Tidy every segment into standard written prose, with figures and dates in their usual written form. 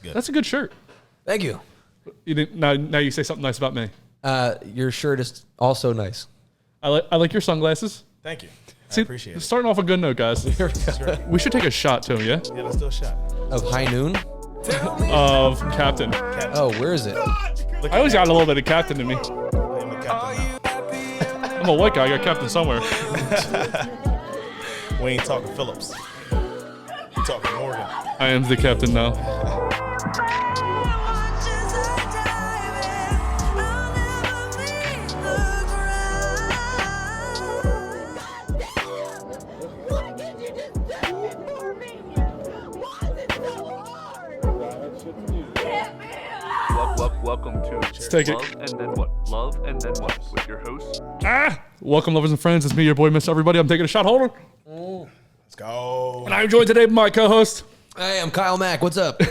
Good. That's a good shirt. Thank you. You didn't. Now you say something nice about me. Your shirt is also nice. I like your sunglasses. Thank you. See, I appreciate it. Starting off a good note, guys. We should take a shot too, yeah? Yeah, let's do a shot. Of high noon? Of Captain. Oh, where is it? I always got a little bit of Captain in me. I'm a captain now. I'm a white guy. I got Captain somewhere. We ain't talking Phillips. We talking Morgan. I am the Captain now. Welcome to take it. Love and Then What? Love and Then What? With your host. Welcome, lovers and friends. It's me, your boy, Miss Everybody. I'm taking a shot. Hold on. Let's go. And I'm joined today by my co-host. Hey, I'm Kyle Mack. What's up?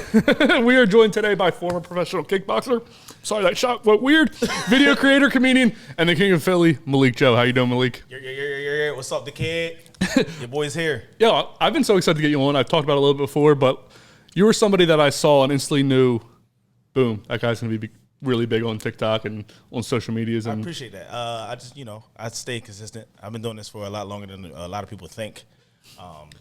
We are joined today by former professional kickboxer. Sorry, that shot went weird. Video creator, comedian, and the king of Philly, Malik Joe. How you doing, Malik? Yeah. What's up, the kid? Your boy's here. Yeah, I've been so excited to get you on. I've talked about it a little bit before, but you were somebody that I saw and instantly knew, boom, that guy's going to be really big on TikTok and on social medias. And I appreciate that. I just, I stay consistent. I've been doing this for a lot longer than a lot of people think.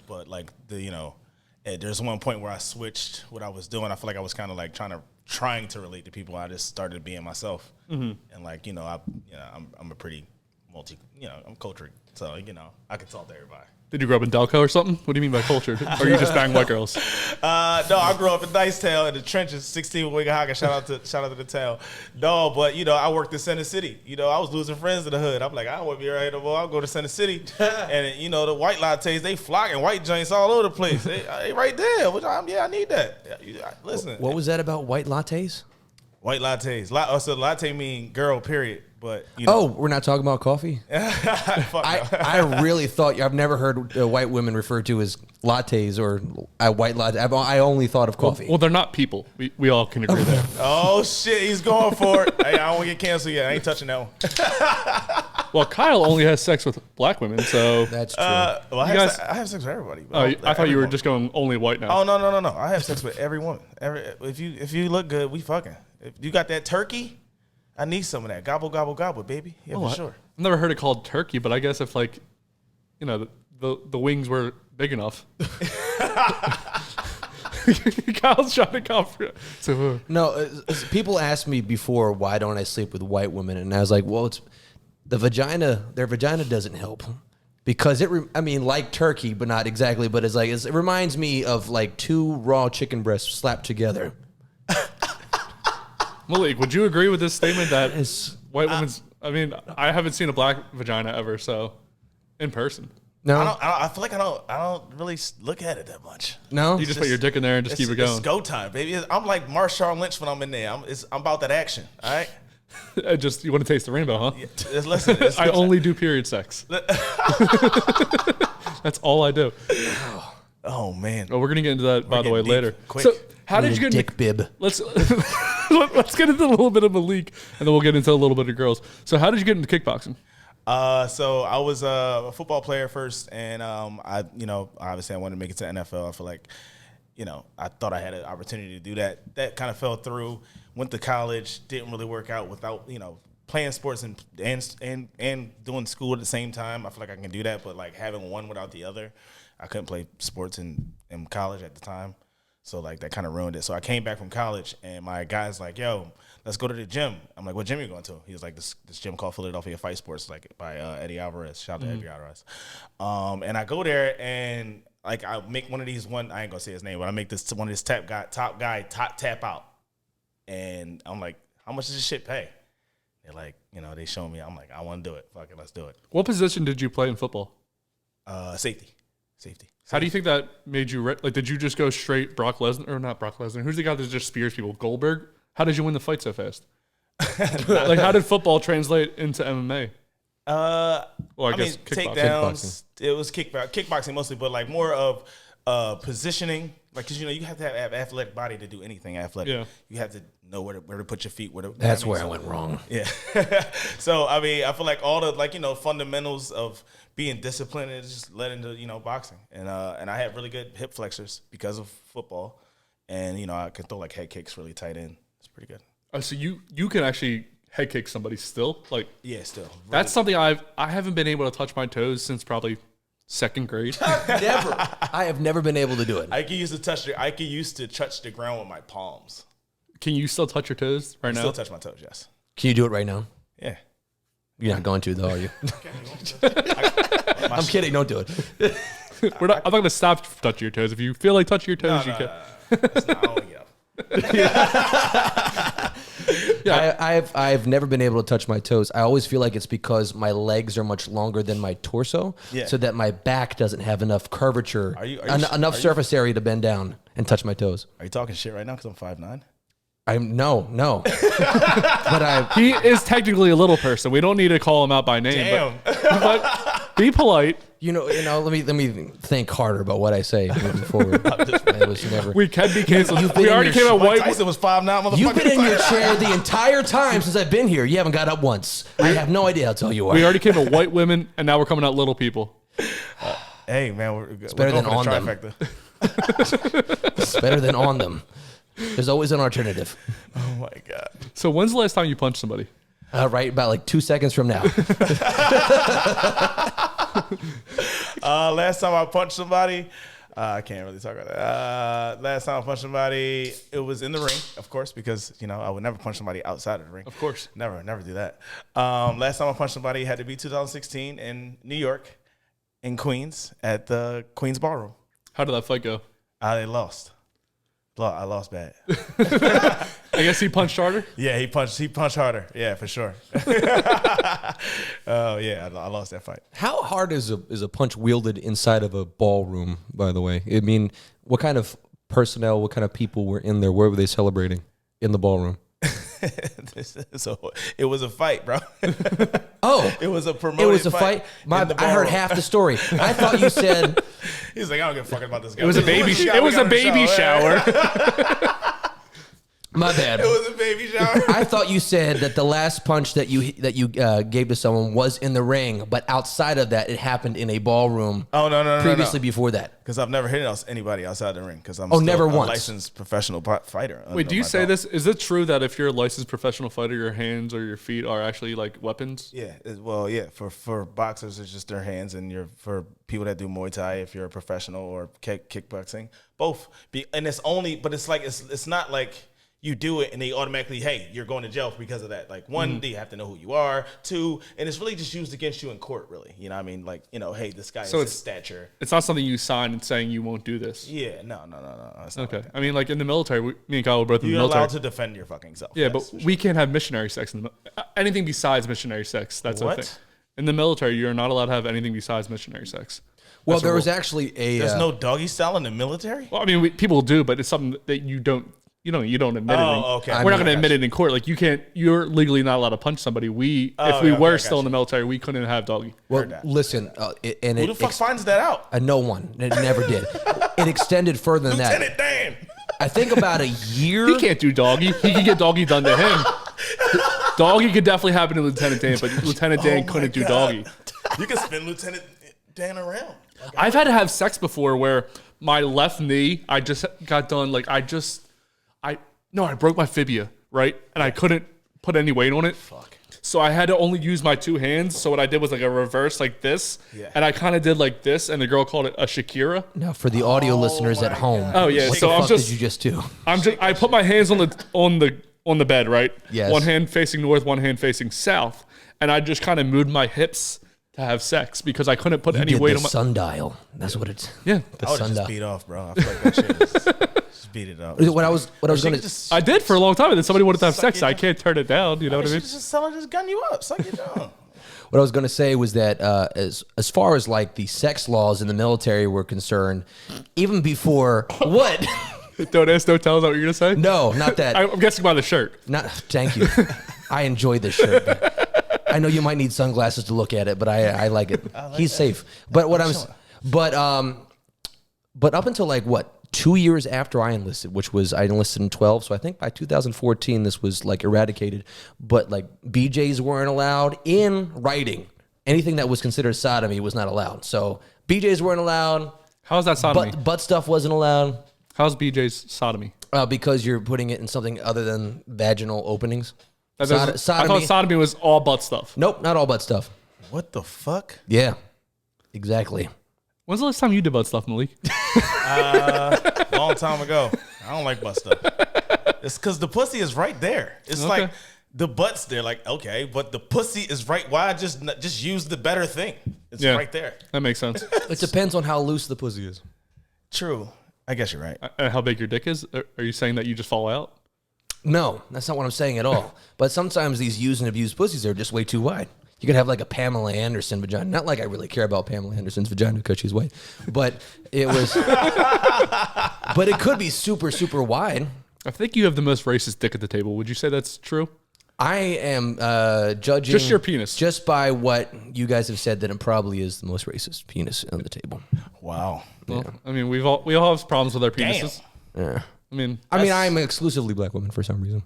But like there's one point where I switched what I was doing. I feel like I was kind of like trying to relate to people. I just started being myself. Mm-hmm. And like, I'm a pretty I'm cultured. So, I can talk to everybody. Did you grow up in Delco or something? What do you mean by cultured? Or you just bang white girls? No, I grew up in Nicetown in the trenches, 16 Wigahaka. Shout out to the town. No, but I worked in Center City. I was losing friends in the hood. I'm like, I don't want to be right here no more. I'll go to Center City. And the white lattes, they flocking white joints all over the place. They right there. I need that. Listen. What was that about white lattes? White lattes. So latte mean girl, period. But Oh, we're not talking about coffee? Fuck no. I really thought, I've never heard white women referred to as lattes or white latte. I only thought of coffee. Well, they're not people. We all can agree there. Oh, shit. He's going for it. Hey, I don't want to get canceled yet. I ain't touching that one. Well, Kyle only has sex with black women, so. That's true. Well, I have sex with everybody. I thought you were just going only white now. Oh, no. I have sex with every woman. If you look good, we fucking. If you got that turkey, I need some of that. Gobble, gobble, gobble, baby. Yeah, for sure. I've never heard it called turkey, but I guess if the wings were big enough. Kyle's trying to comfort. So, No, people ask me before, why don't I sleep with white women? And I was like, well, it's their vagina doesn't help. Because like turkey, but not exactly, but it reminds me of like two raw chicken breasts slapped together. Malik, would you agree with this statement that white women's? I haven't seen a black vagina ever, so in person. No, I feel like I don't really look at it that much. No, You just put your dick in there and just keep it going. It's go time, baby. I'm like Marshawn Lynch when I'm in there. I'm about that action. All right. You want to taste the rainbow, huh? Yeah, listen, I only do period sex. That's all I do. Oh man. Well, we're gonna get into that by the way getting later. deep. Quick. So, how did you get dick bib? Let's get into a little bit of Malik, and then we'll get into a little bit of girls. So, how did you get into kickboxing? So I was a football player first, and obviously I wanted to make it to NFL. I feel like, I thought I had an opportunity to do that. That kind of fell through. Went to college, didn't really work out without playing sports and doing school at the same time. I feel like I can do that, but like having one without the other, I couldn't play sports in college at the time. So like that kind of ruined it. So I came back from college, and my guy's like, "Yo, let's go to the gym." I'm like, "What gym are you going to?" He was like, "This gym called Philadelphia Fight Sports, like by Eddie Alvarez." Shout out to Eddie Alvarez. And I go there, and like I make one of these I ain't gonna say his name, but I make this one of his top guy tap out, and I'm like, "How much does this shit pay?" They're like, they show me. I'm like, "I want to do it. Fuck it, let's do it." What position did you play in football? Safety. How do you think that made you? Did you just go straight Brock Lesnar or not Brock Lesnar? Who's the guy that just spears people? Goldberg. How did you win the fight so fast? How did football translate into MMA? I guess takedowns. It was kickboxing mostly, but like more of positioning. Like, because you have to have athletic body to do anything athletic. Yeah. You have to know where to put your feet. That's where I went wrong. Yeah. So I feel like all the fundamentals of being disciplined is just led into boxing, and I had really good hip flexors because of football, and I can throw like head kicks really tight in. It's pretty good. So you can actually head kick somebody still? Like Yeah, still. Really. That's something I haven't been able to touch my toes since probably 2nd grade. I have never been able to do it. I can use to touch the ground with my palms. Can you still touch your toes right now? Still touch my toes, yes. Can you do it right now? Yeah. You're not going to, though, are you? I'm kidding. Don't do it. I'm not going to stop touching your toes. If you feel like touching your toes, you can. That's not, I wanna get up. Yeah. I've never been able to touch my toes. I always feel like it's because my legs are much longer than my torso, so that my back doesn't have enough curvature, enough surface area to bend down and touch my toes. Are you talking shit right now because I'm 5'9"? No. But he is technically a little person. We don't need to call him out by name. Damn. But be polite. Let me think harder about what I say moving forward. It was never. We can be canceled. We already came out white. Tyson was 5'9", motherfucker. You've been in your chair the entire time since I've been here. You haven't got up once. I have no idea how tell you why. We already came out white women, and now we're coming out little people. Hey man, we're better than going for on the them. trifecta. It's better than on them. There's always an alternative. Oh my god. So when's the last time you punched somebody? Right about like 2 seconds from now. Last time I punched somebody, I can't really talk about that. Last time I punched somebody, it was in the ring, of course, because I would never punch somebody outside of the ring. Of course, never do that. Last time I punched somebody had to be 2016 in New York, in Queens, at the Queens Ballroom. How did that fight go? They lost. I lost bad. I guess he punched harder? Yeah, he punched harder. Yeah, for sure. I lost that fight. How hard is a punch wielded inside of a ballroom, by the way? I mean, what kind of personnel, what kind of people were in there? Where were they celebrating in the ballroom? So it was a fight, bro. Oh, it was a promoted. It was a fight. I heard half the story. I thought you said he's like, I don't give a fuck about this guy. It was a baby. It was a baby shower. My bad. It was a baby shower. I thought you said that the last punch that you gave to someone was in the ring, but outside of that, it happened in a ballroom. Oh no! Previously, before that, because I've never hit anybody outside the ring. Because I'm never a once licensed professional fighter. Wait, do you say this? Is it true that if you're a licensed professional fighter, your hands or your feet are actually like weapons? Yeah. Well, yeah. For boxers, it's just their hands, and for people that do Muay Thai, if you're a professional or kickboxing, both. And it's only, but it's like it's not like you do it and they automatically, hey, you're going to jail because of that. Like, one, they have to know who you are. Two, and it's really just used against you in court, really. You know what I mean? Like, hey, this guy is his stature. It's not something you sign and saying you won't do this. Yeah, no. Okay. Like I mean, like in the military, me and Kyle were both in the military. You're allowed to defend your fucking self. Yeah, but we can't have missionary sex. Anything besides missionary sex, that's a thing. In the military, you're not allowed to have anything besides missionary sex. Well, there was actually There's no doggy style in the military? Well, I mean, people do, but it's something that you don't admit it. Oh, okay. We're not going to admit it in court. Like you're legally not allowed to punch somebody. If we were still in the military, we couldn't have doggy. Well, listen, who the fuck finds that out? No one. It never did. It extended further than that. Lieutenant Dan. I think about a year. He can't do doggy. He can get doggy done to him. Doggy could definitely happen to Lieutenant Dan, but Lieutenant Dan couldn't do doggy. You can spin Lieutenant Dan around. I've had to have sex before where my left knee, I just got done, I broke my fibia, right? And I couldn't put any weight on it. Fuck. So I had to only use my two hands. So what I did was like a reverse like this. Yeah. And I kind of did like this, and the girl called it a Shakira. Now for the audio listeners at home. Oh yeah. What the fuck did you just do? I put my hands on the bed, right? Yes. One hand facing north, one hand facing south. And I just kind of moved my hips to have sex because I couldn't put any weight on my sundial. That's what it's. Yeah. I would just beat off, bro. I feel like that shit is just beat it up. What I was going to. I did for a long time, and then somebody wanted to have sex. I can't turn it down. You know what I mean? Just gun you up, suck it down. What I was going to say was that as far as like the sex laws in the military were concerned, even before what? Don't ask, don't tell. Is that what you're going to say? No, not that. I'm guessing by the shirt. Thank you. I enjoy this shirt. I know you might need sunglasses to look at it, but I like it. He's safe. But but up until like what? 2 years after I enlisted, I enlisted in 12, so I think by 2014 this was like eradicated. But like BJs weren't allowed in writing. Anything that was considered sodomy was not allowed. So BJs weren't allowed. How is that sodomy? Butt stuff wasn't allowed. How's BJ's sodomy? Because you're putting it in something other than vaginal openings. I thought sodomy was all butt stuff. Nope, not all butt stuff. What the fuck? Yeah, exactly. When's the last time you did butt stuff, Malik? Long time ago. I don't like butt stuff. It's because the pussy is right there. It's Okay. like the butt's there. Like, okay, but the pussy is right. Why just use the better thing? It's right there. That makes sense. It depends on how loose the pussy is. True. I guess you're right. And how big your dick is? Are you saying that you just fall out? No, that's not what I'm saying at all. But sometimes these used and abused pussies are just way too wide. You could have like a Pamela Anderson vagina. Not like I really care about Pamela Anderson's vagina because she's white, but it was. But it could be super, super wide. I think you have the most racist dick at the table. Would you say that's true? I am judging Just your penis. just by what you guys have said that it probably is the most racist penis on the table. Wow. Well, I mean, we all have problems with our penises. Yeah. I mean, I'm an exclusively black woman for some reason.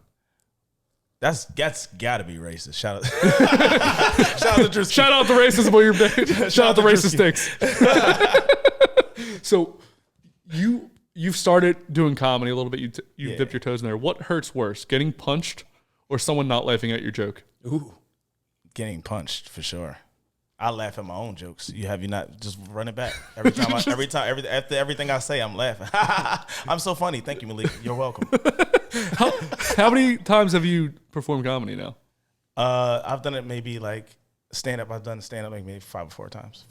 That's got to be racist. Shout out, shout out to Drewski. shout out the racism of your dick. Shout out the racist dicks. So you've started doing comedy a little bit. You dipped your toes in there. What hurts worse, getting punched or someone not laughing at your joke? Ooh. Getting punched for sure. I laugh at my own jokes. You not just run it back after everything I say, I'm laughing. I'm so funny. Thank you, Malik. You're welcome. How many times have you performed comedy now? I've done it maybe like stand up. I've done stand up maybe 4 or 5 times.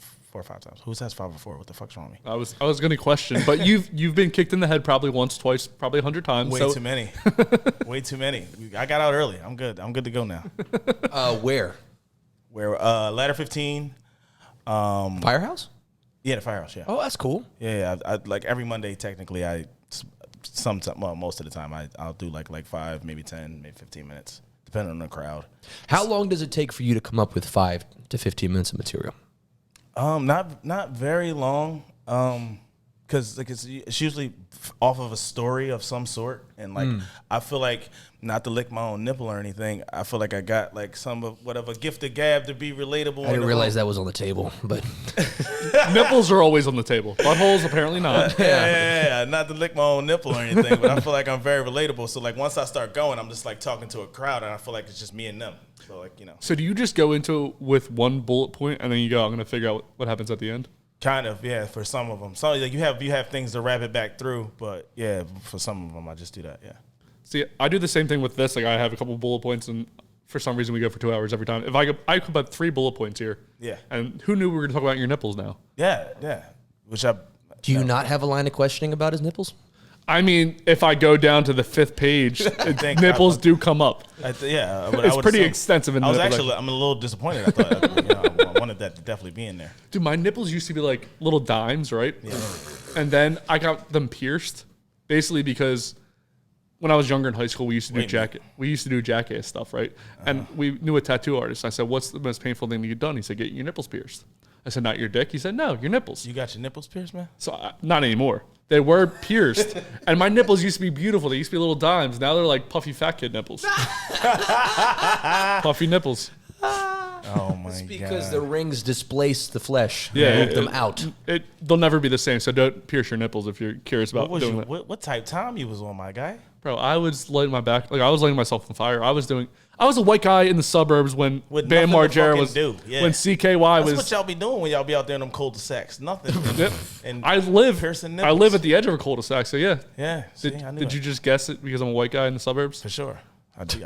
Who says 5 or 4? What the fuck's wrong with me? I was going to question, but you've been kicked in the head probably once, twice, probably 100 times. Way too many. Way too many. I got out early. I'm good. I'm good to go now. Where? Where Ladder 15. Firehouse? Yeah, the Firehouse. Yeah. Oh, that's cool. Yeah. I like every Monday. Technically, most of the time I'll do like 5, maybe 10, maybe 15 minutes, depending on the crowd. How long does it take for you to come up with 5 to 15 minutes of material? Not very long. Because like it's usually off of a story of some sort, and like I feel like, not to lick my own nipple or anything, I feel like I got like some of whatever gift of gab to be relatable. I didn't realize that was on the table, but Nipples are always on the table. Buttholes apparently not. Yeah, not to lick my own nipple or anything, but I feel like I'm very relatable. So like once I start going, I'm just like talking to a crowd, and I feel like it's just me and them. So like So do you just go into it with one bullet point, and then you go, I'm going to figure out what happens at the end? Kind of, yeah. For some of them, so like you have things to wrap it back through, but yeah, for some of them, I just do that. Yeah. See, I do the same thing with this. Like I have a couple bullet points, and for some reason we go for 2 hours every time. If I could put 3 bullet points here. Yeah. And who knew we were going to talk about your nipples now? Yeah. do you not have a line of questioning about his nipples? I mean, if I go down to the 5th page, nipples do come up. It's pretty extensive. I'm a little disappointed. I thought I wanted that to definitely be in there. Dude, my nipples used to be like little dimes, right? Yeah. And then I got them pierced, basically because when I was younger in high school, we used to do jackass stuff, right? And we knew a tattoo artist. I said, "What's the most painful thing to get done?" He said, "Get your nipples pierced." I said, "Not your dick." He said, "No, your nipples." You got your nipples pierced, man? So not anymore. They were pierced, and my nipples used to be beautiful. They used to be little dimes. Now they're like puffy fat kid nipples. Puffy nipples. Oh my god! Because the rings displace the flesh. Yeah, move them out. They'll never be the same. So don't pierce your nipples if you're curious about doing that. What type time you was on, my guy? Bro, I was lighting my back. Like I was lighting myself on fire. I was a white guy in the suburbs when Bam Margera was when CKY was. That's what y'all be doing when y'all be out there in them cul-de-sacs. Nothing. Yep. And I live at the edge of a cul-de-sac. So yeah. Yeah. Did you just guess it because I'm a white guy in the suburbs? For sure.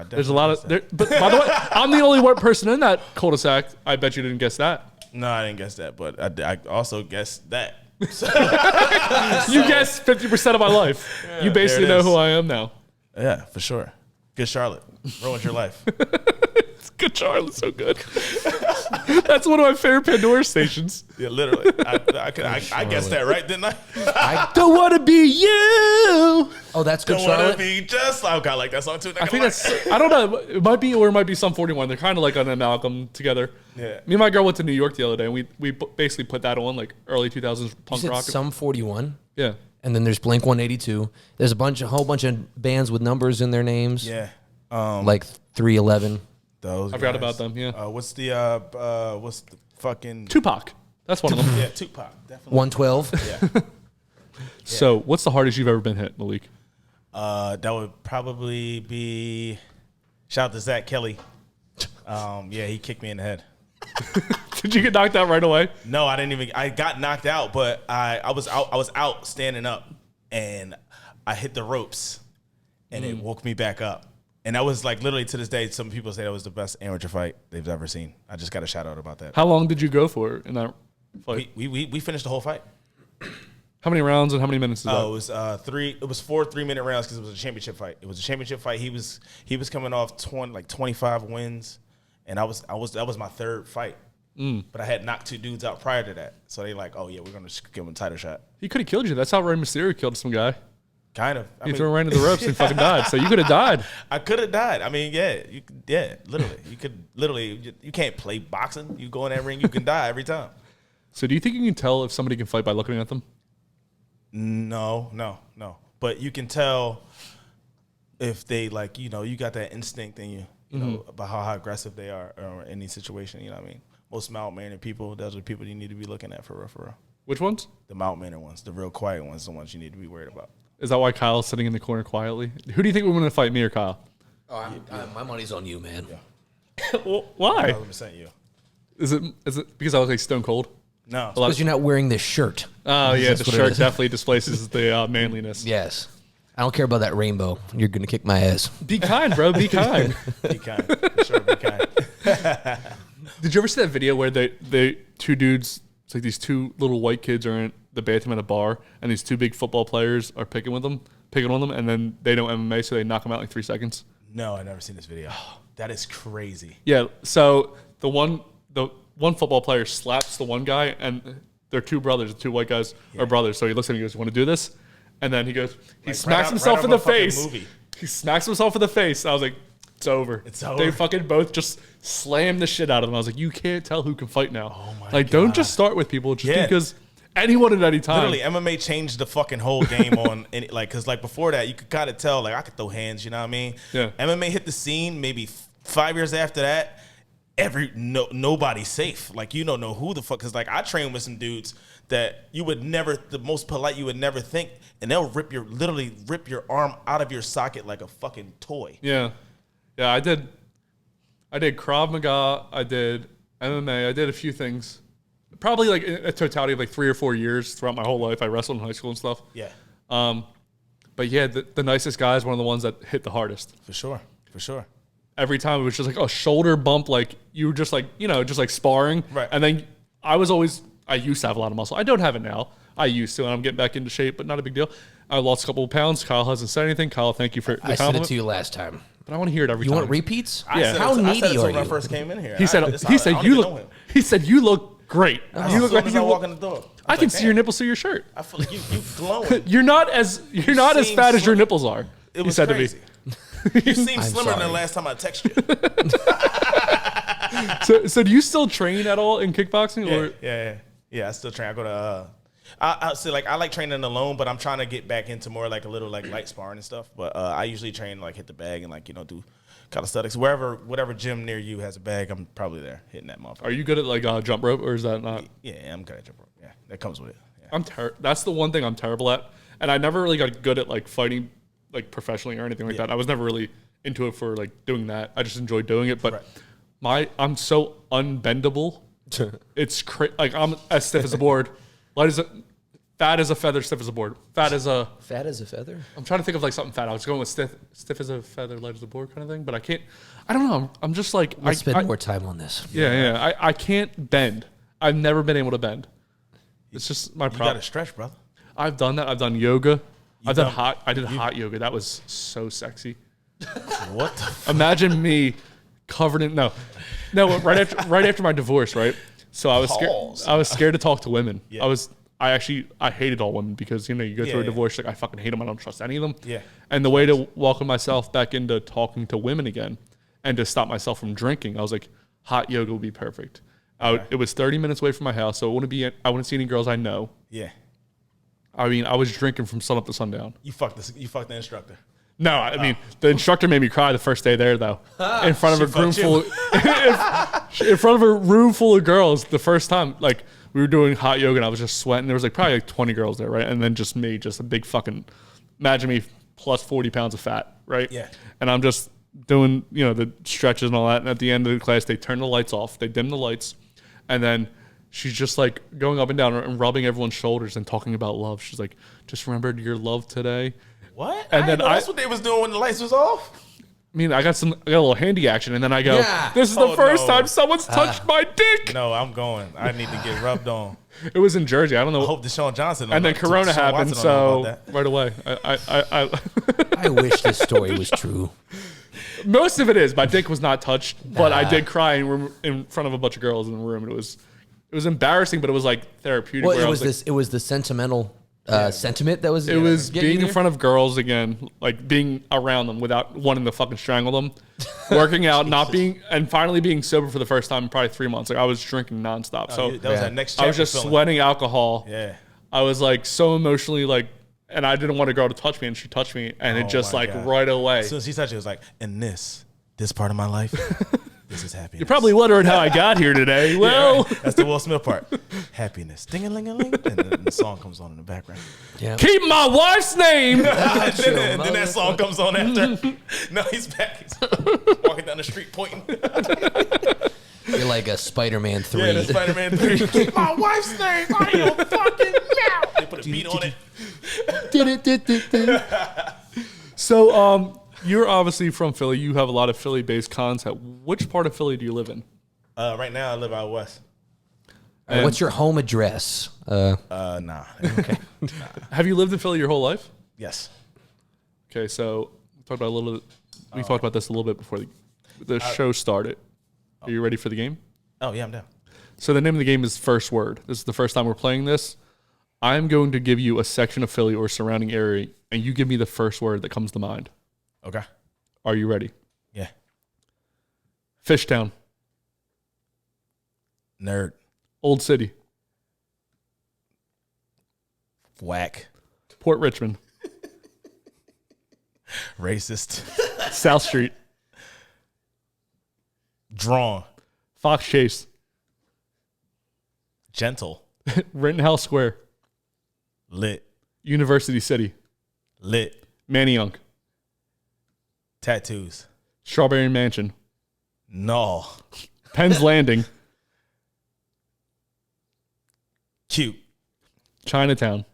There's a lot of but by the way, I'm the only white person in that cul-de-sac. I bet you didn't guess that. No, I didn't guess that, but I also guessed that. You guessed 50% of my life. Yeah, you basically know who I am now. Yeah, for sure. Good Charlotte. Ruins your life. Good Charlotte's so good. That's one of my favorite Pandora stations. Yeah, literally. I guessed that right, didn't I? I don't want to be you. Oh, that's Good Charlotte. Don't want to be just like, I like that song too. I think that's, I don't know. It might be Sum 41. They're kind of like on an album together. Yeah. Me and my girl went to New York the other day, and we basically put that on, like early 2000s punk rock. Sum 41? Yeah. And then there's Blink 182. There's a whole bunch of bands with numbers in their names. Yeah. Like 311. Those I forgot about them. Yeah. What's the fucking Tupac? That's one of them. Yeah, Tupac. Definitely. 112. Yeah. So, what's the hardest you've ever been hit, Malik? That would probably be shout out to Zach Kelly. He kicked me in the head. Did you get knocked out right away? No, I didn't even. I got knocked out, but I was out standing up, and I hit the ropes, and it woke me back up. And that was like literally to this day, some people say that was the best amateur fight they've ever seen. I just got a shout out about that. How long did you go for in that fight? We finished the whole fight. How many rounds and how many minutes is that? It was 3. It was 4 3-minute rounds because it was a championship fight. It was a championship fight. He was coming off 25 wins, and that was my third fight. But I had knocked 2 dudes out prior to that, so they like, oh yeah, we're gonna give him a title shot. He could have killed you. That's how Rey Mysterio killed some guy. Kind of. He threw him right into the ropes and fucking died. So you could have died. I could have died. I mean, literally. You could literally. You can't play boxing. You go in that ring, you can die every time. So do you think you can tell if somebody can fight by looking at them? No. But you can tell if they like, you got that instinct in you, know, about how aggressive they are in any situation. You know what I mean? Most mild-mannered people, those are people you need to be looking at for real. Which ones? The mild-mannered ones, the real quiet ones, the ones you need to be worried about. Is that why Kyle's sitting in the corner quietly? Who do you think would win to fight, me or Kyle? Oh, my money's on you, man. Yeah. Well, why? 100% you. Is it because I look like Stone Cold? No. Because you're not wearing this shirt. Oh, yeah, That's the what it shirt is. definitely displaces the manliness. Yes. I don't care about that rainbow. You're going to kick my ass. Be kind, bro. Be kind. Be kind. For sure, be kind. Did you ever see that video where they 2 dudes, it's like these 2 little white kids are in the bathroom at a bar, and these 2 big football players are picking on them, and then they know MMA, so they knock them out in like 3 seconds? No, I've never seen this video. That is crazy. Yeah, so the one football player slaps the one guy, and they're 2 brothers. The 2 white guys are brothers. So he looks at him and goes, "You want to do this?" And then he smacks himself in the face. Movie. He smacks himself in the face. I was like, it's over. It's over. They fucking both just slammed the shit out of him. I was like, you can't tell who can fight now. Oh my God. Don't just start with people just because anyone at any time. Literally, MMA changed the fucking whole game on any, because before that, you could kind of tell, I could throw hands, you know what I mean? Yeah. MMA hit the scene maybe 5 years after that. Nobody's safe. You don't know who the fuck, because I train with some dudes that you would never, the most polite you would never think, and they'll literally rip your arm out of your socket like a fucking toy. Yeah. Yeah, I did Krav Maga, I did MMA, I did a few things. Probably in a totality of 3 or 4 years throughout my whole life. I wrestled in high school and stuff. Yeah. But yeah, the nicest guy is one of the ones that hit the hardest. For sure. Every time it was just a shoulder bump, you were just sparring. Right. And then I used to have a lot of muscle. I don't have it now. I used to, and I'm getting back into shape, but not a big deal. I lost a couple of pounds. Kyle hasn't said anything. Kyle, thank you for the I said it compliment. to you last time. But I want to hear it every You time. want repeats? Yeah. How needy I said it are when I you? first came in here. He said you look great. You look like I you walk in the door. I can see your nipples through your shirt. I feel like you glowing. You're not as seem fat as your slim. nipples are. It was said crazy. You seem slimmer than the last time I texted you. So do you still train at all in kickboxing? Or? Yeah. I still train. I go to. I say I like training alone, but I'm trying to get back into more a little light sparring and stuff. But I usually train hit the bag and do calisthenics whatever gym near you has a bag. I'm probably there hitting that motherfucker. Are you good at jump rope, or is that not? Yeah, I'm good at jump rope. Yeah, that comes with it. Yeah. That's the one thing I'm terrible at, and I never really got good at fighting professionally or anything like that. I was never really into it for doing that. I just enjoyed doing it, but I'm so unbendable. It's I'm as stiff as a board, fat as a feather, stiff as a board. Fat as a feather? I'm trying to think of something fat. I was going with stiff as a feather, light as a board kind of thing, but I can't. I don't know. I'm just Let's spend more time on this. Yeah. I can't bend. I've never been able to bend. It's just my problem. You got to stretch, brother. I've done that. I've done yoga. I did hot yoga. That was so sexy. What the Imagine me covered in no. Right after my divorce, right? So I was scared. I was scared to talk to women. Yeah. I hated all women because you go through a divorce. I fucking hate them. I don't trust any of them. Yeah. And the way to welcome myself back into talking to women again, and to stop myself from drinking, I was like, hot yoga would be perfect. It was 30 minutes away from my house, so I wouldn't see any girls I know. Yeah. I mean, I was drinking from sun up to sundown. You fucked the instructor. No, I mean, the instructor made me cry the first day there, though. In front of a room full of girls the first time. we were doing hot yoga, and I was just sweating. There was like probably like 20 girls there, right? And then just me, just a big fucking, imagine me plus 40 pounds of fat, right? Yeah. And I'm just doing, the stretches and all that. And at the end of the class, they turn the lights off. They dim the lights. And then she's just like going up and down and rubbing everyone's shoulders and talking about love. She's like, just remembered your love today. What? And then that's what they was doing when the lights was off. I mean, I got a little handy action, and then I go, Yeah. this is the first time someone's touched my dick. No, I'm going. I need to get rubbed on. It was in Jersey. I don't know. I hope Deshaun Johnson. And then Corona Deshaun happened, Watson don't know so about that. right away. I I wish this story was true. most of it is. My dick was not touched, but I did cry in front of a bunch of girls in the room, and it was embarrassing, but it was like therapeutic. Well, where it was the sentimental sentiment that was. It was getting being you in front of girls again, like being around them without wanting to fucking strangle them, working out, not being, and finally being sober for the first time in probably 3 months. Like I was drinking nonstop, so That was that next I was chapter just feeling. sweating alcohol. Yeah. I was like so emotionally like, and I didn't want a girl to touch me, and she touched me, and it just my like God. right away. As soon as he touched it, it was like, in this part of my life, this is happiness. You're probably wondering how I got here today. Well, That's the Will Smith part. Happiness. Ding-a-ling-a-ling. And then the song comes on in the background. Yeah. keep my wife's name. And then that song comes on after. No, he's back. He's walking down the street pointing. You're like a Spider-Man 3. Yeah, that's Spider-Man 3. Keep my wife's name out of your fucking mouth. They put a beat on it. So, you're obviously from Philly. You have a lot of Philly-based content. Which part of Philly do you live in? Right now, I live out west. What's your home address? Nah. Okay. Have you lived in Philly your whole life? Yes. Okay, so we talked about this a little bit before the show started. Are you ready for the game? Oh, yeah, I'm down. So the name of the game is First Word. This is the first time we're playing this. I'm going to give you a section of Philly or surrounding area, and you give me the first word that comes to mind. Okay. Are you ready? Yeah. Fishtown. Nerd. Old City. Whack. Port Richmond. Racist. South Street. Drawn. Fox Chase. Gentle. Rittenhouse Square. Lit. University City. Lit. Manayunk. Tattoos. Strawberry Mansion. No. Penn's Landing. Cute. Chinatown.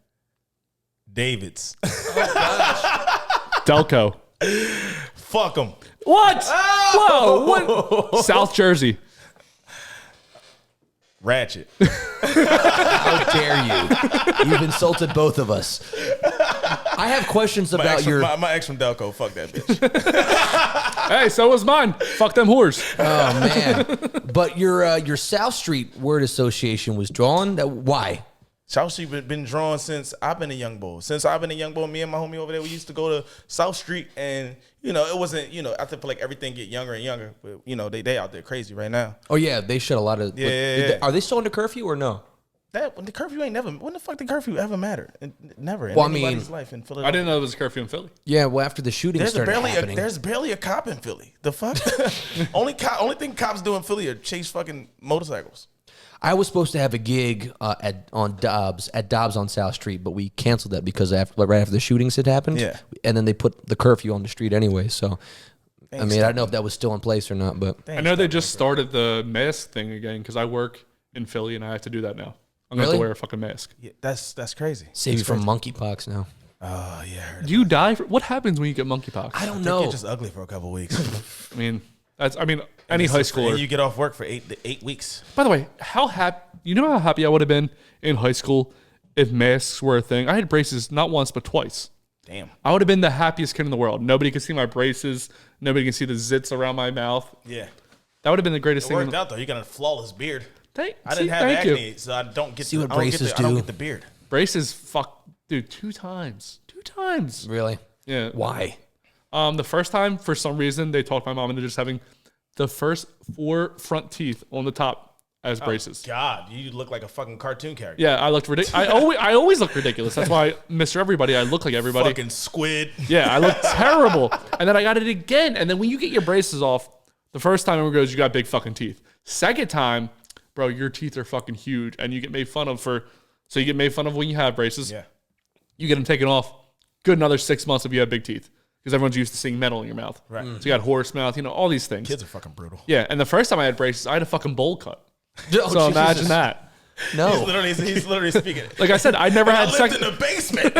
Davids. Delco. Fuck them. What? Whoa. What? South Jersey. Ratchet. How dare you? You've insulted both of us. I have questions My about ex, your. my ex from Delco. Fuck that bitch. Hey, so was mine. Fuck them whores. Oh man! But your South Street word association was drawn. Why? South Street been drawn since I've been a young boy. Since I've been a young boy, me and my homie over there, we used to go to South Street, and it wasn't, I feel like everything get younger and younger. But they out there crazy right now. Oh yeah, they shut a lot of. Yeah. Are they still under curfew or no? When the curfew ain't never. When the fuck did curfew ever matter? Never. In Well, I mean, anybody's life in Philadelphia. I didn't know there was a curfew in Philly. Yeah. Well, after the shooting started happening. There's barely a cop in Philly. The fuck. only thing cops do in Philly are chase fucking motorcycles. I was supposed to have a gig at Dobbs on South Street, but we canceled that because right after the shootings had happened. Yeah. And then they put the curfew on the street anyway. So, I don't know if that was still in place or not, but I know they just started the mask thing again because I work in Philly and I have to do that now. I'm going to have Really? to wear a fucking mask. Yeah, that's crazy. save you from monkeypox now. Oh yeah. I heard Do you die? What happens when you get monkeypox? I don't about it. know. You're just ugly for a couple weeks. Any high schooler. And you get off work for eight weeks. By the way, how happy I would have been in high school if masks were a thing. I had braces not once but twice. Damn. I would have been the happiest kid in the world. Nobody could see my braces. Nobody can see the zits around my mouth. Yeah. That would have been the greatest It thing. worked out though. You got a flawless beard. Thank I didn't have thank acne, you. so I don't get See the, what I don't get braces the, I don't do? get the beard. Braces, fuck, dude, 2 times. 2 times. Really? Yeah. Why? The first time, for some reason, they talked my mom into just having the first 4 front teeth on the top as braces. God, you look like a fucking cartoon character. Yeah, I looked ridiculous. I always look ridiculous. That's why Mr. Everybody, I look like everybody. Fucking squid. Yeah, I look terrible. And then I got it again. And then when you get your braces off, the first time everyone goes, you got big fucking teeth. Second time, bro, your teeth are fucking huge, and you get made fun of so you get made fun of when you have braces. Yeah. You get them taken off. Good another 6 months if you have big teeth, because everyone's used to seeing metal in your mouth. Right. So you got horse mouth, all these things. Kids are fucking brutal. Yeah, and the first time I had braces, I had a fucking bowl cut. Oh, So imagine that. No. He's literally speaking. Like I said, I never had sex in the basement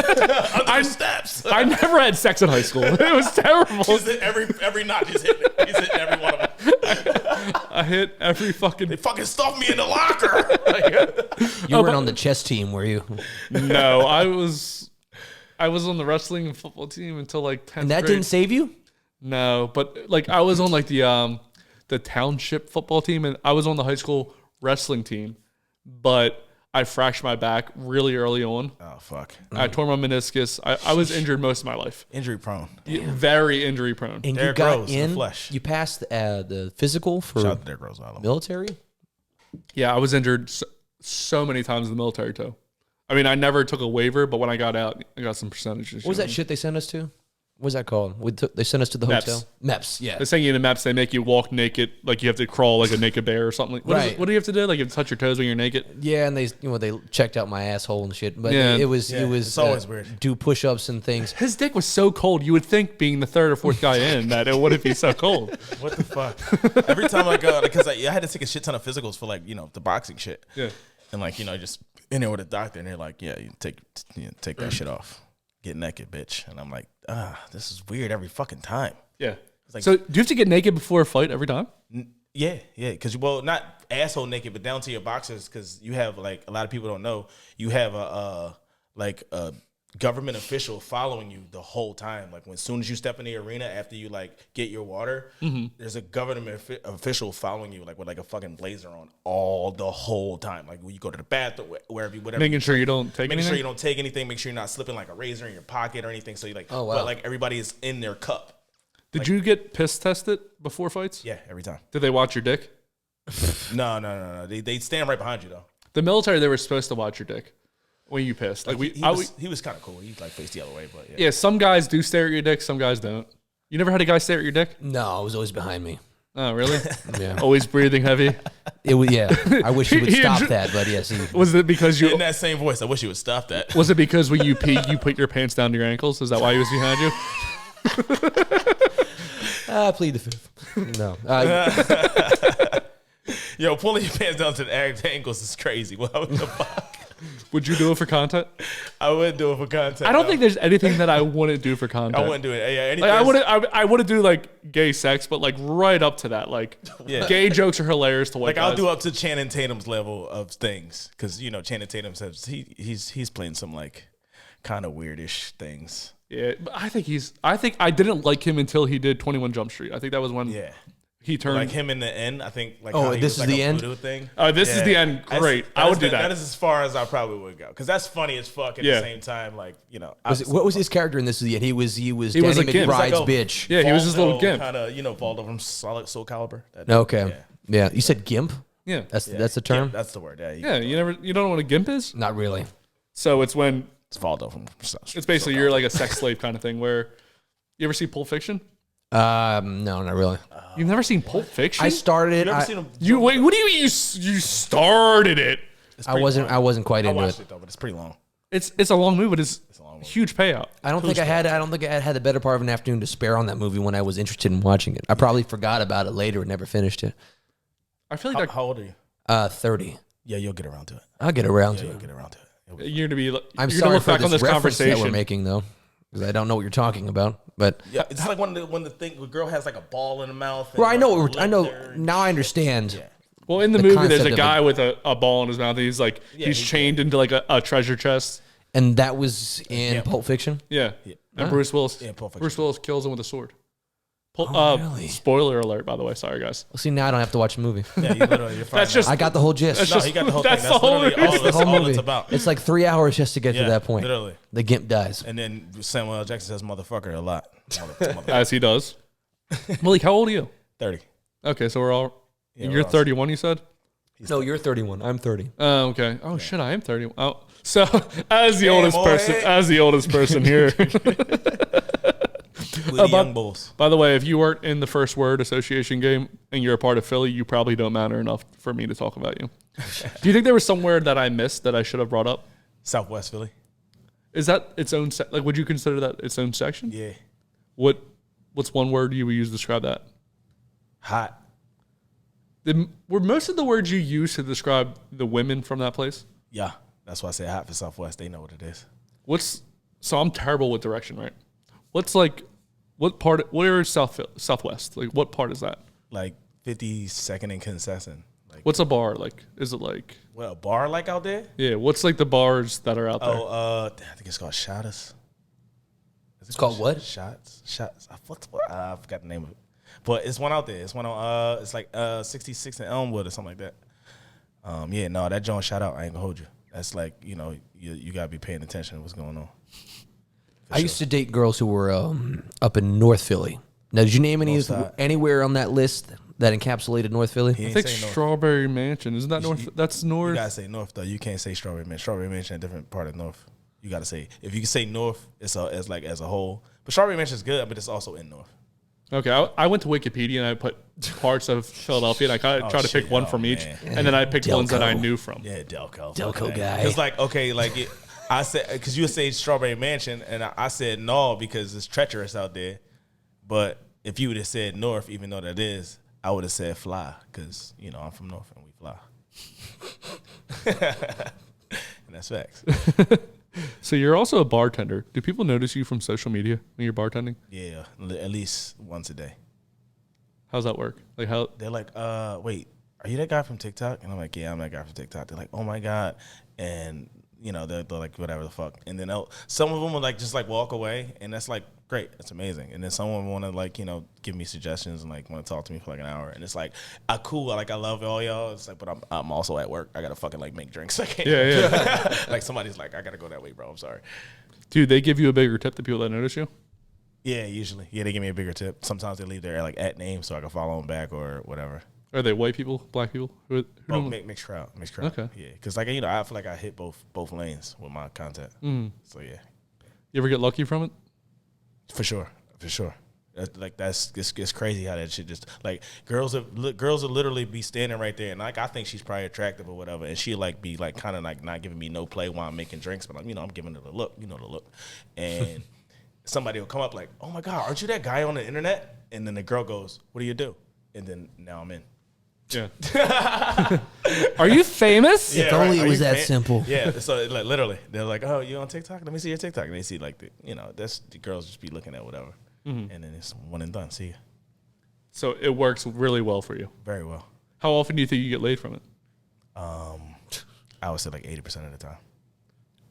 under steps. I never had sex in high school. It was terrible. He's hit every knot. He's hitting it. He's hitting every one of them. I hit every fucking. They fucking stuffed me in the locker. You weren't on the chess team, were you? No, I was on the wrestling and football team until like 10th And that grade. didn't save you? No, but like I was on like the township football team, and I was on the high school wrestling team, but I fractured my back really early on. Oh fuck! I tore my meniscus. I was injured most of my life. Injury prone. Very injury prone. And Derrick you got Rose in the in, flesh. you passed the physical for Shout out to Derrick Rose. I love him. military? Yeah, I was injured so many times in the military too. I mean, I never took a waiver, but when I got out, I got some percentages. What was that shit they sent us to? What was that called? They sent us to the MEPS. hotel? MEPS, yeah. They send you in the MEPS. They make you walk naked, like you have to crawl like a naked bear or something. Right. What do you have to do? Like you have to touch your toes when you're naked? Yeah, and they they checked out my asshole and shit. But Yeah. it was it's always weird. Do push-ups and things. His dick was so cold. You would think, being the third or fourth guy in, that it wouldn't be so cold. What the fuck? Every time I go, because I had to take a shit ton of physicals for like the boxing shit. Yeah. And like just in there with a doctor, and they're like, yeah, you take that shit off, get naked, bitch. And I'm like, this is weird every fucking time. Yeah. like- So do you have to get naked before a fight every time? Yeah, because not asshole naked, but down to your boxers, because you have like a lot of people don't know, you have a government official following you the whole time. Like as soon as you step in the arena after you like get your water, there's a government official following you like with like a fucking blazer on all the whole time. Like when you go to the bathroom, wherever you whatever. Making sure you don't take Making anything? sure you don't take anything. Make sure you're not slipping like a razor in your pocket or anything. So you like, Oh, wow. but like everybody is in their cup. Did you get piss tested before fights? Yeah, every time. Did they watch your dick? No. They stand right behind you though. The military, they were supposed to watch your dick when you pissed. Like he was kind of cool. He like faced the other way, but yeah. yeah, some guys do stare at your dick, some guys don't. You never had a guy stare at your dick? No, it was always behind me. Oh, really? Yeah. Always breathing heavy? It was, yeah. I wish he would He stop enjoy- that, but yes. Was it because In you... that same voice, I wish you would stop that. Was it because when you pee, you put your pants down to your ankles? Is that why he was behind you? I plead the fifth. No. Yo, pulling your pants down to the ankles is crazy. What the fuck? Would you do it for content? I would do it for content. I don't think there's anything that I wouldn't do for content. I wouldn't do it. Yeah, anything Like I wouldn't do like gay sex, but like right up to that. Like Yeah. gay jokes are hilarious to white like guys. I'll do up to Channing Tatum's level of things because Channing Tatum says he's playing some like kind of weirdish things. Yeah, but I think I didn't like him until he did 21 Jump Street. I think that was when Yeah, he turned. like him in the end. I think like Oh, how he this was, is like, the a end? voodoo thing. This is the end. Great. I would do that. That is as far as I probably would go because that's funny as fuck. At Yeah. the same time, like What was his character in this? He was He was Danny a gimp. McBride's Like a- bitch. Yeah, he was this little gimp. kind of Baldo from Solid Soul Calibur. Okay. Yeah. You said gimp? Yeah, That's the term? Yeah, that's the word. Yeah, yeah. You don't know what a gimp is? Not really. So it's when it's Valdo from. it's basically you're like a sex slave kind of thing. Where you ever see Pulp Fiction? No, not really. You've never seen Pulp Fiction? I started. You ever I, seen him? You wait. What do you mean you started it? It's I pretty wasn't. long. I wasn't quite I into watched it. it though, but it's pretty long. It's a long movie, but it's a long movie. huge payout. I don't think I had the better part of an afternoon to spare on that movie when I was interested in watching it. I probably forgot about it later and never finished it. I feel like How old are you? 30. Yeah, you'll get around to it. I'll get around to You'll it. get around to it. you're gonna be. I'm you're sorry gonna look for back on this reference that we're conversation. making though, because I don't know what you're talking about. But Yeah, it's like when the girl has like a ball in the mouth. well, I know. What I know. Now I understand. Yeah. Well, in the The movie, concept there's a of guy with a ball in his mouth. And he's like he's he- chained into like a treasure chest. And that was in Yeah. Pulp Fiction. Yeah, and Bruce Willis. Yeah, Pulp Fiction. Bruce Willis kills him with a sword. Really? Spoiler alert, by the way. Sorry, guys. Well, see, now I don't have to watch the movie. Yeah, you're fine That's now. just I got the whole gist. That's No, just- he got the whole that's thing. the That's whole literally movie. all, that's whole all movie. it's about. It's like 3 hours just to get to that point. Literally. The gimp dies. And then Samuel L. Jackson says "motherfucker" a lot. as he does. Malik, how old are you? 30. Okay, so we're all. Yeah, you're we're all- 31. You said. No, you're 31. I'm 30. Oh, okay. Oh shit, I am 31. Oh, so as the Damn, oldest boy. person, here, We're the young bulls. By the way, if you weren't in the first word association game and you're a part of Philly, you probably don't matter enough for me to talk about you. Do you think there was some word that I missed that I should have brought up? Southwest Philly. Is that its own like? Would you consider that its own section? Yeah. What's one word you would use to describe that? Hot. Were most of the words you use to describe the women from that place? Yeah. That's why I say hot for Southwest. They know what it is. So I'm terrible with direction, right? Where is Southwest? Like, what part is that? Like 52nd and Concession. Like, what's a bar like? Is it like what, a bar like out there? Yeah, what's like the bars that are out there? I think it's called Shotters. It's called what? Shots. I forgot the name of it. But it's one out there. It's one on it's like 66 in Elmwood or something like that. That joint shout out, I ain't gonna hold you. That's like, you gotta be paying attention to what's going on. I used to date girls who were up in North Philly. Now, did you name anywhere on that list that encapsulated North Philly? I think Strawberry Mansion. Isn't that North? That's North. You gotta say North though. You can't say Strawberry Mansion. Strawberry Mansion, a different part of North. You gotta say, if you can say North, it's as a whole. But Strawberry Mansion is good, but it's also in North. Okay, I went to Wikipedia and I put parts of Philadelphia and I kind of tried to pick one from each, and then I picked ones that I knew from. Yeah, Delco. Delco guy. It's like, okay, I said, because you would say Strawberry Mansion, and I said no because it's treacherous out there. But if you would have said North, even though that is, I would have said Fly, because I'm from North and we fly. And that's facts. So you're also a bartender. Do people notice you from social media when you're bartending? Yeah, at least once a day. How's that work? Like how they're like, wait, are you that guy from TikTok? And I'm like, yeah, I'm that guy from TikTok. They're like, oh my God. And they're like, whatever the fuck. And then some of them will just walk away, and that's like, great, that's amazing. And then someone want to give me suggestions and want to talk to me for like an hour. And it's like, cool, I love all y'all. It's like, but I'm also at work. I gotta fucking make drinks. I can't. Yeah. Like somebody's like, I gotta go that way, bro. I'm sorry. Dude, they give you a bigger tip to people that notice you? Yeah, usually. Yeah, they give me a bigger tip. Sometimes they leave their at name so I can follow them back or whatever. Are they white people, black people? Mixed crowd. Okay. Yeah, because I feel like I hit both lanes with my content. So yeah. You ever get lucky from it? For sure. It's crazy how that shit just girls will literally be standing right there, and I think she's probably attractive or whatever, and she'll be kind of not giving me no play while I'm making drinks, but I'm giving her the look, the look, and somebody will come up like, oh my God, aren't you that guy on the internet? And then the girl goes, what do you do? And then now I'm in. Yeah. Are you famous? If only it was that simple. Yeah. So literally, they're like, "Oh, you on TikTok? Let me see your TikTok." And they see that's the girls just be looking at whatever, and then it's one and done. See ya. So it works really well for you. Very well. How often do you think you get laid from it? I would say 80% of the time.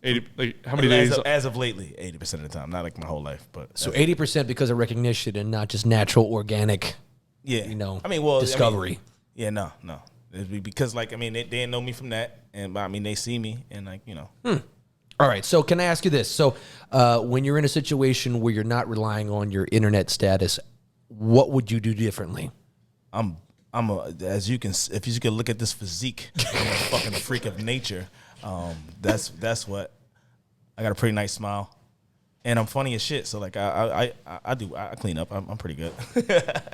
80. How many days? As of lately, 80% of the time. Not my whole life, but so 80% because of recognition and not just natural, organic. Yeah. Discovery. Yeah, no. It'd be because they didn't know me from that, and they see me, and All right. So can I ask you this? So when you're in a situation where you're not relying on your internet status, what would you do differently? If you can look at this physique, I'm a fucking freak of nature. That's what. I got a pretty nice smile, and I'm funny as shit. So I clean up. I'm pretty good.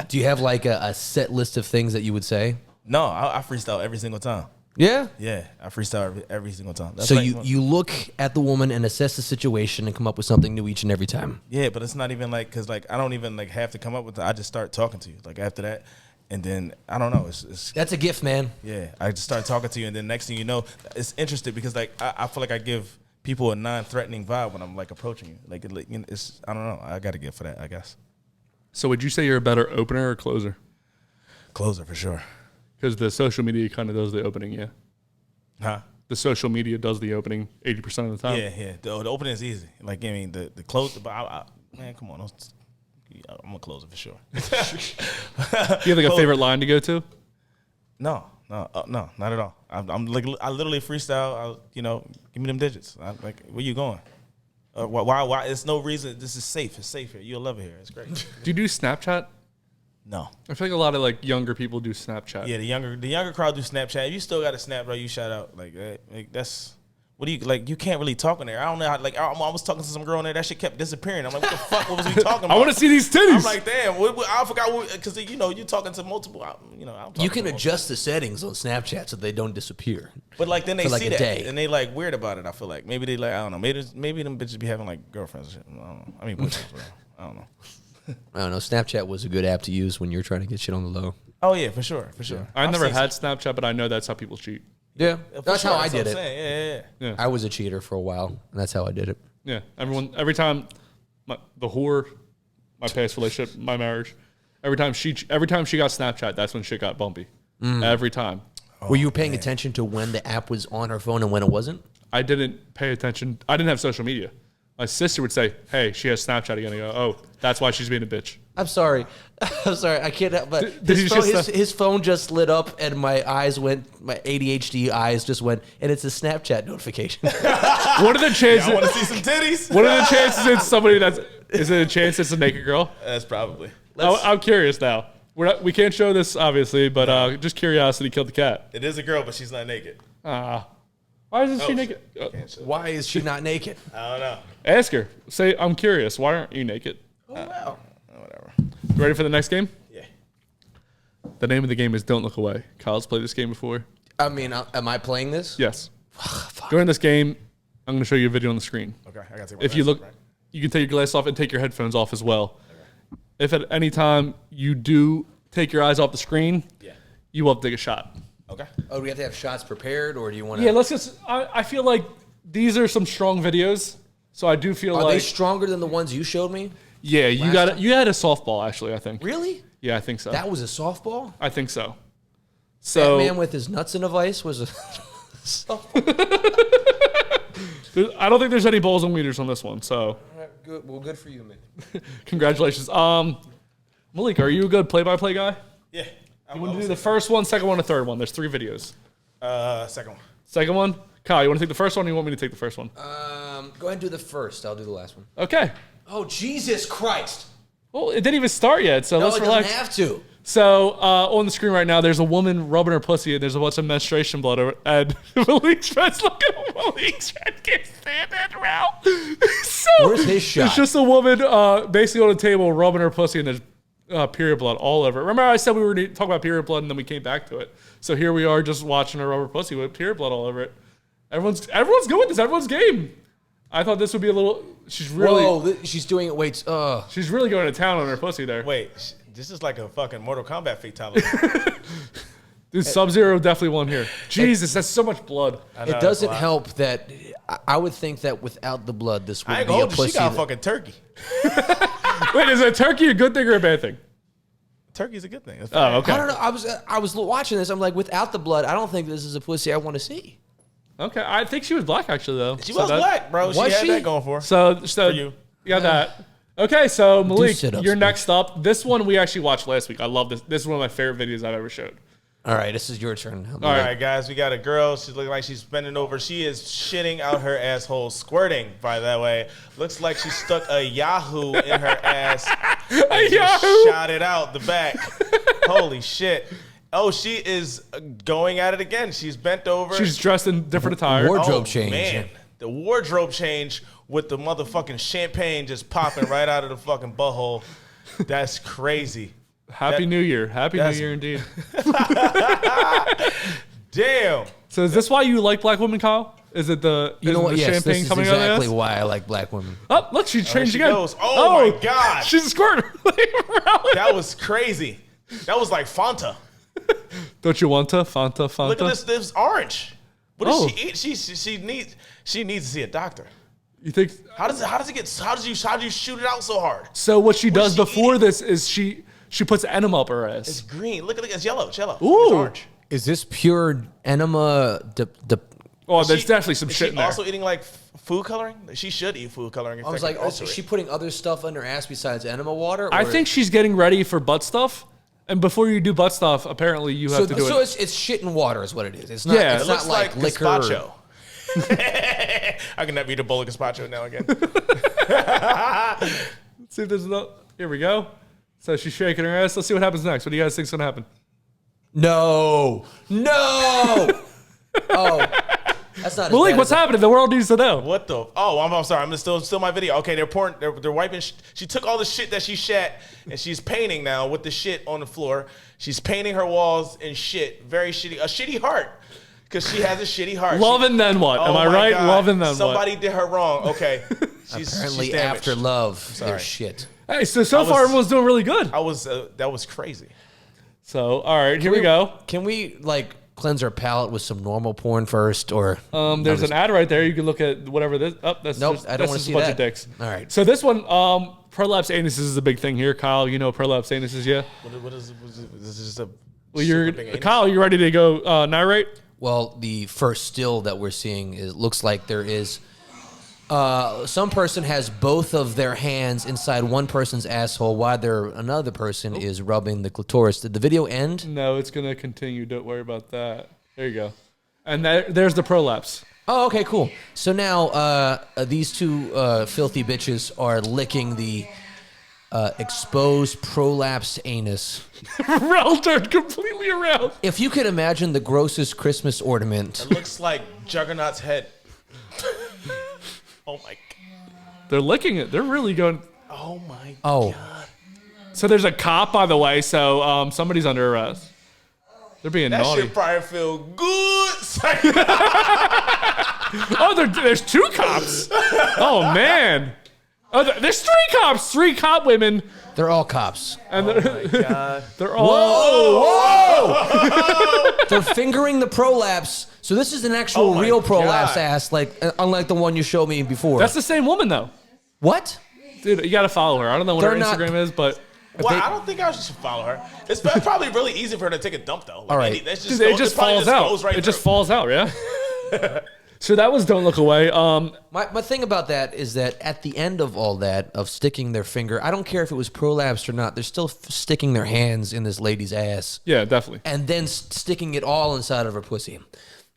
Do you have a set list of things that you would say? No, I freestyle every single time. Yeah? Yeah, I freestyle every single time. That's so you look at the woman and assess the situation and come up with something new each and every time. Yeah, but it's not even because I don't even have to come up with it. I just start talking to you after that. And then, I don't know. It's That's a gift, man. Yeah, I just start talking to you, and then next thing you know, it's interesting because I feel like I give people a non-threatening vibe when I'm approaching you. It's I don't know. I got a gift for that, I guess. So would you say you're a better opener or closer? Closer for sure. Because the social media kind of does the opening, yeah. Huh? The social media does the opening 80% of the time. Yeah. The opening is easy. The close. But man, come on. I'm a closer for sure. Do you have a favorite line to go to? No, not at all. I literally freestyle. Give me them digits. Where you going? Why? It's no reason. This is safe. It's safe here. You'll love it here. It's great. Do you do Snapchat? No. I feel like a lot of younger people do Snapchat. Yeah, the younger crowd do Snapchat. If you still got a snap, bro, you shout out that's what do you like? You can't really talk in there. I don't know how. Like I was talking to some girl in there. That shit kept disappearing. I'm like, what the fuck? What was we talking about? I want to see these titties. I'm like, damn. I forgot because you're talking to multiple. You can adjust the settings on Snapchat so they don't disappear. But like then they for see a that day. and they like weird about it. I feel like maybe they like I don't know. Maybe them bitches be having like girlfriends and shit. I don't know. I mean, boyfriends, bro. I don't know. I don't know. Snapchat was a good app to use when you're trying to get shit on the low. Oh yeah, for sure. I never had Snapchat, but I know that's how people cheat. Yeah, For that's sure, how I did what it. I'm saying. Yeah. I was a cheater for a while, and that's how I did it. Yeah, every time the whore, my past relationship, my marriage, every time she got Snapchat, that's when shit got bumpy. Every time. Were you paying attention to when the app was on her phone and when it wasn't? I didn't pay attention. I didn't have social media. My sister would say, "Hey, she has Snapchat again." I go, "Oh, that's why she's being a bitch." I'm sorry. I can't help but Did you his phone just lit up and my ADHD eyes just went, and it's a Snapchat notification. What are the chances? I want to see some titties. What are the chances it's somebody is it a chance it's a naked girl? That's probably. I'm curious now. We can't show this obviously, but just curiosity killed the cat. It is a girl, but she's not naked. Why isn't she naked? Why is she not naked? I don't know. Ask her. Say, I'm curious. Why aren't you naked? Oh wow. Whatever. You ready for the next game? Yeah. The name of the game is Don't Look Away. Kyle's played this game before. I mean, am I playing this? Yes. During this game, I'm going to show you a video on the screen. Okay. I gotta take my If you glasses look, off, right? you can take your glasses off and take your headphones off as well. Okay. If at any time you do take your eyes off the screen, you will have to take a shot. Okay. Oh, do we have to have shots prepared, or do you want to? Yeah, let's just. I feel like these are some strong videos, so I do feel Are like they stronger than the ones you showed me? Yeah, you last got you had a softball actually. I think. Really? Yeah, I think so. That was a softball? I think so. That So man with his nuts in a vice was a softball. I don't think there's any balls and meters on this one. So All right, good. Well, good for you, man. congratulations. Malik, are you a good play-by-play guy? Yeah. You want to do the first one, second one, or third one? There's 3 videos. Second one. Second one? Kyle, you want to take the first one or you want me to take the first one? Go ahead and do the first. I'll do the last one. Okay. Oh, Jesus Christ. Well, it didn't even start yet, so No, let's it relax. doesn't have to. So, on the screen right now, there's a woman rubbing her pussy, and there's a bunch of menstruation blood over and Malik's friends. Look at Malik's friends can't stand that route. So, Where's his shot? It's just a woman basically on a table rubbing her pussy, and there's period blood all over it. Remember I said we were going to talk about period blood, and then we came back to it. So here we are just watching her rub her pussy with period blood all over it. Everyone's good with this. Everyone's game. I thought this would be a little... She's really... Whoa, she's doing it. Wait, She's really going to town on her pussy there. Wait, this is like a fucking Mortal Kombat fatality. Dude, Sub-Zero definitely won here. Jesus, that's so much blood. it doesn't help that I would think that without the blood, this I would ain't be a gonna hold you. pussy. She got that- fucking turkey. Wait, is a turkey a good thing or a bad thing? Turkey's a good thing. That's Oh, fine. okay. I don't know. I was watching this. I'm like, without the blood, I don't think this is a pussy I want to see. Okay, I think she was black actually though. She was black, bro. She Was had she? that going for her. So For you. You got that. Okay, so Malik, sit-ups, you're please. next up. This one we actually watched last week. I love this. This is one of my favorite videos I've ever showed. All right, this is your turn now. All All right, guys, we got a girl. She's looking like she's bending over. She is shitting out her asshole, squirting, by that way. Looks like she stuck a Yahoo in her ass and just shot it out the back. Holy shit. Oh, she is going at it again. She's bent over. She's dressed in different attire. Wardrobe change. Man, the wardrobe change with the motherfucking champagne just popping right out of the fucking butthole. That's crazy. Happy New Year. Happy New that's- Year indeed. Damn. So is this why you like black women, Kyle? Is it the You know what? the Yes, champagne this is coming out of exactly the ass? why I like black women. Oh, look, she changed she again. goes. Oh my God. She's a squirter. That was crazy. That was like Fanta. Don't you want to? Fanta? Look at this. This orange. What does Oh. she eat? She needs to see a doctor. You think? How do you shoot it out so hard? So what she does she before eating? this is she puts enema up her ass. It's green. Look at it. It's yellow. It's yellow. Ooh. It's orange. Is this pure enema? Oh, there's She- definitely some is shit she in there. also eating like food coloring? She should eat food coloring. I was like, is she putting other stuff under her ass besides enema water? I or- think she's getting ready for butt stuff. And before you do butt stuff, apparently you have so. to do So it. it's shit and water is what it is. It's not. Yeah, it's it not looks like like liquor. gazpacho. I can never eat a bowl of gazpacho now again. Let's see if there's no. Here we go. So she's shaking her ass. Let's see what happens next. What do you guys think's gonna happen? No. Oh, That's not. Malik, what's happening? The world needs to know. What the? Oh, I'm sorry. I'm still my video. Okay, they're pouring. They're wiping. She took all the shit that she shat, and she's painting now with the shit on the floor. She's painting her walls and shit. Very shitty. A shitty heart. Because she has a shitty heart. Love and then what? Am I right? God. Love and then Somebody what? did her wrong. Okay. Apparently, she's after damaged. love, there's shit. Hey, so far everyone's doing really good. That was crazy. So, all right, here we go. Can we cleanse our palate with some normal porn first, or there's an ad right there. You can look at whatever this. Oh, that's nope. just, I don't want to see a bunch that. of dicks. All right. So this one, prolapse anuses is a big thing here. Kyle, you know prolapse anuses, yeah? What is this? Just a Well, Kyle, you ready to go narrate? Well, the first still that we're seeing looks like there is some person has both of their hands inside one person's asshole while another person is rubbing the clitoris. Did the video end? No, it's going to continue. Don't worry about that. There you go. And there's the prolapse. Oh, okay, cool. So now these two filthy bitches are licking the exposed prolapsed anus. Rel turned completely around. If you could imagine the grossest Christmas ornament. It looks like Juggernaut's head. Oh my God. They're licking it. They're really going. Oh my God. So there's a cop, by the way. So somebody's under arrest. They're being that naughty. Shit probably feel good. Oh, there's two cops. Oh man. Oh, there's three cops. Three cop women. They're all cops. And oh my God. They're all. Whoa! They're fingering the prolapse. So this is an actual real prolapse ass, unlike the one you showed me before. That's the same woman, though. What? Dude, you got to follow her. I don't know what her Instagram is, but. Well, I don't think I should follow her. It's probably really easy for her to take a dump, though. All right. It just falls out. It just falls out, yeah? So that was Don't Look Away. My thing about that is that at the end of all that, of sticking their finger, I don't care if it was prolapsed or not, they're still sticking their hands in this lady's ass. Yeah, definitely. And then sticking it all inside of her pussy.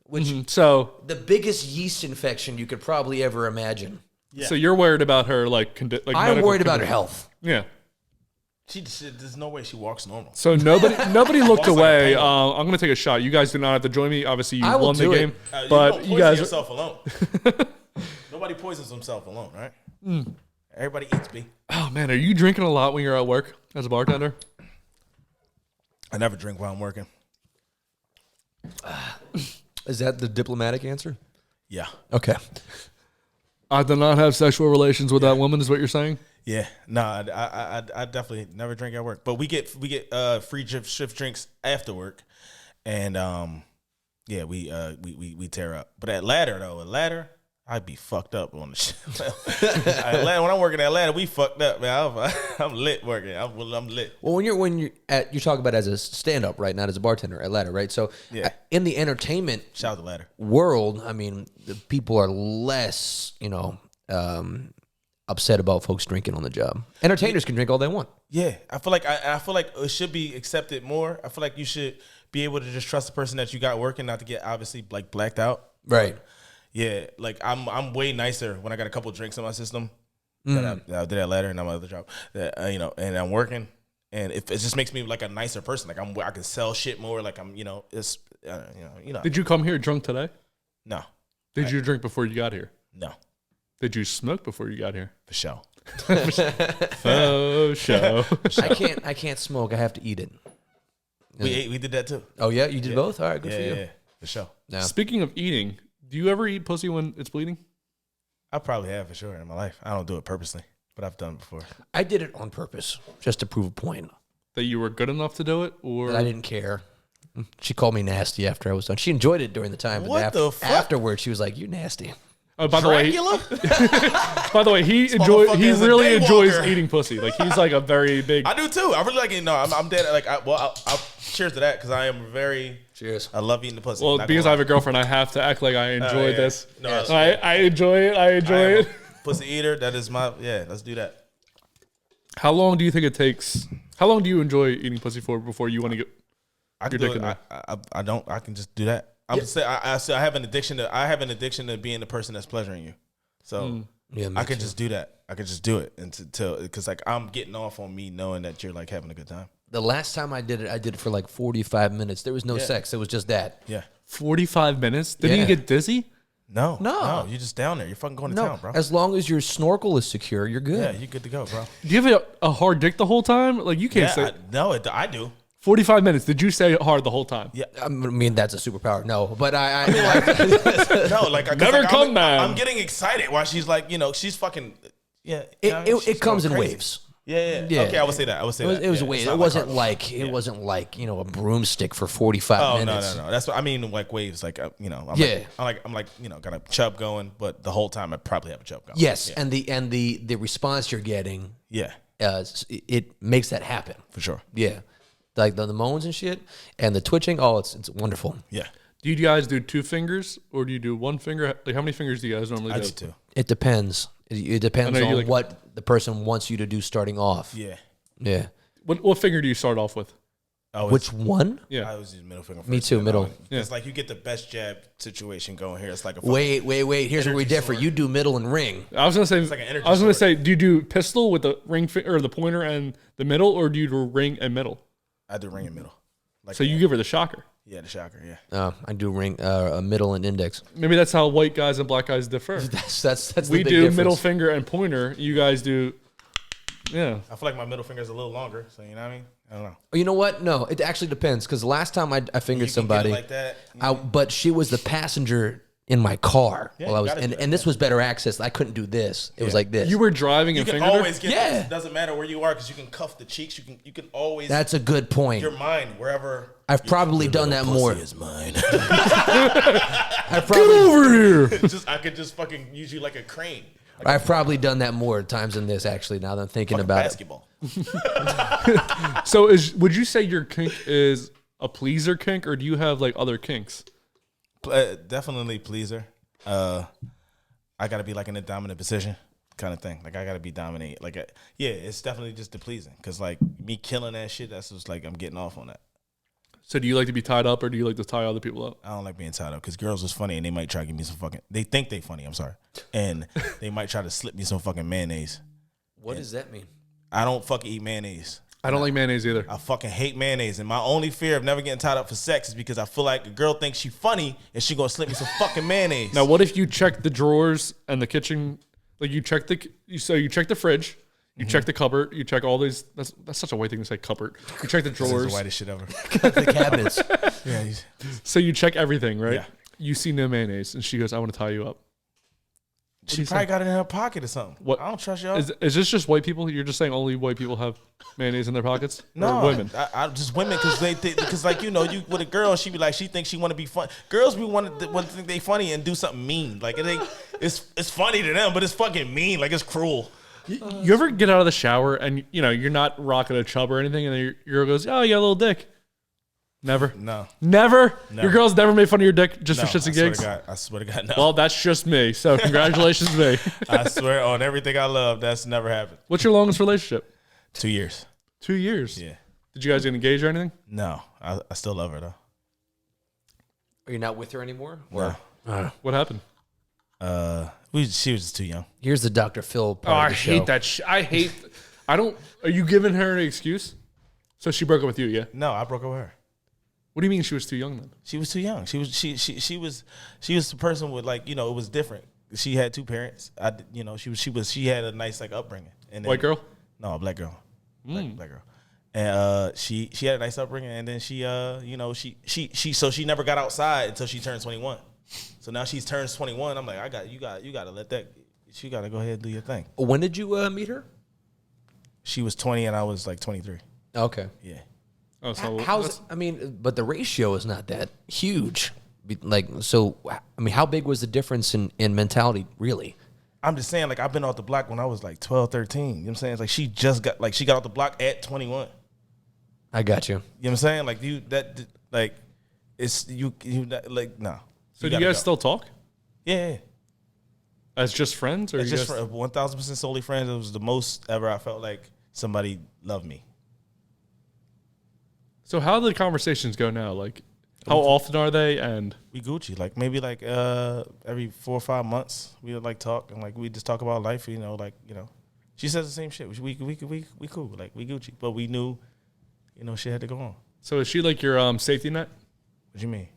Which, so the biggest yeast infection you could probably ever imagine. Yeah. So you're worried about her, I'm worried about her health. Yeah. There's no way she walks normal. So nobody looked away. I'm going to take a shot. You guys do not have to join me. Obviously, you won the game. But you guys yourself alone. Nobody poisons himself alone, right? Everybody eats, B. Oh, man. Are you drinking a lot when you're at work as a bartender? I never drink while I'm working. Is that the diplomatic answer? Yeah. Okay. I did not have sexual relations with that woman, is what you're saying? Yeah, no, I definitely never drink at work. But we get free shift drinks after work, and yeah, we tear up. But at ladder, I'd be fucked up on the shit. When I'm working at ladder, we fucked up, man. I'm lit working. I'm lit. Well, when you're you talk about it as a stand up, right? Not as a bartender at ladder, right? So yeah. In the entertainment shout out to ladder world, I mean, the people are less, upset about folks drinking on the job. Entertainers can drink all they want. Yeah, I feel like it should be accepted more. I feel like you should be able to just trust the person that you got working, not to get obviously blacked out. Right. Yeah, I'm way nicer when I got a couple drinks in my system. That I did at ladder and my other job. That and I'm working, and it just makes me like a nicer person. Like I can sell shit more. Like I'm it's Did you come here drunk today? No. Did you drink before you got here? No. Did you smoke before you got here? For sure. For sure. I can't smoke. I have to eat it. We did that too. Oh yeah, you did both. All right, good for you. Yeah, for sure. No. Speaking of eating, do you ever eat pussy when it's bleeding? I probably have for sure in my life. I don't do it purposely, but I've done it before. I did it on purpose, just to prove a point. That you were good enough to do it, or that I didn't care. She called me nasty after I was done. She enjoyed it during the time. What the fuck? Afterwards, she was like, "You're nasty." Oh, by Dracula? the way, he really enjoys eating pussy. Like he's like a very big. I do too. I really like it. No, I'm dead. Like, I'll cheers to that because I am very. Cheers. I love eating the pussy. Well, because I have a girlfriend, I have to act like I enjoy this. No, I enjoy it. I enjoy it. Pussy eater. That is my Let's do that. How long do you think it takes? How long do you enjoy eating pussy for before you want to get? I can do it. I don't. I can just do that. I'm just saying. I have an addiction to. I have an addiction to being the person that's pleasuring you. So I can just do that. I can just do it until because like I'm getting off on me knowing that you're like having a good time. The last time I did it for like 45 minutes. There was no sex. It was just that. Yeah. 45 minutes? Didn't you get dizzy? No. You're just down there. You're fucking going to town, bro. As long as your snorkel is secure, you're good. Yeah, you're good to go, bro. Do you have a hard dick the whole time? Like, you can't say. I do. 45 minutes. Did you say hard the whole time? Yeah. I mean, that's a superpower. No, but I No, like Never come, man. I'm getting excited while she's like, she's fucking. Yeah. It comes in waves. Yeah. Okay, I would say that. It was a wave. It wasn't like a broomstick for 45 minutes. No. That's what I mean. Like waves. Like I'm got a chub going, but the whole time I probably have a chub going. Yes, and the response you're getting. Yeah. It makes that happen For sure. Yeah, like the moans and shit and the twitching. Oh, it's wonderful. Yeah. Do you guys do 2 fingers or do you do 1 finger? Like, how many fingers do you guys normally do? I do 2. It depends. It depends on what the person wants you to do starting off. Yeah. What finger do you start off with? Which one? Yeah. I was using middle finger first. Me too, middle. It's like you get the best jab situation going here. It's like a Wait. Here's where we differ. You do middle and ring. I was gonna say. like an energy I was gonna sword. say, do you do pistol with the ring or the pointer and the middle, or do you do ring and middle? I do ring and middle. Like So you give her the shocker. Yeah, the shocker. Yeah. I do ring, middle and index. Maybe that's how white guys and black guys differ. That's the We big do difference. middle finger and pointer. You guys do. Yeah. I feel like my middle finger is a little longer. So you know what I mean? I don't know. You know what? No, it actually depends. Because the last time I fingered You can somebody, get it like that. but she was the passenger in my car while I was, you gotta do and that, this was better access. I couldn't do this. It was like this. You were driving You and can fingered her? always get Yeah. this. It doesn't matter where you are because you can cuff the cheeks. You can always That's a good point. your mind wherever. I've probably done that more. Is mine. I've probably Over here. I could just fucking use you like a crane. I've probably done that more times than this. Actually, now that I'm thinking Fucking about basketball. So would you say your kink is a pleaser kink, or do you have like other kinks? Definitely pleaser. I gotta be like in a dominant position kind of thing. Like I gotta be dominate. Like it's definitely just the pleasing. Cause like me killing that shit, that's just like I'm getting off on that. So do you like to be tied up, or do you like to tie other people up? I don't like being tied up because girls is funny and they might try to give me some fucking. They think they funny. I'm sorry, and they might try to slip me some fucking mayonnaise. What does that mean? I don't fucking eat mayonnaise. I don't like mayonnaise either. I fucking hate mayonnaise, and my only fear of never getting tied up for sex is because I feel like a girl thinks she funny and she gonna slip me some fucking mayonnaise. Now, what if you check the drawers and the kitchen? Like you check you check the fridge, you check the cupboard, you check all these. That's such a white thing to say, cupboard. You check the This is drawers. the whitest shit ever. The cabinets. Yeah, So you check everything, right? Yeah. You see no mayonnaise, and she goes, "I want to tie you up." she probably got it in her pocket or something. What- I don't trust y'all. Is this just white people? You're just saying only white people have mayonnaise in their pockets? No, or women. I just women because because like you with a girl she be like she thinks she want to be fun. Girls be want to think they funny and do something mean. Like it's funny to them, but it's fucking mean. Like it's cruel. You ever get out of the shower and you're not rocking a chub or anything, and then your girl goes, "Oh, you got a little dick." Never. No. Never. Your girl's never made fun of your dick just No, for shits and I swear gigs. to God, I swear to God, no. Well, that's just me. So congratulations, me. I swear on everything I love, that's never happened. What's your longest relationship? 2 years. 2 years. Yeah. Did you guys get engaged or anything? No, I still love her though. Are you not with her anymore? No. What happened? She was just too young. Here's the Dr. Phil part Oh, of I the hate show. that. I don't. Are you giving her an excuse? So she broke up with you, yeah? No, I broke up with her. What do you mean she was too young then? She was too young. She was the person with like it was different. She had 2 parents. She had a nice like upbringing. And then, White girl? No, a black girl. Black girl. And she had a nice upbringing, and then she she never got outside until she turned 21. So now she's turns 21. I'm like, you got to let that. She got to go ahead and do your thing. When did you meet her? She was 20 and I was like 23. Okay. Yeah. Oh, so How's but the ratio is not that huge. How big was the difference in mentality, really? I'm just saying, like, I've been off the block when I was like 12, 13. You know what I'm saying? It's like she got off the block at 21. I got you. You know what I'm saying? Like no. So do you guys still talk Yeah. as just friends, or It's you just guys, 1,000% solely friends. It was the most ever I felt like somebody loved me. So how do the conversations go now? Like, how often are they? And We Gucci. Like maybe like every 4 or 5 months we would like talk and like we just talk about life. She says the same shit. We cool. Like we Gucci, but we knew, shit had to go on. so is she like your safety net? What you mean?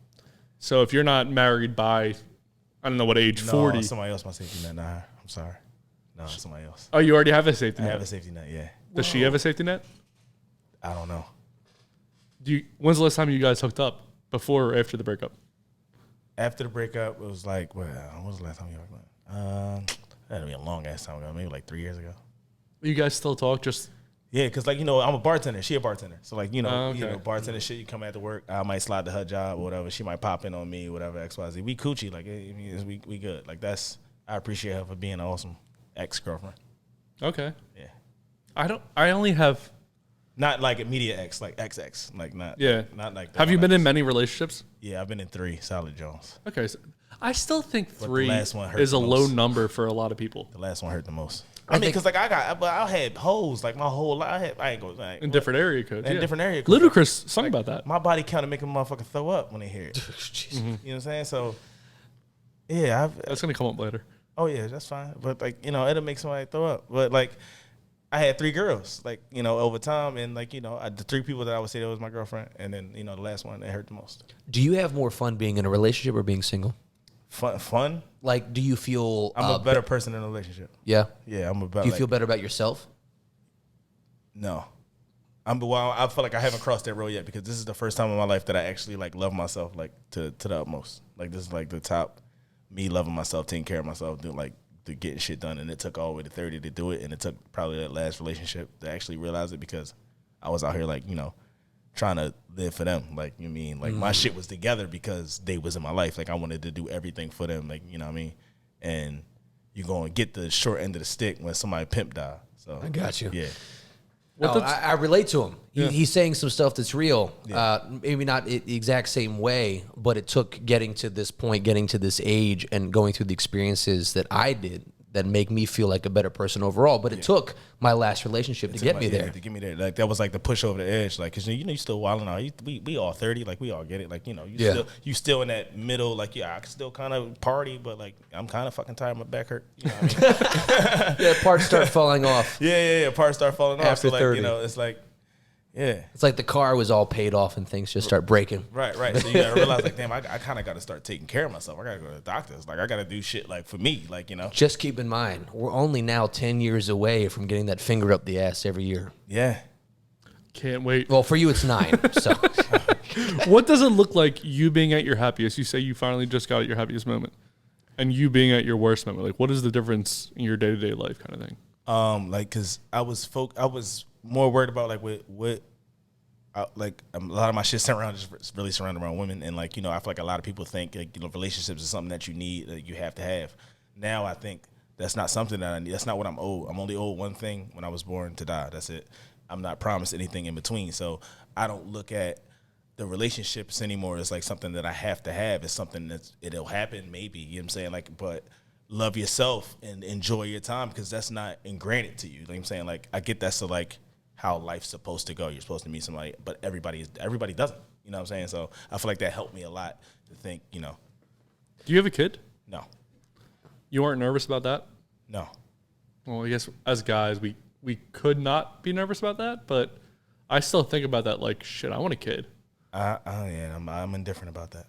So if you're not married by I don't know what age, No, 40. somebody else my safety net. Nah, I'm sorry. No, somebody else. Oh, you already have a safety I net. have a safety net. Yeah. Does she have a safety net? I don't know. When's the last time you guys hooked up? Before or after the breakup? After the breakup, it was like, well, when was the last time you hooked up? That'd be a long ass time ago. Maybe like 3 years ago. You guys still talk? Just Yeah, because like, I'm a bartender. She a bartender. So like, okay. bartender shit, you come after work, I might slide to her job or whatever. She might pop in on me, whatever, XYZ. We coochie. Like, we good. Like, I appreciate her for being an awesome ex-girlfriend. okay. Yeah. I only have. Not like immediate ex, like XX. Like, not like that. Have you been in many relationships? Yeah, I've been in 3, solid Jones. Okay. So I still think the 3 last one hurt is a the low most. number for a lot of people. The last one hurt the most. I mean, because like I had hoes like my whole life. I ain't going like, In different area codes. in Yeah. different area codes. Ludacris sung about that. My body count to make a motherfucker throw up when they hear it. You know what I'm saying? So, yeah, That's going to come up later. oh yeah, that's fine. But like, it'll make somebody throw up. But like, I had 3 girls, like, over time, and like, the 3 people that I would say that was my girlfriend, and then the last one that hurt the most. Do you have more fun being in a relationship or being single? Fun. Like, do you feel I'm a better person in a relationship. Yeah. Yeah, I'm a better. Do you feel better about yourself? No. I feel like I haven't crossed that road yet because this is the first time in my life that I actually like love myself like to the utmost. Like, this is like the top, me loving myself, taking care of myself, doing like the getting shit done. And it took all the way to 30 to do it, and it took probably that last relationship to actually realize it because I was out here like trying to live for them. Like, my shit was together because they was in my life. Like, I wanted to do everything for them. Like, you know what I mean? And you're gonna get the short end of the stick when somebody pimp die. So I got you. Yeah. No, I relate to him. He's saying some stuff that's real. Yeah. Maybe not the exact same way, but it took getting to this point, getting to this age, and going through the experiences that I did that make me feel like a better person overall. But it took my last relationship to get me there. To get me there. Like, that was like the push over the edge. Like, cause you still wilding out. We all 30. Like, we all get it. Like, you still in that middle. Like, yeah, I can still kind of party, but like, I'm kind of fucking tired. My back hurt. You know what I mean? Yeah, parts start falling off. Yeah. Parts start falling off. After So like, 30. it's like, yeah. It's like the car was all paid off and things just start breaking. Right. So you gotta realize, like, damn, I kind of got to start taking care of myself. I gotta go to the doctors. Like, I gotta do shit like for me. Like, Just keep in mind, we're only now 10 years away from getting that finger up the ass every year. Yeah. Can't wait. Well, for you, it's 9. So What does it look like you being at your happiest? You say you finally just got at your happiest moment, and you being at your worst moment. Like, what is the difference in your day-to-day life kind of thing? Like, cause I was more worried about like what like a lot of my shit just really surrounded around women, and like, I feel like a lot of people think like, relationships is something that you need, that you have to have. Now I think that's not something that I need. That's not what I'm owed. I'm only owed one thing: when I was born to die. That's it. I'm not promised anything in between. So I don't look at the relationships anymore as like something that I have to have. It's something it'll happen maybe. You know what I'm saying? Like, but love yourself and enjoy your time, because that's not ingrained to you. Like I'm saying, like, I get that's so like how life's supposed to go. You're supposed to meet somebody, but everybody doesn't. You know what I'm saying? So I feel like that helped me a lot to think, Do you have a kid? no. You weren't nervous about that? No. Well, I guess as guys, we could not be nervous about that, but I still think about that like, shit, I want a kid. I'm indifferent about that.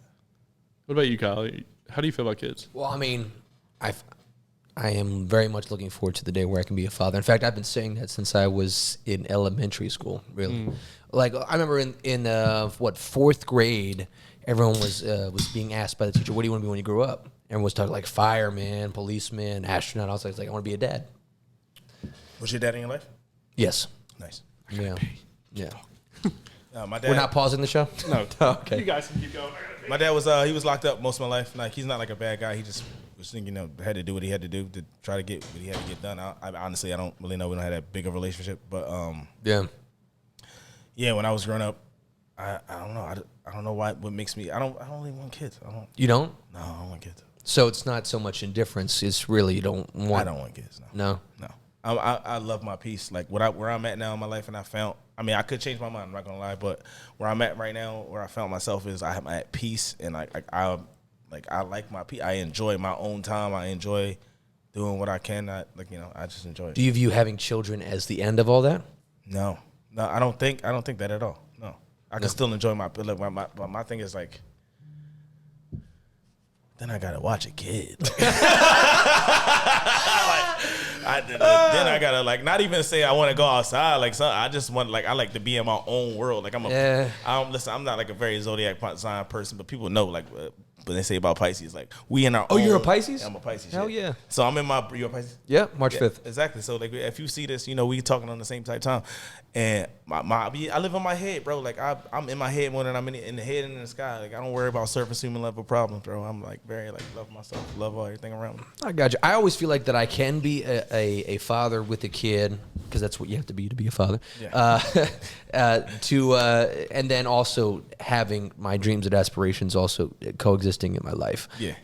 What about you, Kyle? How do you feel about kids? well, I mean, I am very much looking forward to the day where I can be a father. In fact, I've been saying that since I was in elementary school, really. Like, I remember in 4th grade, everyone was being asked by the teacher, what do you want to be when you grow up? Everyone was talking like fireman, policeman, astronaut. I was like, I want to be a dad. Was your dad in your life? Yes. Nice. Yeah. Yeah. My dad. We're not pausing the show? No. Okay. You guys can keep going. My dad was he was locked up most of my life. Like, he's not like a bad guy. He just was thinking, had to do what he had to do to try to get what he had to get done. I honestly, I don't really know. We don't have that big of a relationship, but Yeah. when I was growing up, I don't know. I don't know what makes me. I don't really want kids. You don't? No, I don't want kids. So it's not so much indifference. It's really you don't want. I don't want kids. No. I love my peace. Like where I'm at now in my life, and I could change my mind. I'm not gonna lie, but where I'm at right now, where I found myself is I'm at peace, and I like my peace. I enjoy my own time. I enjoy doing what I can. I just enjoy it. Do you view having children as the end of all that? No, I don't think that at all. No, I can still enjoy my thing is like, then I gotta watch a kid. Then I gotta like not even say I want to go outside. Like I just want like I like to be in my own world. Like I'm not like a very zodiac sign person, but people know like when they say about Pisces, like we in our. Oh, own, you're a Pisces? Yeah, I'm a Pisces. Hell yeah. So I'm in my. You're a Pisces. Yeah, March 5th. Exactly. So like if you see this, we talking on the same type time, and I live in my head, bro. Like I'm in my head more than I'm in the head and in the sky. Like I don't worry about surface human level problems, bro. I'm like very like love myself, love everything around me. I got you. I always feel like that I can be a father with a kid because that's what you have to be a father. Yeah. And then also having my dreams and aspirations also coexisting in my life. Yeah.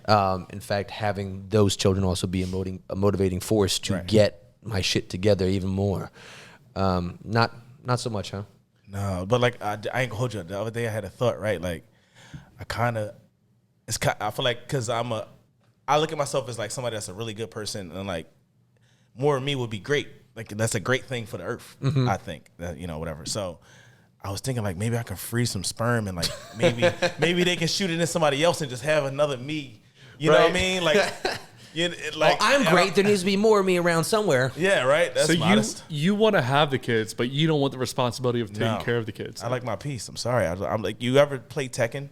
In fact, having those children also be a motivating force to get my shit together even more. Not so much, huh? No, but like I ain't gonna hold you. The other day I had a thought, right? Like I feel like because I look at myself as like somebody that's a really good person, and like more of me would be great. Like that's a great thing for the earth. I think that whatever. So I was thinking like maybe I can freeze some sperm and like maybe they can shoot it in somebody else and just have another me. You know what I mean? Like. I'm great. There needs to be more of me around somewhere. Yeah, right. That's so modest. you want to have the kids, but you don't want the responsibility of taking care of the kids. I like my peace. I'm sorry. I'm like, you ever play Tekken?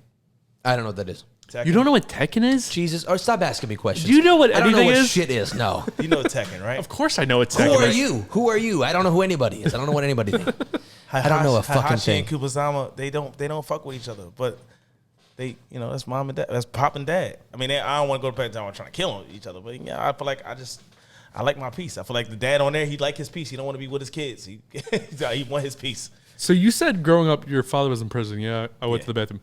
I don't know what that is. Tekken? You don't know what Tekken is? Jesus. Or stop asking me questions. Do you know what I don't know anything what is? shit is. No. You know Tekken, right? Of course I know what Tekken is. Who are you? I don't know who anybody is. I don't know what anybody thinks. I don't know a fucking thing. And Kubazama, they don't fuck with each other, but they, that's mom and dad, that's pop and dad. I mean, I don't want to go to bed trying to kill each other, but I feel like I like my peace. I feel like the dad on there, he like his peace. He don't want to be with his kids. He want his peace. So you said growing up, your father was in prison. Yeah, I went to the bathroom.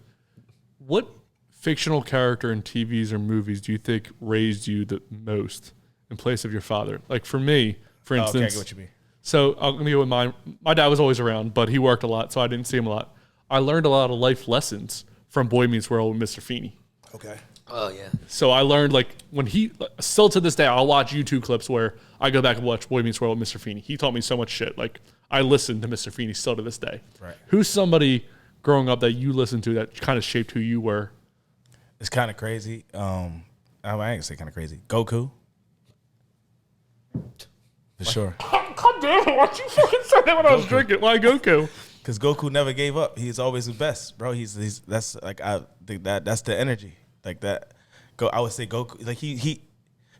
What fictional character in TVs or movies do you think raised you the most in place of your father? Like for me, for instance. Okay, I get what you mean. So I'm going to go with mine. My dad was always around, but he worked a lot, so I didn't see him a lot. I learned a lot of life lessons from Boy Meets World with Mr. Feeney. Okay. Oh, yeah. So I learned, like, when still to this day, I'll watch YouTube clips where I go back and watch Boy Meets World with Mr. Feeney. He taught me so much shit. Like, I listen to Mr. Feeney still to this day. Right. Who's somebody growing up that you listened to that kind of shaped who you were? It's kind of crazy. I ain't gonna say kind of crazy. Goku. For sure. God damn it, why'd you fucking say that when I was drinking? Why Goku? Because Goku never gave up. He's always the best, bro. That's like I think that's the energy like that. I would say Goku like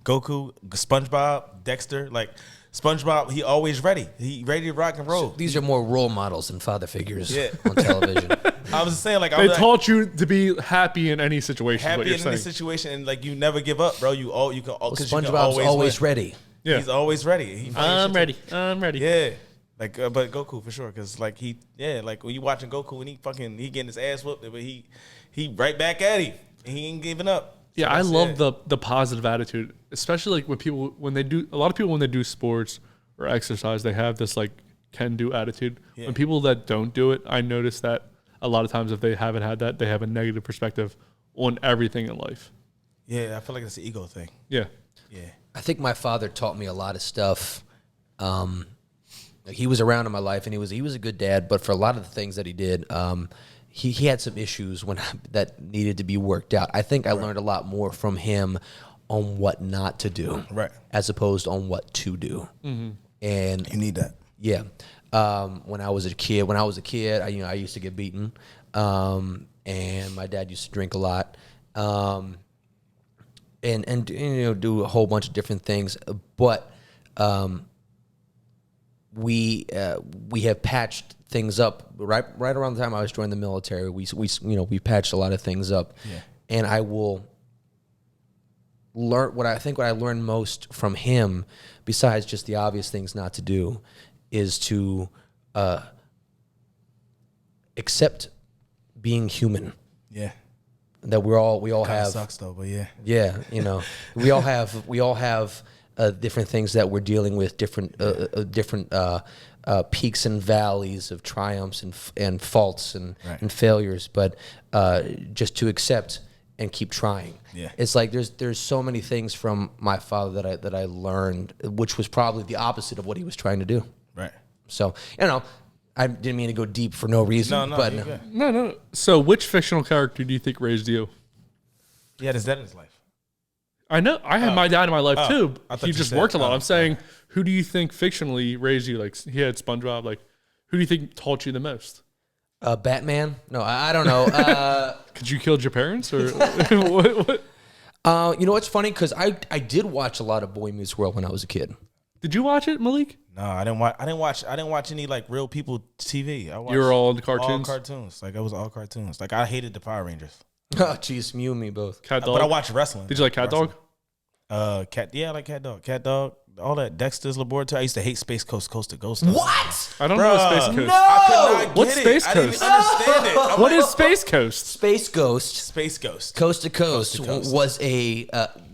Goku, SpongeBob, Dexter, like SpongeBob. He always ready. He ready to rock and roll. So these are more role models than father figures on television. I was saying like they taught you to be happy in any situation. Happy in any situation, and like you never give up, bro. You can. SpongeBob's always ready. Yeah. He's always ready. I'm ready. I'm ready. Yeah. Like, but Goku for sure, because like like when you watching Goku and he getting his ass whooped, but he right back at him. He ain't giving up. Yeah, I love the positive attitude, especially like when they do sports or exercise, they have this like can do attitude. Yeah. When people that don't do it, I notice that a lot of times if they haven't had that, they have a negative perspective on everything in life. Yeah, I feel like it's an ego thing. Yeah. Yeah. I think my father taught me a lot of stuff. He was around in my life, and he was a good dad. But for a lot of the things that he did, he had some issues that needed to be worked out. I think I learned a lot more from him on what not to do, as opposed on what to do. Mm-hmm. And you need that. Yeah. When I was a kid, I used to get beaten, and my dad used to drink a lot, and do a whole bunch of different things, but. We have patched things up right around the time I was joining the military. We patched a lot of things up, and I will learn what I learned most from him, besides just the obvious things not to do, is to accept being human. Yeah, that we all have. Sucks though, but yeah. Yeah, we all have. Different things that we're dealing with, different peaks and valleys of triumphs and faults and failures, but just to accept and keep trying. Yeah. It's like there's so many things from my father that I learned, which was probably the opposite of what he was trying to do. Right. So I didn't mean to go deep for no reason. No. So which fictional character do you think raised you? He had his dad in his life. I know. I had my dad in my life too. I thought He you just said- worked a lot. I'm saying, who do you think fictionally raised you? Like he had SpongeBob. Like, who do you think taught you the most? Batman? No, I don't know. Could you killed your parents or what? You know what's funny? Because I did watch a lot of Boy Meets World when I was a kid. Did you watch it, Malik? No, I didn't watch any like real people TV. I watched You were all into cartoons? All cartoons. Like it was all cartoons. Like I hated the Power Rangers. Oh, jeez, you and me both. Cat Dog. But I watched wrestling. Did you like Cat Dog? Cat. Yeah, I like Cat Dog. All that Dexter's Laboratory. I used to hate Space Coast to Ghost. Stuff. What? I don't know Bruh, Space Coast. No! I could not What's get Space it. I didn't Coast? even understand it. I'm What like, is Space Coast? Space Ghost, Space Ghost? Coast to Coast, to Coast. was a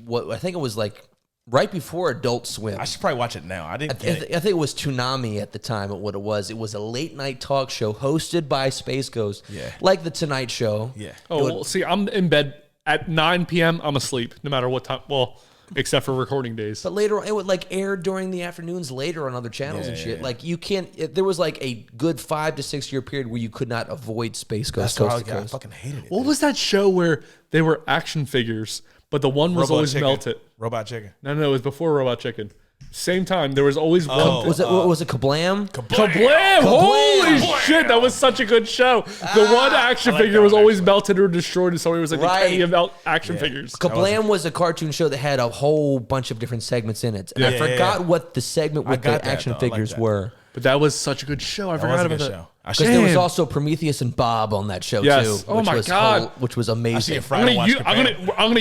what I think it was like right before Adult Swim. I should probably watch it now. I didn't get it. I think it was Toonami at the time. What it was a late night talk show hosted by Space Ghost, Yeah. like the Tonight Show. Yeah. Oh, well, see, I'm in bed at 9 p.m. I'm asleep no matter what time. Well, except for recording days. But later on, it would like air during the afternoons later on other channels and shit. Yeah. Like you can't. There was like a good 5 to 6 year period where you could not avoid Space Ghost. That's why Coast to I Coast. fucking hated it. What was that show where they were action figures, but the one was Robot always Chicken. melted? Robot Chicken. No, it was before Robot Chicken. Same time, there was always one. Was it Kablam? Kablam! Holy shit, that was such a good show. The one action I like figure that was one, always actually. melted or destroyed, and so it was like Right. the Kenny of action figures. Kablam was a cartoon show that had a whole bunch of different segments in it, and I Yeah, forgot what the segment with got the that, action though. I like figures that. were. But that was such a good show. I That forgot was a about good that. show. I Because should there was Damn. also Prometheus and Bob on that show Yes. too. Oh which my was God. which was I should amazing. get Friday watch I'm gonna Kabam. go watch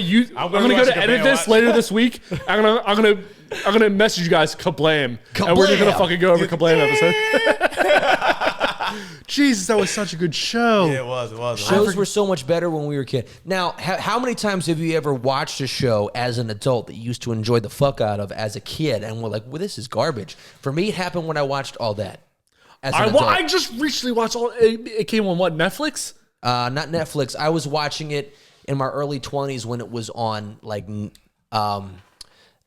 to Kabam edit this watch. later this week. I'm gonna message you guys Kablam, and we're just gonna Kablam. fucking go over Kablam episode. Jesus, that was such a good show. Yeah, it was. Shows were so much better when we were kids. Now, how many times have you ever watched a show as an adult that you used to enjoy the fuck out of as a kid and were like, well, this is garbage? For me, it happened when I watched All That as an adult. I just recently watched all. It came on what, Netflix? Not Netflix. I was watching it in my early 20s when it was on like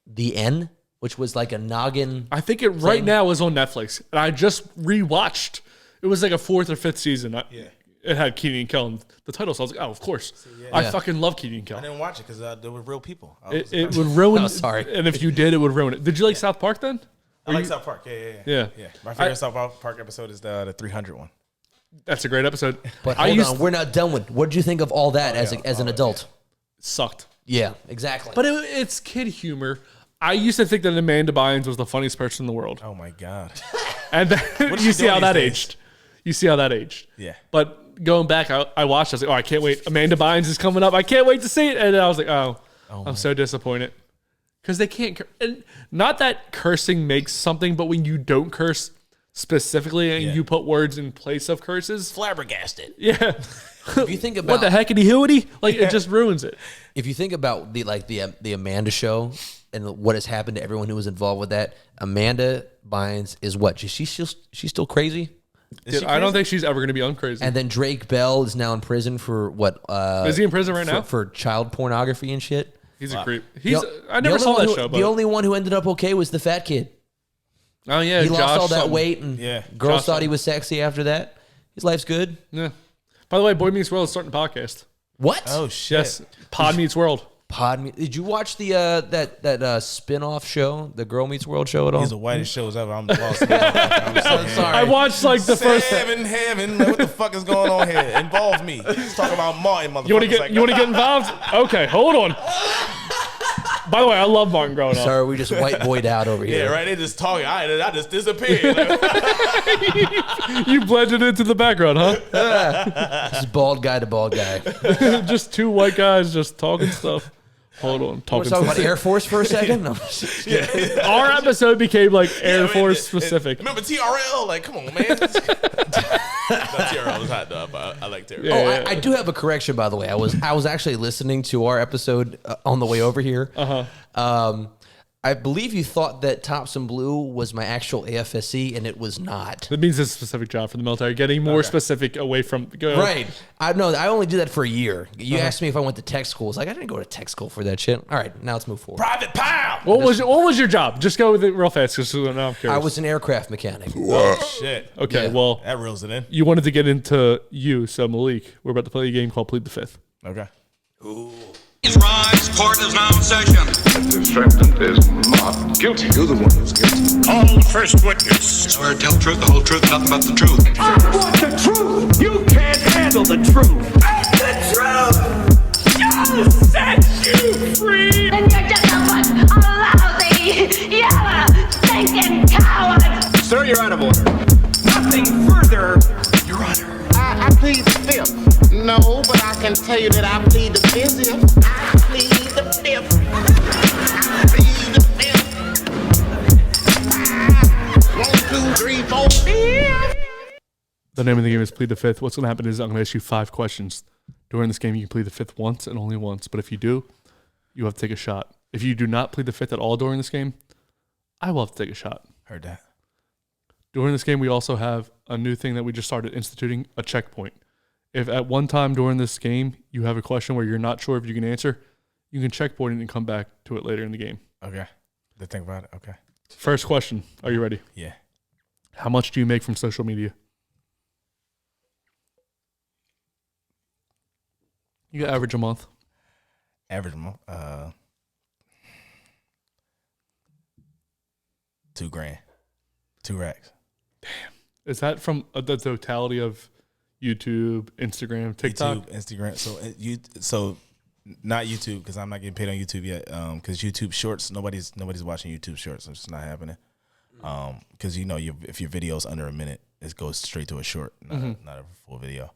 The N, which was like a noggin. I think it right now is on Netflix, and I just rewatched. It was like a 4th or 5th season. It had Kenan and Kel in the title, so I was like, oh, of course. I fucking love Kenan and I Kel. didn't watch it because they were real people. It would ruin. Oh, sorry. And if you did, it would ruin it. Did you like South Park then? I like South Park. Yeah. Yeah. My favorite South Park episode is the 300 one. That's a great episode. But I hold used on, we're not done with. What did you think of All That as an adult? sucked. Yeah, exactly. But it's kid humor. I used to think that Amanda Bynes was the funniest person in the world. Oh my god. And then is you she see how doing that these days? aged. You see how that aged. Yeah. But going back, I watched. I was like, oh, I can't wait. Amanda Bynes is coming up. I can't wait to see it. And then I was like, I'm so disappointed because they can't. And not that cursing makes something, but when you don't curse specifically and you put words in place of curses, Flabbergasted. yeah. if you think about What the heckity hooity? Like it just ruins it. if you think about the Amanda show and what has happened to everyone who was involved with that, Amanda Bynes is what? She's still crazy? Dude, I don't think she's ever going to be uncrazy. And then Drake Bell is now in prison for what? Is he in prison right now? For child pornography and shit. He's a creep. The I never saw only that one show. who- But the only one who ended up okay was the fat kid. oh yeah, He Josh lost all that something. weight, and Yeah. girls Josh thought he was sexy after that. His life's good. Yeah. By the way, Boy Meets World is starting a podcast. What? Oh shit. Yes, Pod Meets World. Did you watch the that spin-off show, the Girl Meets World show at all? He's the whitest shows ever. I'm lost. I'm sorry. I watched like the first. Seven heaven. What the fuck is going on here? Involve me. He's talking about Martin, motherfucker. You want to get involved? Okay, hold on. By the way, I love Martin growing up. Sorry, we just white boyed out over Yeah, here. right. They just talking. I just disappeared. You blended into the background, huh? This is bald guy to bald guy. Just two white guys just talking stuff. Hold on, We're talking talking stuff. about Air Force for a second. No. Our episode became like Air Force specific. Remember TRL? Like, come on, man. No, TRL was hot though. But I like TRL. Yeah. Oh, I do have a correction, by the way. I was actually listening to our episode on the way over here. I believe you thought that Thompson Blue was my actual AFSC, and it was not. That means it's a specific job for the military. Getting more specific away from Right. I only did that for a year. You asked me if I went to tech school. It's like, I didn't go to tech school for that shit. All right, now let's move forward. Private Pow. What was your job? Just go with it real fast, because now I'm curious. I was an aircraft mechanic. Oh shit. Okay, Yeah. well, That reels it in. you wanted to get into you, so Malik, we're about to play a game called Plead the Fifth. Okay. Rise, court is now in session. The defendant is not guilty. You're the one that's guilty. Call the first witness. Swear to tell the truth, the whole truth, nothing but the truth. I want the truth. You can't handle the truth. And the truth shall set you free. Then you're just a bunch of lousy, yellow, stinking cowards. Sir, you're out of order. Nothing further, Your Honor. I plead the fifth. No, but I can tell you that I plead the fifth. I plead the fifth. I plead the fifth. 1, 2, 3, 4, 5. The name of the game is Plead the Fifth. What's going to happen is I'm going to ask you 5 questions. During this game, you can plead the fifth once and only once. But if you do, you have to take a shot. If you do not plead the fifth at all during this game, I will have to take a shot. Heard that. During this game, we also have a new thing that we just started instituting, a checkpoint. If at one time during this game you have a question where you're not sure if you can answer, you can checkpoint it and come back to it later in the game. Okay. To think about it. Okay. First question. Are you ready? Yeah. How much do you make from social media? You get average a month. Average month. $2,000. 2 racks. Is that from the totality of YouTube, Instagram, TikTok? YouTube, Instagram. So not YouTube because I'm not getting paid on YouTube yet. Because YouTube Shorts, nobody's watching YouTube Shorts. It's just not happening. Because if your video is under a minute, it goes straight to a short, not a full video.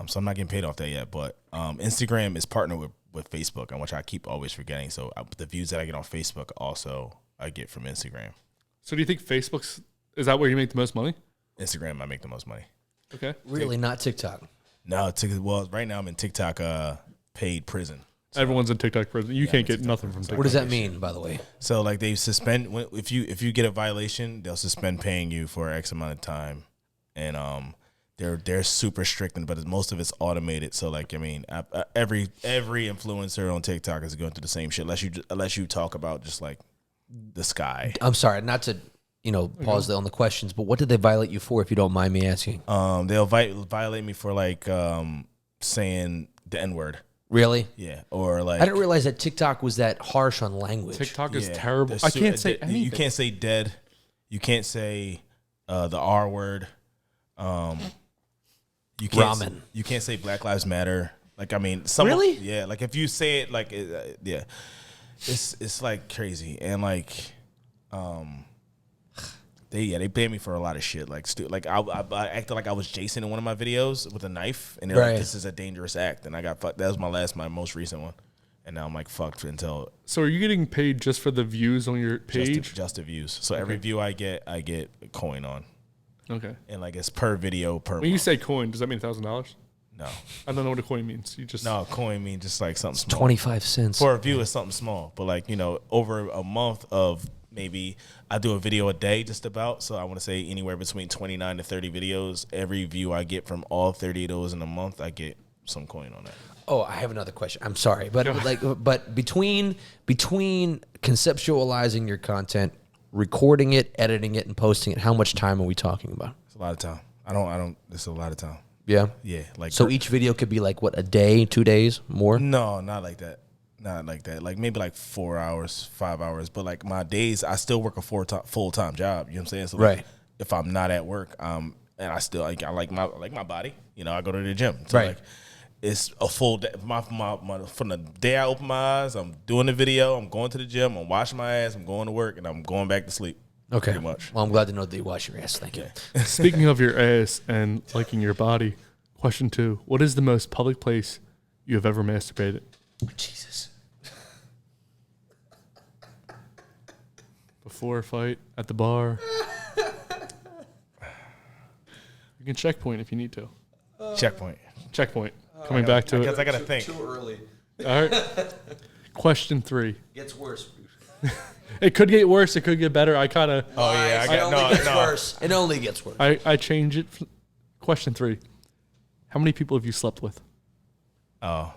So I'm not getting paid off that yet. But Instagram is partnered with Facebook, and which I keep always forgetting. So the views that I get on Facebook also I get from Instagram. So do you think is that where you make the most money? Instagram, I make the most money. Okay. Really, not TikTok. No, well, right now I'm in TikTok paid prison. So, everyone's in TikTok prison. You can't get nothing from TikTok. What does that mean, by the way? So like they suspend if you get a violation, they'll suspend paying you for X amount of time, and they're super strict, but most of it's automated. So like every influencer on TikTok is going through the same shit unless you talk about just like the sky. I'm sorry, not to pause on the questions, but what did they violate you for, if you don't mind me asking? They'll violate me for like saying the N-word. Really? Yeah, or like I didn't realize that TikTok was that harsh on language. TikTok is terrible. I can't say anything. You can't say dead. You can't say the R word. You can't. Ramen. You can't say Black Lives Matter. Like really? Yeah. Like if you say it, like yeah, it's like crazy and like They pay me for a lot of shit. Like I acted like I was Jason in one of my videos with a knife, and they're like, "This is a dangerous act," and I got fucked. That was my most recent one, and now I'm like fucked until. So are you getting paid just for the views on your page? Just the views. So every view I get a coin on. Okay. And like it's per video per. When you say coin, does that mean $1,000? No. I don't know what a coin means. You just coin means just like something small. 25 cents for a view is something small, but like over a month of. Maybe I do a video a day just about, so I want to say anywhere between 29 to 30 videos. Every view I get from all 30 of those in a month, I get some coin on that. Oh, I have another question. I'm sorry, but but between conceptualizing your content, recording it, editing it, and posting it, how much time are we talking about? It's a lot of time. I don't. It's a lot of time. Yeah. Yeah. Like so, each video could be like what, a day, 2 days, more? No, not like that. Not like that. Like maybe like 4 hours, 5 hours. But like my days, I still work a full-time job. You know what I'm saying? So like, if I'm not at work, and I still I like my body. I go to the gym. So like it's a full day. My from the day I open my eyes, I'm doing the video. I'm going to the gym. I'm washing my ass. I'm going to work, and I'm going back to sleep. Okay. Pretty much. Well, I'm glad to know that you wash your ass. Thank you. Speaking of your ass and liking your body, question 2: what is the most public place you have ever masturbated? Jesus. Before a fight, at the bar. You can checkpoint if you need to. Checkpoint. Coming back to it. I gotta think. Too early. All right. Question 3. Gets worse. It could get worse. It could get better. I kind of. Oh yeah. It only gets worse. It only gets worse. I change it. Question 3. How many people have you slept with? Oh,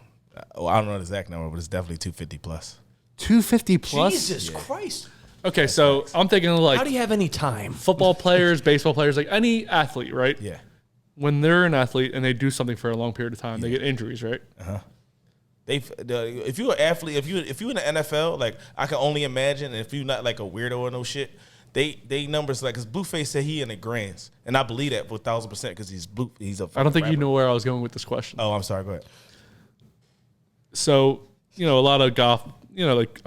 well, I don't know the exact number, but it's definitely 250 plus. 250 plus. Jesus Christ. Okay, so I'm thinking of like. How do you have any time? Football players, baseball players, like any athlete, right? Yeah. When they're an athlete and they do something for a long period of time, they get injuries, right? Uh-huh. If you're an athlete, if you in the NFL, like I can only imagine. And if you're not like a weirdo or no shit, they numbers like because Blueface said he in the grands, and I believe that for 1,000% because he's blue. He's a. I don't think rapper. you know where I was going with this question. Oh, I'm sorry. Go ahead. So a lot of golf, like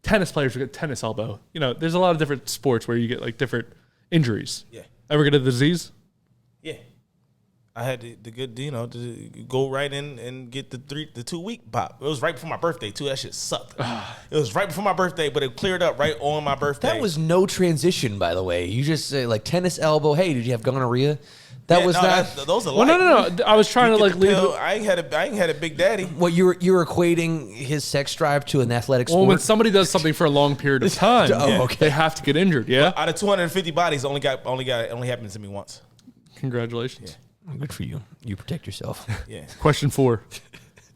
tennis players get tennis elbow. There's a lot of different sports where you get like different injuries. Yeah. Ever get a disease? Yeah. I had the good, to go right in and get the 2 week pop. It was right before my birthday too. That shit sucked. It was right before my birthday, but it cleared up right on my birthday. That was no transition, by the way. You just say like tennis elbow. Hey, did you have gonorrhea? That was not. Those are well, no. I was trying to like leave. I ain't had a big daddy. What you're equating his sex drive to an athletic sport? Well, when somebody does something for a long period of time, okay. They have to get injured. Yeah. Out of 250 bodies, it only happened to me once. Congratulations. Yeah. Good for you. You protect yourself. Yeah. Question 4: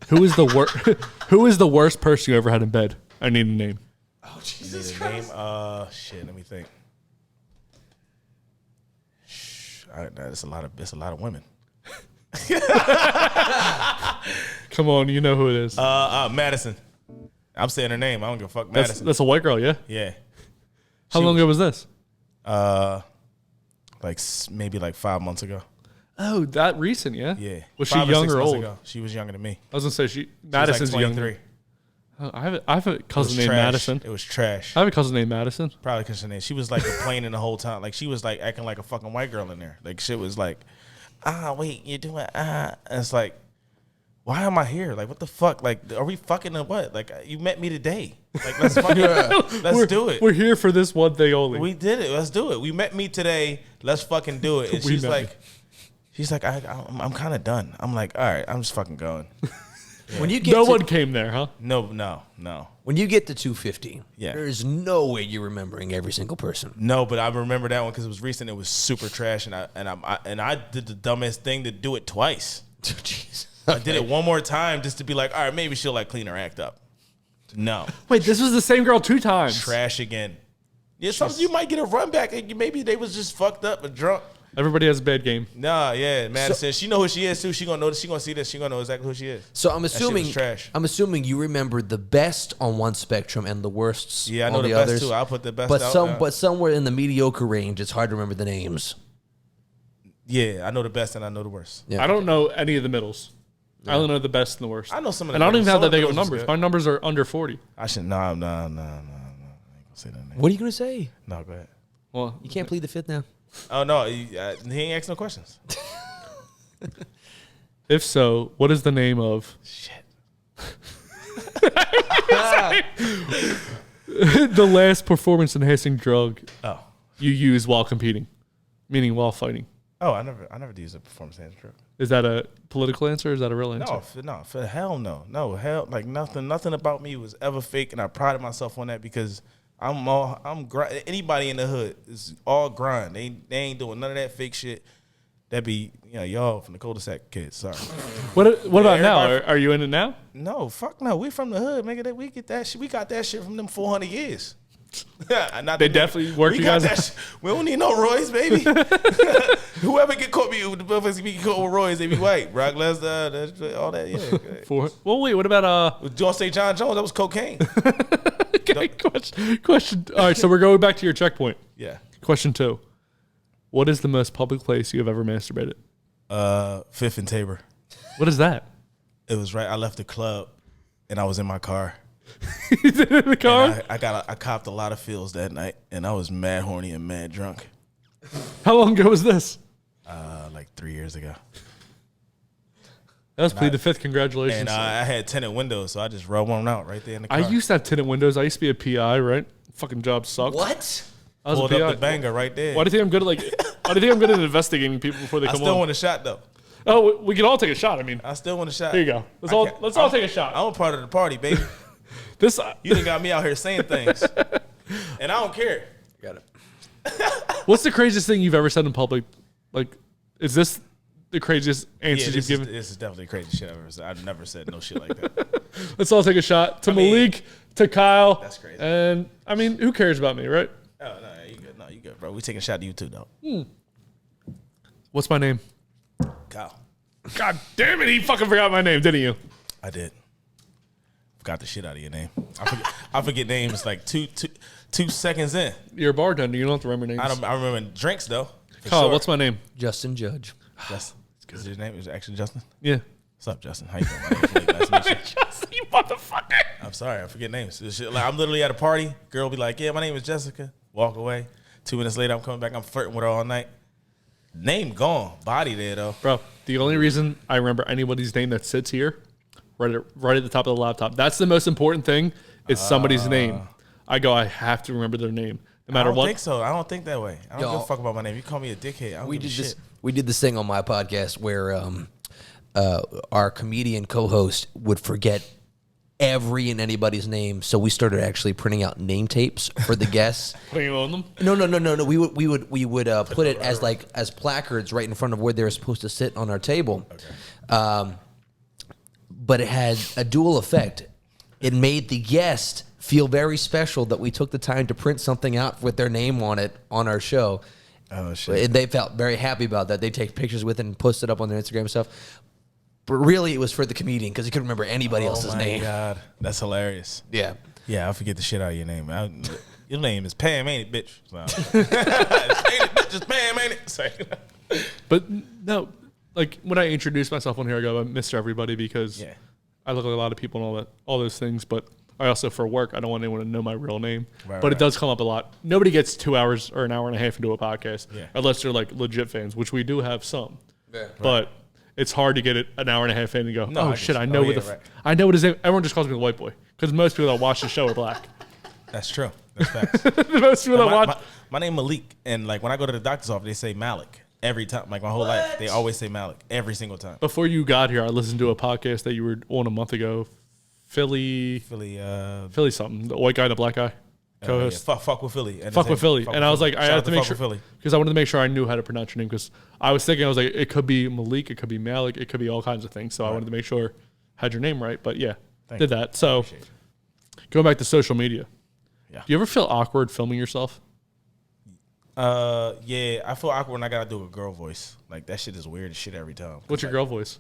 Who is the worst person you ever had in bed? I need a name. Oh Jesus Christ! Shit. Let me think. That's a lot of women. Come on, you know who it is. Madison. I'm saying her name. I don't give a fuck. Madison. That's a white girl, yeah. Yeah. How long ago was this? Maybe 5 months ago. Oh, that recent, yeah. Yeah. Was she 5 or young 6 or months old? ago. She was younger than me. I was gonna say Madison's Madison's like younger. 23. Oh, I have a cousin named trash. Madison. It was trash. I have a cousin named Madison. Probably because her name. She was like complaining the whole time. Like she was like acting like a fucking white girl in there. Like shit was like, wait, you're doing And it's like, why am I here? Like what the fuck? Like are we fucking or what? Like you met me today. Like let's fucking let's do it. We're here for this one thing only. We did it. Let's do it. We met me today. Let's fucking do it. And she's like, I'm kind of done. I'm like, all right, I'm just fucking going. Yeah. When you get one came there, huh? No. When you get to 250, yeah, there's no way you're remembering every single person. No, but I remember that one because it was recent. It was super trash, and I did the dumbest thing to do it twice. Jeez. I did it one more time just to be like, all right, maybe she'll like clean her act up. No. Wait, this was the same girl 2 times. Trash again. Yeah, sometimes you might get a run back. Maybe they was just fucked up and drunk. Everybody has a bad game. Nah, yeah, Madison. She know who she is too. She gonna know. She gonna see this. She gonna know exactly who she is. So I'm assuming was trash. I'm assuming you remember the best on one spectrum and the worst. Yeah, I know on the the best others. too. I'll put the best. But somewhere in the mediocre range, it's hard to remember the names. Yeah, I know the best and I know the worst. Yeah. I don't know any of the middles. Yeah. I only know the best and the worst. I know some of the and I don't even have that big of middles numbers. My numbers are under 40. I should no. I ain't gonna say that name. What are you gonna say? No, go ahead. Well, you can't plead the fifth now. Oh no, he ain't asked no questions. If so, what is the name of shit? The last performance enhancing drug you use while competing, meaning while fighting? Oh, I never used a performance enhancing drug. Is that a political answer or is that a real answer? No, for hell no. No, hell, like nothing about me was ever fake, and I prided myself on that because anybody in the hood is all grind. They ain't doing none of that fake shit. That be y'all from the cul-de-sac kids. Sorry. What about now? Are you in it now? No, fuck no. We from the hood, nigga. We get that shit. We got that shit from them 400 years. They definitely work you guys out. We don't need no Roy's, baby. Whoever get caught me, the motherfuckers be caught with Roy's, they be white. Brock Lesnar, all that, yeah. Well, wait, what about Don't say John Jones, that was cocaine. Okay, question. All right, so we're going back to your checkpoint. Yeah. Question 2. What is the most public place you have ever masturbated? Fifth and Tabor. What is that? It was right. I left the club and I was in my car. You did it in the car? I copped a lot of feels that night, and I was mad horny and mad drunk. How long ago was this? Like 3 years ago. That was plead the fifth. Congratulations. And I had tinted windows, so I just rolled one out right there in the car. I used to have tinted windows. I used to be a PI, right? Fucking job sucked. What? I was Pulled a PI. up the banger right there. Why do you think I'm good at investigating people before they come on? I still want a shot though. Oh, we can all take a shot. I mean, I still want a shot. Here you go. Let's all take a shot. I'm a part of the party, baby. You done got me out here saying things, and I don't care. Got it. What's the craziest thing you've ever said in public? Like, is this the craziest answers you've given? This is definitely the craziest shit I've ever said. I've never said no shit like that. Let's all take a shot to Malik, to Kyle. That's crazy. And I mean, who cares about me, right? Oh no, you good. No, you good, bro. We taking a shot to you too, though. What's my name? Kyle. God damn it! He fucking forgot my name, didn't you? I did. forgot the shit out of your name. I forget names like two seconds in. You're a bartender. You don't have to remember names. I remember drinks though. Kyle, Sure. what's my name? Justin Judge. Justin. Is his name is actually Justin? Yeah. What's up, Justin? How you doing? My name's Malik. Nice to meet you. Justin, you motherfucker. I'm sorry, I forget names. This shit, like, I'm literally at a party. Girl be like, "Yeah, my name is Jessica." Walk away. 2 minutes later, I'm coming back. I'm flirting with her all night. Name gone. Body there though. Bro, the only reason I remember anybody's name that sits here, right at the top of the laptop, that's the most important thing, is somebody's name. I have to remember their name. No matter I don't what. think so. I don't think that way. I don't give a fuck about my name. You call me a dickhead. I don't give a shit. We did this thing on my podcast where our comedian co-host would forget every and anybody's name, so we started actually printing out name tapes for the guests. Putting on them? No. We would put it as placards right in front of where they were supposed to sit on our table. Okay. But it had a dual effect. It made the guest feel very special that we took the time to print something out with their name on it on our show. Oh shit! And they felt very happy about that. They take pictures with it and post it up on their Instagram and stuff. But really, it was for the comedian because he couldn't remember anybody else's name. Oh my god, that's hilarious. Yeah. Yeah, I forget the shit out of your name. Your name is Pam, ain't it, bitch? So, ain't it, bitch? It's Pam, ain't it? Sorry. But no, like when I introduce myself on here, I go, I'm Mr. Everybody because I look like a lot of people and all those things. But I also, for work, I don't want anyone to know my real name. But it does come up a lot. Nobody gets 2 hours or an hour and a half into a podcast unless they're like legit fans, which we do have some. Yeah. But it's hard to get it an hour and a half in and go, I know I know what his name. Everyone just calls me the white boy because most people that watch the show are black. That's true. That's facts. Most people that watch. My name Malik, and like when I go to the doctor's office, they say Malik every time. Like my whole life, they always say Malik every single time. Before you got here, I listened to a podcast that you were on a month ago. Philly something. The white guy, the black guy, co-host. Fuck with Philly. Fuck with Philly. And I was like, I had to make sure because I wanted to make sure I knew how to pronounce your name because I was thinking, I was like, it could be Malik, it could be Malik, it could be all kinds of things. So I wanted to make sure I had your name right. But yeah, did that. So going back to social media. Yeah. Do you ever feel awkward filming yourself? Yeah, I feel awkward when I gotta do a girl voice. Like that shit is weird as shit every time. What's your girl voice?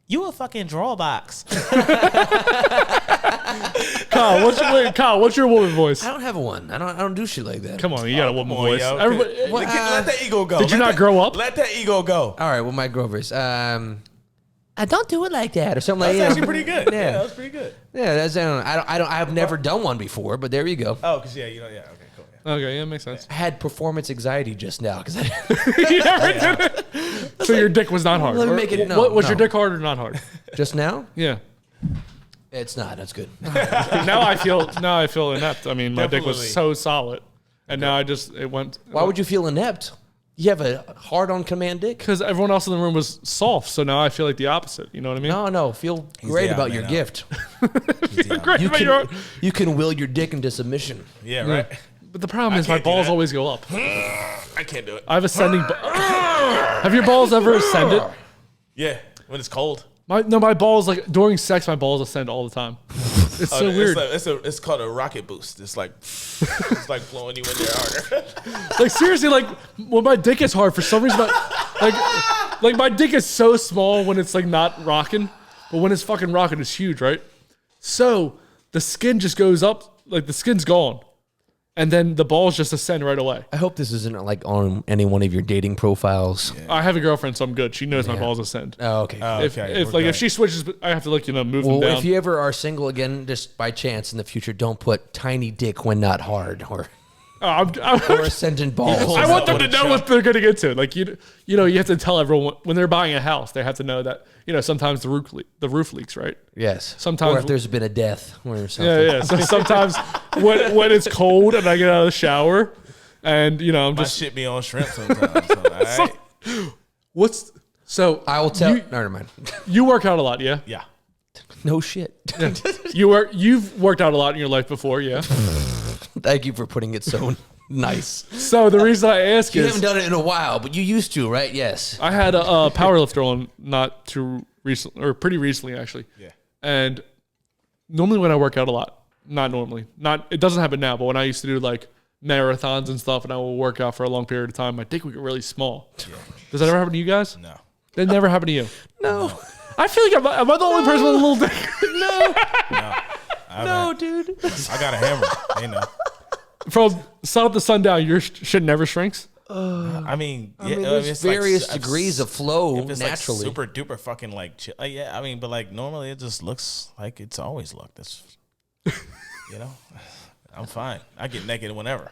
You a fucking draw box. Kyle, what's your woman voice? I don't have one. I don't do shit like that. Come on, you got a woman voice. Yo, Everybody, let that ego go. Did you not grow up? Let that ego go. All right, well, my girl voice. I don't do it like that or something like that. That's actually pretty good. Yeah, that was pretty good. Yeah, that's I've never done one before, but there you go. Oh, because okay, cool. Yeah. Okay, yeah, makes sense. I had performance anxiety just now because you never did it. So your dick was not hard. Let me make it. Was your dick hard or not hard? Just now? Yeah. It's not. That's good. now I feel inept. I mean, my dick was so solid, and now it went. Why would you feel inept? You have a hard on command dick? Because everyone else in the room was soft, so now I feel like the opposite. You know what I mean? No. Feel great about your gift. You can will your dick into submission. Yeah, right. But the problem is my balls always go up. I can't do it. I have ascending. Have your balls ever ascended? Yeah, when it's cold. My balls, like during sex, my balls ascend all the time. It's so weird. It's called a rocket boost. It's like blowing you in there harder. Like seriously, like when my dick is hard for some reason, like my dick is so small when it's like not rocking, but when it's fucking rocking, it's huge, right? So the skin just goes up, like the skin's gone. And then the balls just ascend right away. I hope this isn't like on any one of your dating profiles. Yeah. I have a girlfriend, so I'm good. She knows my balls ascend. Oh, okay. If she switches, I have to move them down. If you ever are single again, just by chance in the future, don't put tiny dick when not hard or ascendant balls. I want them to know what they're going to get to. Like you have to tell everyone when they're buying a house, they have to know that sometimes the roof leaks, right? Yes. Sometimes, or if there's been a death or something. Yeah. So sometimes when it's cold and I get out of the shower, and I'm just my shit be on shrimp sometimes. So, all right. So I will tell. Never mind. You work out a lot, yeah? Yeah. No shit. Yeah. You've worked out a lot in your life before, yeah? Thank you for putting it so nice. So the reason I ask you haven't done it in a while, but you used to, right? Yes. I had a power lifter on not too recently, or pretty recently actually. Yeah. And normally when I work out a lot, it doesn't happen now, but when I used to do like marathons and stuff, and I will work out for a long period of time, my dick would get really small. Yeah. Does that ever happen to you guys? No. That never happened to you? No. I feel like am I the only person with a little dick? No, dude. I got a hammer. You know. From sun up to sundown, your shit never shrinks. I mean, there's it's various like, degrees of flow if it's naturally. like super duper fucking like chill. Yeah, I mean, but like normally it just looks like it's always looked. That's, you know, I'm fine. I get naked whenever.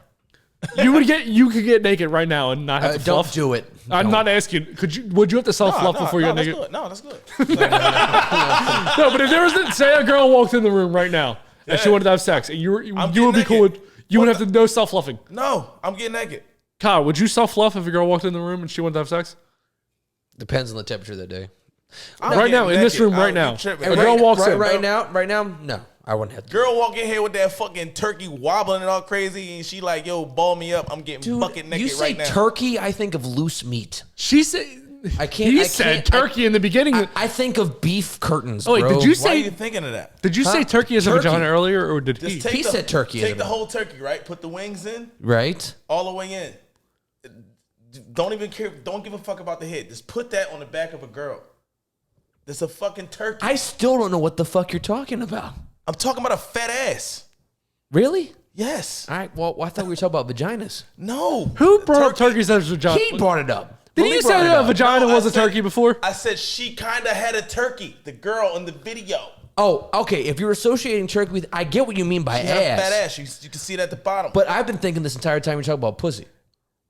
You could get naked right now and not have to Don't fluff. do it. I'm not asking. Would you have to self fluff before you get naked? Good. No, that's good. No, but if there was, say, a girl walked in the room right now and she wanted to have sex, and you would be cool with, you would have to no self fluffing. No, I'm getting naked. Kyle, would you self fluff if a girl walked in the room and she wanted to have sex? Depends on the temperature that day. Right now, in this room, right now, a girl walks in. Right now, no, I wouldn't have to. Girl walk in here with that fucking turkey wobbling and all crazy, and she like, yo, ball me up. I'm getting bucket naked you say right now. turkey, I think of loose meat. She said. He said turkey in the beginning. I think of beef curtains. Oh wait, bro. did you Why say? are you thinking of that? Did you say turkey as a vagina earlier, or did he? He said turkey as a Take the vagina. whole turkey, right? Put the wings in, Right? all the way in. Don't even care. Don't give a fuck about the head. Just put that on the back of a girl. That's a fucking turkey. I still don't know what the fuck you're talking about. I'm talking about a fat ass. Really? Yes. All right. Well, I thought we were talking about vaginas. No. Who brought up turkeys as a vagina? He brought it up. Did you say a vagina was a turkey before? I said she kind of had a turkey. The girl in the video. Oh, okay. If you're associating turkey with, I get what you mean by She ass. had a fat ass. You can see it at the bottom. But I've been thinking this entire time you're talking about pussy.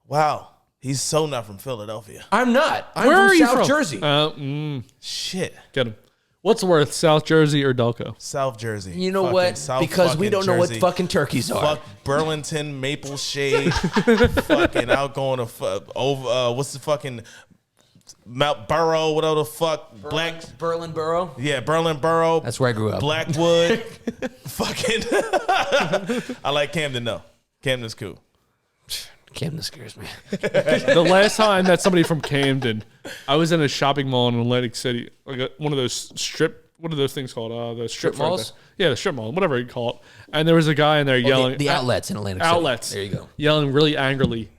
Wow. He's so not from Philadelphia. I'm not. I'm Where from are you South from? Jersey. Shit. Get him. What's worth, South Jersey or Delco? South Jersey. You know Fucking what? South Because we fucking don't know what Jersey. fucking turkeys are. Fuck Burlington, Maple Shade. Fucking out going to over. What's the fucking Mount Borough? Whatever the fuck. Berlin Borough? Yeah, Berlin Borough. That's where I grew up. Blackwood. Fucking. I like Camden though. Camden's cool. Camden scares me. The last time I met somebody from Camden, I was in a shopping mall in Atlantic City, like one of those what are those things called? The strip malls? Yeah, the strip mall, whatever you call it. And there was a guy in there yelling. The outlets in Atlantic City. Outlets. There you go. Yelling really angrily,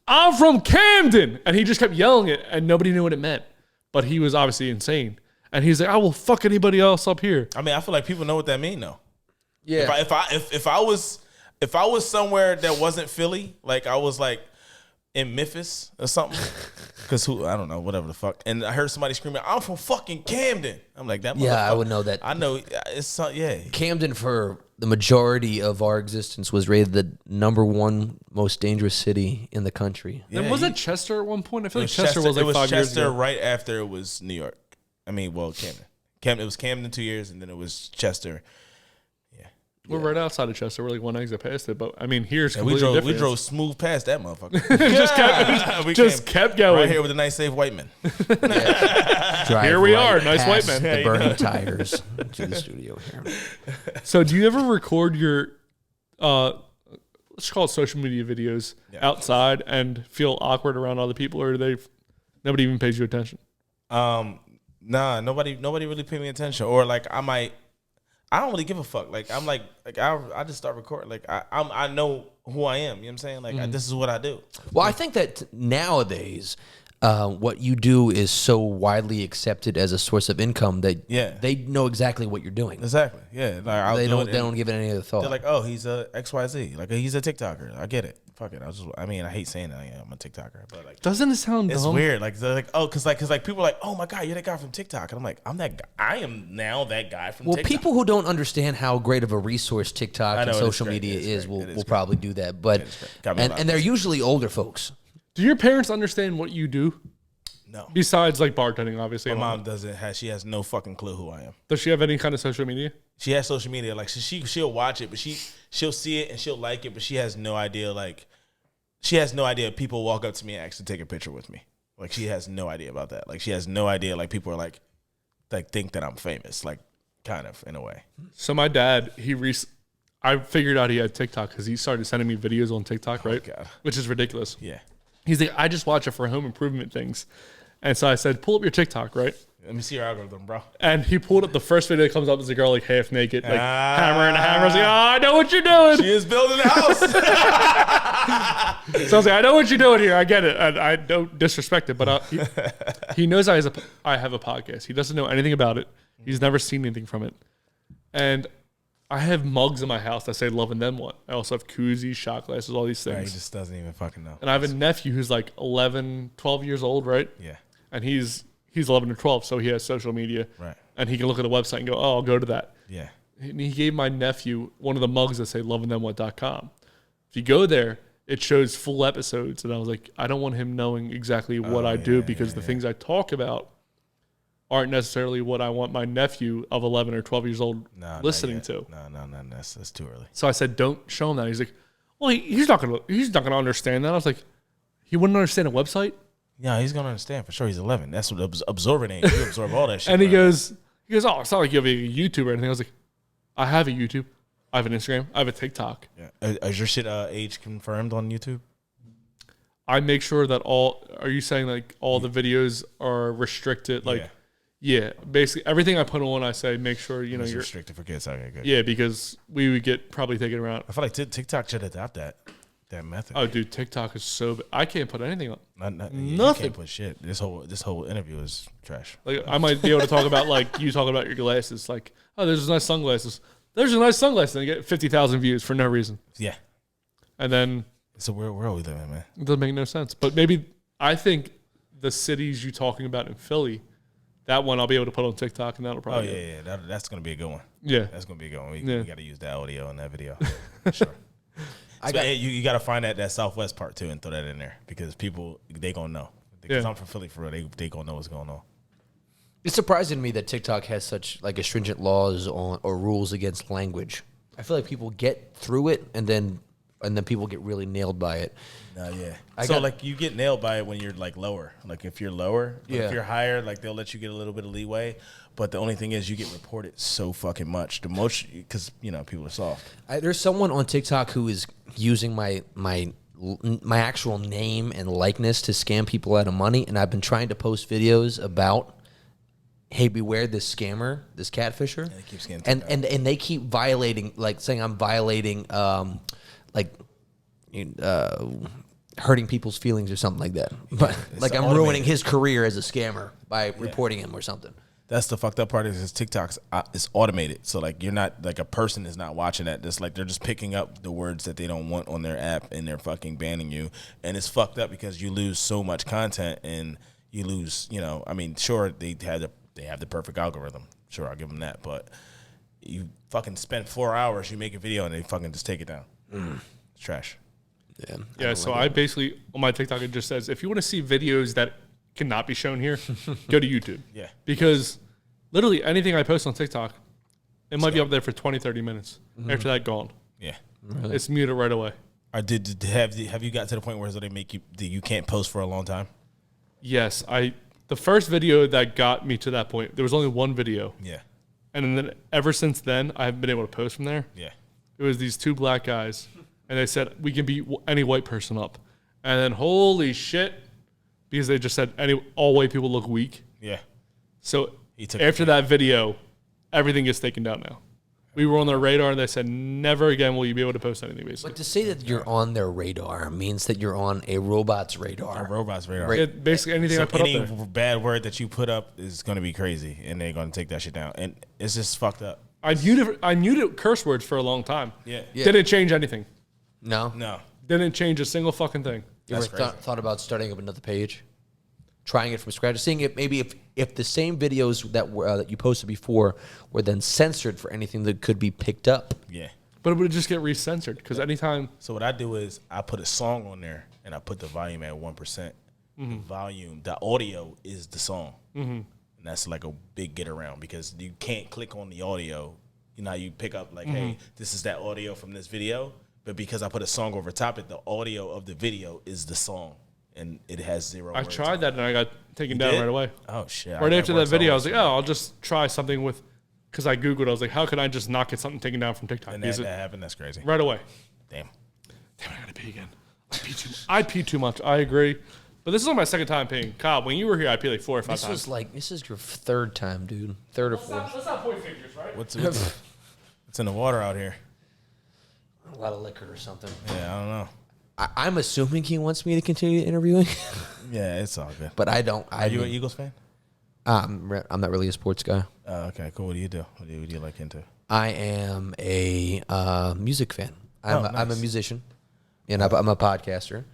"I'm from Camden!" And he just kept yelling it, and nobody knew what it meant. But he was obviously insane. And he's like, "I will fuck anybody else up here." I mean, I feel like people know what that mean though. Yeah. If I was somewhere that wasn't Philly, like I was like in Memphis or something, because I don't know, whatever the fuck, and I heard somebody screaming, "I'm from fucking Camden." I'm like, that. Yeah, I motherfucker. would know that. I know it's yeah. Camden, for the majority of our existence, was rated the #1 most dangerous city in the country. And was it Chester at one point? I feel It like Chester was like it was 5 years Chester ago. right after it was New York. I mean, well, Camden. It was Camden 2 years, and then it was Chester. We're right outside of Chester. We're like one exit past it. But I mean, here's And we completely drove different. we drove smooth past that motherfucker. We kept going. right here with the nice safe white men. Drive Here we right are, nice white past men. The burning tires to the studio here. So do you ever record your, let's call it social media videos outside and feel awkward around other people, or nobody even pays you attention? Nah, nobody really paid me attention, or like I don't really give a fuck. Like I'm like I just start recording. Like I know who I am. You know what I'm saying? Like this is what I do. Well, I think that nowadays, what you do is so widely accepted as a source of income that they know exactly what you're doing. Exactly. Yeah. Like They don't give it any other thought. They're like, oh, he's a XYZ. Like he's a TikToker. I get it. Fuck it. I mean, I hate saying that I'm a TikToker, but like, Doesn't it sound it's dumb? weird. Like they're like, oh, because people are like, oh my god, you're that guy from TikTok, and I'm like, I'm that guy. I am now that guy from TikTok. People who don't understand how great of a resource TikTok I know, and it is social great. media It is is, great. It is will great. probably do that. But Got me a lot and of they're usually older folks. Do your parents understand what you do? No. Besides like bartending, obviously. My mom doesn't have. She has no fucking clue who I am. Does she have any kind of social media? She has social media. Like she'll watch it, but she'll see it and she'll like it, but she has no idea. Like she has no idea people walk up to me and actually take a picture with me. Like she has no idea about that. Like she has no idea. Like people are like think that I'm famous. Like kind of in a way. So my dad, I figured out he had TikTok because he started sending me videos on TikTok, right? God. Which is ridiculous. Yeah. He's like, I just watch it for home improvement things. And so I said, pull up your TikTok, right? Let me see your algorithm, bro. And he pulled up the first video that comes up as a girl like half naked, like hammering the hammer. I was like, oh, I know what you're doing. She is building a house. So I was like, I know what you're doing here. I get it. And I don't disrespect it, but he knows I have a podcast. He doesn't know anything about it. He's never seen anything from it. And I have mugs in my house that say love and then what. I also have koozies, shot glasses, all these things. Right, he just doesn't even fucking know. And I have a nephew who's like 11, 12 years old, right? Yeah. And he's 11 or 12, so he has social media. Right. And he can look at the website and go, oh, I'll go to that. Yeah. And he gave my nephew one of the mugs that say loveandthenwhat.com. If you go there, it shows full episodes. And I was like, I don't want him knowing exactly what I do because the things I talk about aren't necessarily what I want my nephew of 11 or 12 years old listening to. No, that's too early. So I said, don't show him that. He's like, well, he's not gonna understand that. I was like, he wouldn't understand a website. Yeah, he's gonna understand for sure. He's 11. That's what absorbing ain't. You absorb all that shit. And he goes, oh, it's not like you have a YouTube or anything. I was like, I have a YouTube, I have an Instagram, I have a TikTok. Yeah. Is your shit age confirmed on YouTube? I make sure that are you saying like all the videos are restricted? Like, yeah, basically everything I put on, I say make sure you're restricted for kids. Okay, good. Yeah, because we would get probably taken around. I feel like TikTok should adopt that method. Oh, dude, TikTok is so bad. I can't put anything on. Nothing. You can't put shit. This whole interview is trash. Like I might be able to talk about like you talking about your glasses. Like, oh, there's nice sunglasses. There's a nice sunglasses, and you get 50,000 views for no reason. Yeah. And then so where are we living, man? It doesn't make no sense. But maybe I think the cities you're talking about in Philly, that one I'll be able to put on TikTok, and that'll probably. Oh yeah. That's gonna be a good one. Yeah, that's gonna be a good one. We got to use that audio in that video. Sure. You got to find that Southwest part too and throw that in there because people they gonna know. Because I'm from Philly for real, they gonna know what's going on. It's surprising to me that TikTok has such like stringent laws on or rules against language. I feel like people get through it and then people get really nailed by it. Like you get nailed by it when you're like lower. Like if you're lower, if you're higher, like they'll let you get a little bit of leeway. But the only thing is you get reported so fucking much. The most because people are soft. There's someone on TikTok who is using my actual name and likeness to scam people out of money, and I've been trying to post videos about, hey, beware this scammer, this catfisher, and they keep violating, like saying I'm violating, hurting people's feelings or something like that. But like I'm ruining his career as a scammer by reporting him or something. That's the fucked up part is TikTok's it's automated. So like you're not like a person is not watching that. Just like they're just picking up the words that they don't want on their app and they're fucking banning you. And it's fucked up because you lose so much content and you lose. Sure they have the perfect algorithm. Sure, I'll give them that. But you fucking spend 4 hours, you make a video and they fucking just take it down. It's trash. Yeah. So I basically on my TikTok it just says if you want to see videos that cannot be shown here, go to YouTube. Yeah. Because literally anything I post on TikTok, it might be up there for 20, 30 minutes. After that, gone. Yeah. Really? It's muted right away. Have you got to the point where they make you can't post for a long time? Yes. The first video that got me to that point, there was only one video. Yeah. And then ever since then, I haven't been able to post from there. Yeah. It was these two black guys, and they said, we can beat any white person up. And then, holy shit, because they just said all white people look weak. Yeah. So after that video, everything gets taken down now. We were on their radar, and they said, never again will you be able to post anything, basically. But to say that you're on their radar means that you're on a robot's radar. A robot's radar. Basically anything I put up there. Any bad word that you put up is going to be crazy, and they're going to take that shit down. And it's just fucked up. I muted curse words for a long time. Yeah. Didn't change anything. No? No. Didn't change a single fucking thing. You ever thought about starting up another page? Trying it from scratch, seeing if maybe if the same videos that you posted before were then censored for anything that could be picked up. Yeah, but it would just get recensored because anytime. So what I do is I put a song on there and I put the volume at 1%. The audio is the song, and that's like a big get around because you can't click on the audio. You pick up like, hey, this is that audio from this video, but because I put a song over top it, the audio of the video is the song. And it has 0 I tried that and I got taken down right away. Oh, shit. Right after that video, I was like, I'll just try something with, because I Googled, I was like, how can I just not get something taken down from TikTok? And that happened? That's crazy. Right away. Damn, I gotta pee again. I pee too much. I agree. But this is only my second time paying. Kyle, when you were here, I paid like 4 or 5 times. This is your third time, dude. Third or fourth. Let's not point figures, right? What's in the water out here? A lot of liquor or something. Yeah, I don't know. I'm assuming he wants me to continue interviewing. Yeah, it's all good. But I don't. Are you an Eagles fan? I'm not really a sports guy. Okay, cool. What do you do? What do you like into? I am a music fan. I'm a Nice. musician, and I'm a podcaster.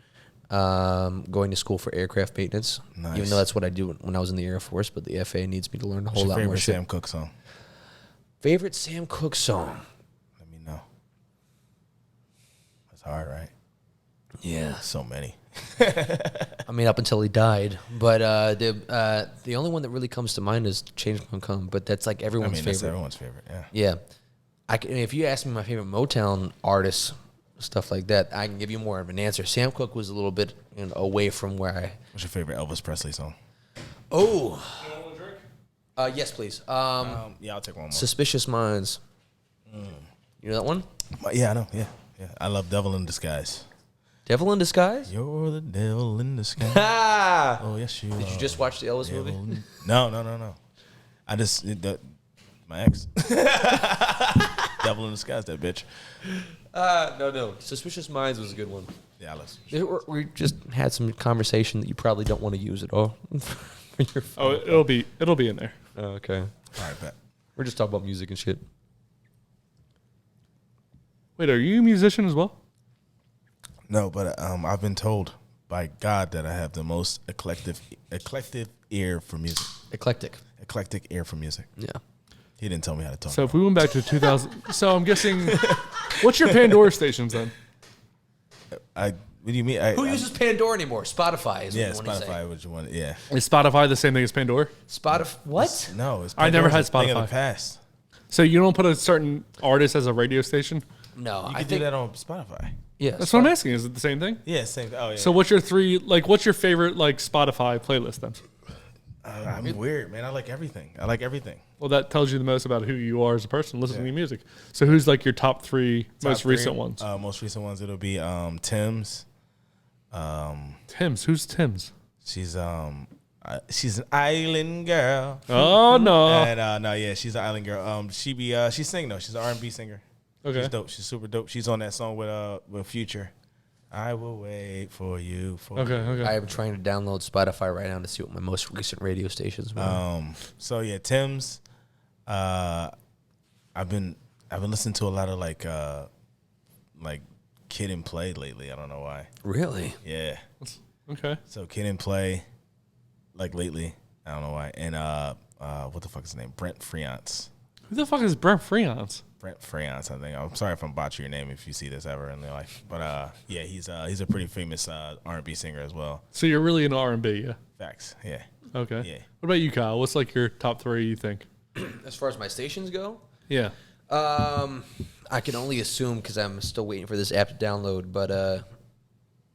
Going to school for aircraft maintenance, Nice. even though that's what I do when I was in the Air Force. But the FAA needs me to learn a whole What's lot your more favorite shit. Sam Cooke song? Favorite Sam Cooke song? Let me know. That's hard, right? Yeah, So many. I mean up until he died. But the only one that really comes to mind is "Change Won't Come." But that's like everyone's That's favorite. everyone's favorite. Yeah. Yeah, if you ask me my favorite Motown artists, stuff like that, I can give you more of an answer. Sam Cooke was a little bit away from where I. What's your favorite Elvis Presley song? Oh. Yes, please. Yeah, I'll take one more. Suspicious Minds. You know that one? Yeah, I know. Yeah. I love Devil in Disguise. Devil in Disguise? You're the devil in disguise. Ah! Oh, yes, you Did you just watch the Elvis movie? No. I just my ex. Devil in Disguise, that bitch. No. Suspicious Minds was a good one. Yeah, I love. We just had some conversation that you probably don't want to use at all. For your phone. Oh, it'll be in there. Oh, okay. All right, bet. We're just talking about music and shit. Wait, are you a musician as well? No, but I've been told by God that I have the most eclectic ear for music. Eclectic. Eclectic ear for music. Yeah. He didn't tell me how to talk. So if we went back to 2000, so I'm guessing, what's your Pandora stations then? What do you mean? Who uses Pandora anymore? Spotify is Yeah, what you want to say. Spotify. What you want? Yeah. Is Spotify the same thing as Pandora? Spotify. What? No, it's I never Pandora's had a thing of Spotify. the past. So you don't put a certain artist as a radio station? No, You I can think do that on Spotify. yeah. That's what I'm asking. Is it the same thing? Yeah, same. Oh, yeah. So what's your what's your favorite Spotify playlist then? I'm weird, man. I like everything. Well, that tells you the most about who you are as a person listening to music. So who's like your top three most recent ones? Most recent ones, it'll be Tim's. Tim's. Who's Tim's? She's an island girl. Oh no. And she's an island girl. She sing though. She's an R&B singer. Okay. She's dope. She's super dope. She's on that song with Future. I will wait for you. Okay. I am trying to download Spotify right now to see what my most recent radio stations were. So yeah, Tim's. I've been listening to a lot of like Kid and Play lately. I don't know why. Really? Yeah. Okay. So Kid and Play, like lately. I don't know why. And what the fuck is his name? Brent Freance. Who the fuck is Brent Freance? Brent Freance, I think. I'm sorry if I'm botching your name if you see this ever in your life. But yeah, he's a pretty famous R&B singer as well. So you're really into R&B, yeah? Facts. Yeah. Okay. Yeah. What about you, Kyle? What's like your top three you think? As far as my stations go, Yeah. I can only assume because I'm still waiting for this app to download. But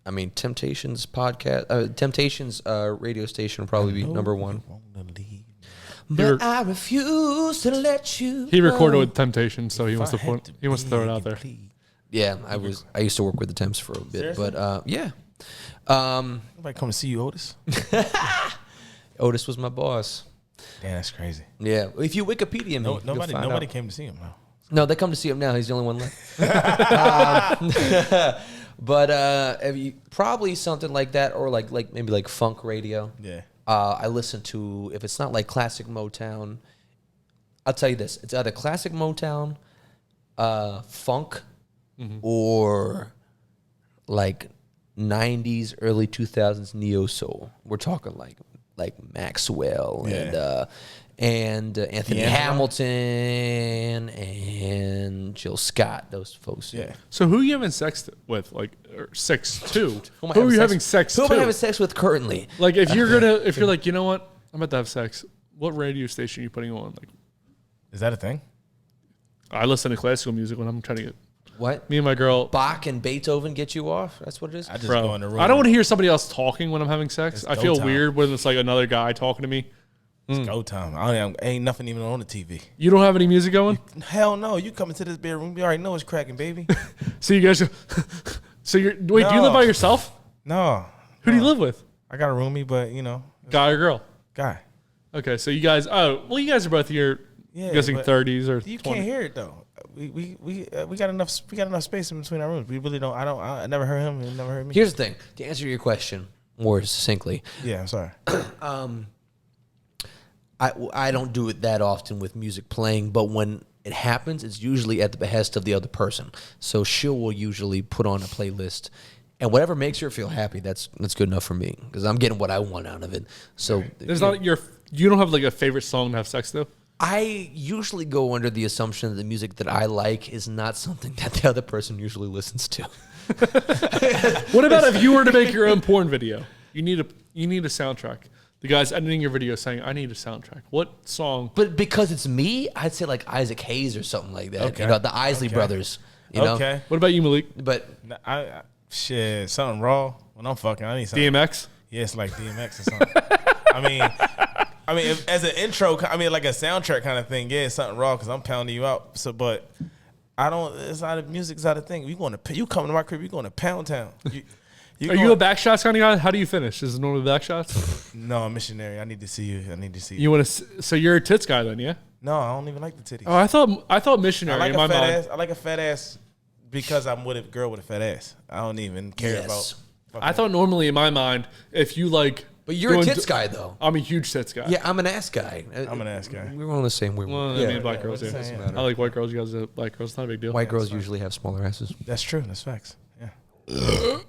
I mean, Temptations podcast, Temptations radio station will probably be number one. But I refuse to let you. He recorded with Temptation, so he wants to throw it out there. Yeah, I used to work with the Temps for a bit, Seriously? but yeah. Nobody come to see you, Otis? Otis was my boss. Damn, that's crazy. Yeah, if you Wikipedia me, Nobody came to see him. No. No, they come to see him now. He's the only one left. But have you, probably something like that, or like maybe like funk radio. Yeah. I listen to, if it's not like classic Motown, I'll tell you this: it's either classic Motown, funk, or like 90s, early 2000s neo soul. We're talking like Maxwell and Anthony Hamilton and Jill Scott. Those folks. Yeah. So who are you having sex with? Like, or sex to? Who am I Who are you having sex Who to? am I having sex with currently? Like, if you're like, you know what? I'm about to have sex. What radio station are you putting on? Like, Is that a thing? I listen to classical music when I'm trying to get What? me and my girl. Bach and Beethoven get you off? That's what it is? I just Bro, go in the room. I don't want to hear somebody else talking when I'm having sex. It's I go feel time. weird when it's like another guy talking to me. It's go time. Ain't nothing even on the TV. You don't have any music going? Hell no. You come into this bedroom, you already know it's cracking, baby. So you guys, so you're, wait, do you live No. by yourself? No. Who do you live with? I got a roomie, but Guy or girl? guy. Okay, so you guys. Oh, well, you guys are both here. Yeah, I'm guessing but 30s or you 20. can't hear it though. We got enough space in between our rooms. We really don't. I never heard him. He never heard me. Here's the thing. To answer your question more succinctly, Yeah, I'm sorry. I don't do it that often with music playing, but when it happens, it's usually at the behest of the other person. So she will usually put on a playlist, and whatever makes her feel happy, that's good enough for me because I'm getting what I want out of it. So There's not you don't have like a favorite song to have sex to? I usually go under the assumption that the music that I like is not something that the other person usually listens to. What about if you were to make your own porn video? You need a soundtrack. The guy's editing your video saying, "I need a soundtrack." What song? But because it's me, I'd say like Isaac Hayes or something like that. Okay. The Isley brothers. Okay. What about you, Malik? But Shit, something raw. When I'm fucking, I need something. DMX? Yeah, it's like DMX or something. I mean, as an intro, like a soundtrack kind of thing. Yeah, it's something raw because I'm pounding you out. So, but I don't. It's not a music's not a thing. You come to my crib. You going to Pound Town. Are you a back shots kind of guy? How do you finish? Is it normally back shots? No, I'm missionary. I need to see you. You want to? So you're a tits guy then, yeah? No, I don't even like the titties. Oh, I thought missionary. I like in my a fat mind. ass. I like a fat ass because I'm with a girl with a fat ass. I don't even care about. I thought normally in my mind, if you like. But you're a tits guy, though. I'm a huge tits guy. Yeah, I'm an ass guy. I'm an ass guy. We're on the same wavelength. Well, I mean, black girls, yeah. I like white girls. You guys are black girls. It's not a big deal. White girls usually have smaller asses. That's true. That's facts. Yeah.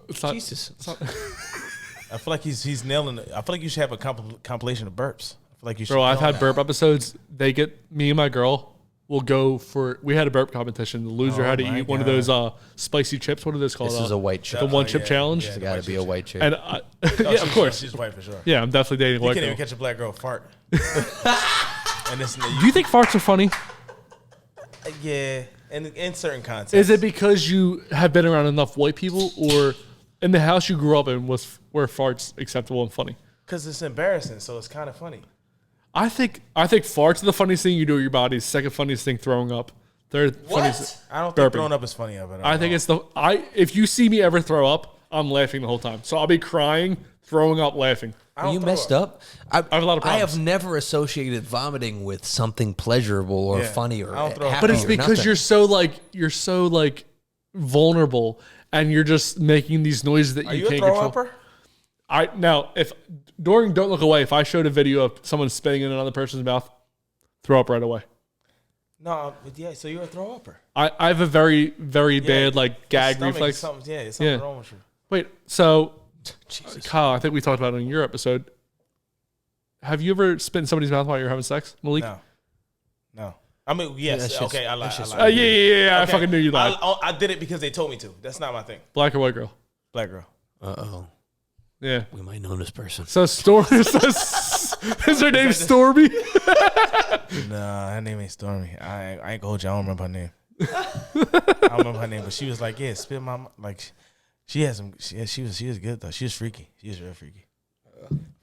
It's not, Jesus. It's not, I feel like he's nailing it. I feel like you should have a compilation of burps. I feel like you should. bro, I've had burp episodes. They get me and my girl will go for. We had a burp competition. The loser had to eat one of those spicy chips. What are those called? This is a white chip. The one chip challenge. It's got to be a white chip. And yeah, of course. She's white for sure. Yeah, I'm definitely dating a You white can't girl. even catch a black girl fart. And this, Do you think farts are funny? Yeah, in certain contexts. Is it because you have been around enough white people, or in the house you grew up in were farts acceptable and funny? Because it's embarrassing, so it's kind of funny. I think farts are the funniest thing you do with your body. Second funniest thing, throwing up. Third funniest. I don't think burping. throwing up is funny of it. I think it's if you see me ever throw up, I'm laughing the whole time. So I'll be crying, throwing up, laughing. Are you messed up? I have a lot of I problems. have never associated vomiting with something pleasurable or funny or happy. But it's or because nothing. you're so vulnerable, and you're just making these noises that Are you you can't a throw control. upper? Now if during Don't Look Away, if I showed a video of someone spitting in another person's mouth, throw up right away. No, but yeah. So you're a throw upper. I have a very, very bad gag Stomach, reflex. Something wrong with you. Wait, so Kyle, I think we talked about it in your episode. Have you ever spit in somebody's mouth while you're having sex, Malik? No. I mean, yes. Yeah, Okay, I lied. Yeah. I Okay. fucking knew you lied. I did it because they told me to. That's not my thing. Black or white girl? Black girl. Uh-oh. Yeah. We might know this person. So Stormy is her name Stormy? Nah, her name ain't Stormy. I ain't gonna hold you. I don't remember her name. I don't remember her name, but she was like, yeah, spit my she had some. She was good though. She was freaky. She was real freaky.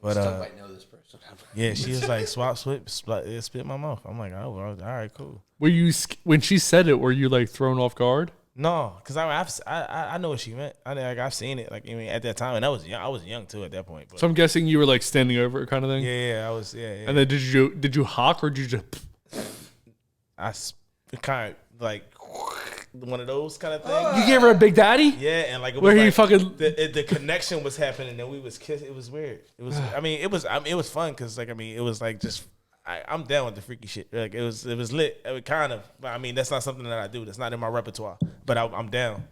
But might know this person. yeah, she was like spit my mouth. I'm like, oh, all right, cool. Were you when she said it? Were you thrown off guard? No, because I know what she meant. I've seen it. At that time, and I was young too at that point. But So I'm guessing you were standing over it kind of thing. yeah, I was. Yeah. And then did you hawk or did you just? I kind of like one of those kind of things. You gave her a big daddy? Yeah, and it Where was he fucking the connection was happening, and we was kissing. It was weird. It was. It was fun because it was just. I'm down with the freaky shit. It was lit. It was kind of. But that's not something that I do. That's not in my repertoire. But I'm down.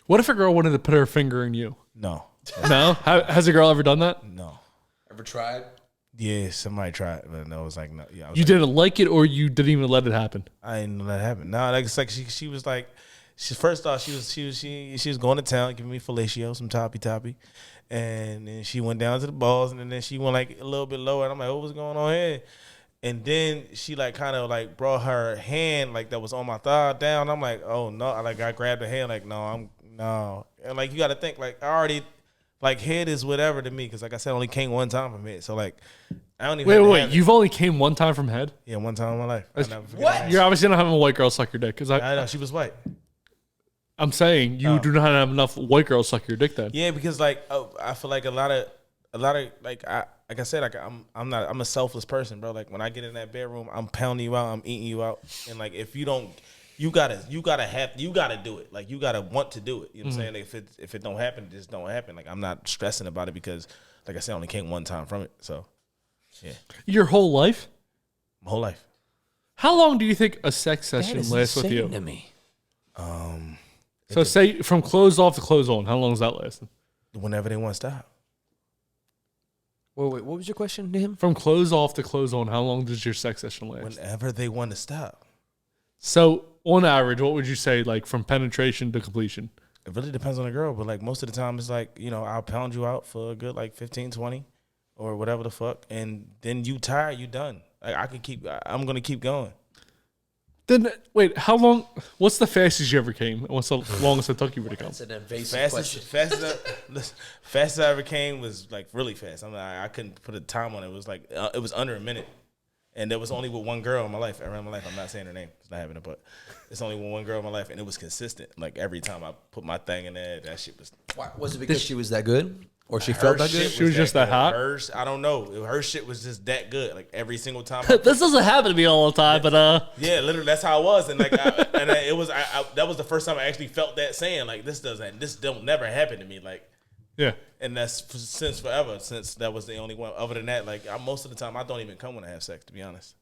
What if a girl wanted to put her finger in you? No. No? Has a girl ever done that? No. Ever tried? Yeah, somebody tried, but no, it was no. Yeah, You didn't like it, or you didn't even let it happen? I didn't let it happen. No, it's like she was like, first off she was going to town giving me fellatio, some toppy, and then she went down to the balls, and then she went a little bit lower, and I'm like, what was going on here? And then she kind of brought her hand that was on my thigh down. I'm like, oh no, I grabbed her hand no, and you got to think I already. Head is whatever to me because, I said, I only came one time from head. So, I don't even. Wait. You've only came one time from head? Yeah, one time in my life. What? You're obviously not having a white girl suck your dick. Because I know, she was white. I'm saying you do not have enough white girls suck your dick then. Yeah, because, I feel like a lot of a lot of like I said, like I'm a selfless person, bro. Like when I get in that bedroom, I'm pounding you out, I'm eating you out, and like if you don't, you gotta do it. Like you gotta want to do it. You know what I'm saying? If it don't happen, it just don't happen. Like I'm not stressing about it because, like I said, I only came one time from it. So, yeah. Your whole life? My whole life. How long do you think a sex session lasts with you? To me. So say from clothes off to clothes on, how long does that last? Whenever they want to stop. Wait, what was your question to him? From clothes off to clothes on, how long does your sex session last? Whenever they want to stop. So on average, what would you say, like from penetration to completion? It really depends on the girl, but like most of the time it's like, I'll pound you out for a good like 15, 20 or whatever the fuck. And then you tired, you done. Like I'm going to keep going. Then wait, how long? What's the fastest you ever came? What's the longest it took you to come? That's an invasive question. Fastest I ever came was like really fast. I couldn't put a time on it. It was like it was under a minute, and there was only with one girl in my life. Around my life, I'm not saying her name. It's not happening, but it's only with one girl in my life, and it was consistent. Like every time I put my thing in there, that shit was. Why? Was it because she was that good? Or she felt that good? She was just that hot? Hers, I don't know. Her shit was just that good. Like every single time. This doesn't happen to me all the time, but yeah, literally that's how it was. And like, that was the first time I actually felt that saying like this don't never happen to me. Like, yeah. And that's since forever. Since that was the only one. Other than that, like most of the time I don't even come when I have sex. To be honest.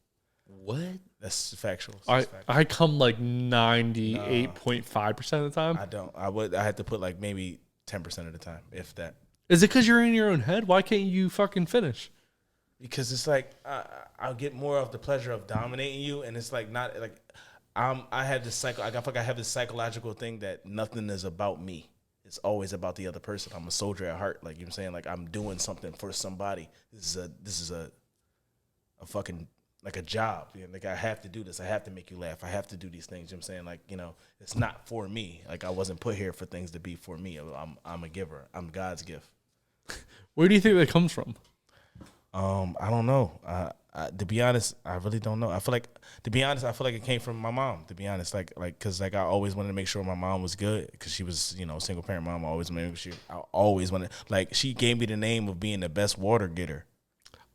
What? That's factual. I come like 98.5% of the time. I don't. I had to put like maybe 10% of the time, if that. Is it because you're in your own head? Why can't you fucking finish? Because it's like I'll get more of the pleasure of dominating you, and it's like not like I have this I feel like I have this psychological thing that nothing is about me. It's always about the other person. I'm a soldier at heart. Like, you know what I'm saying? Like I'm doing something for somebody. This is a fucking like a job. You know, like I have to do this. I have to make you laugh. I have to do these things. You know what I'm saying? Like, it's not for me. Like I wasn't put here for things to be for me. I'm a giver. I'm God's gift. Where do you think that comes from? I don't know. To be honest, I really don't know. I feel like it came from my mom. To be honest, because I always wanted to make sure my mom was good because she was, single parent mom. I always wanted. Like she gave me the name of being the best water getter.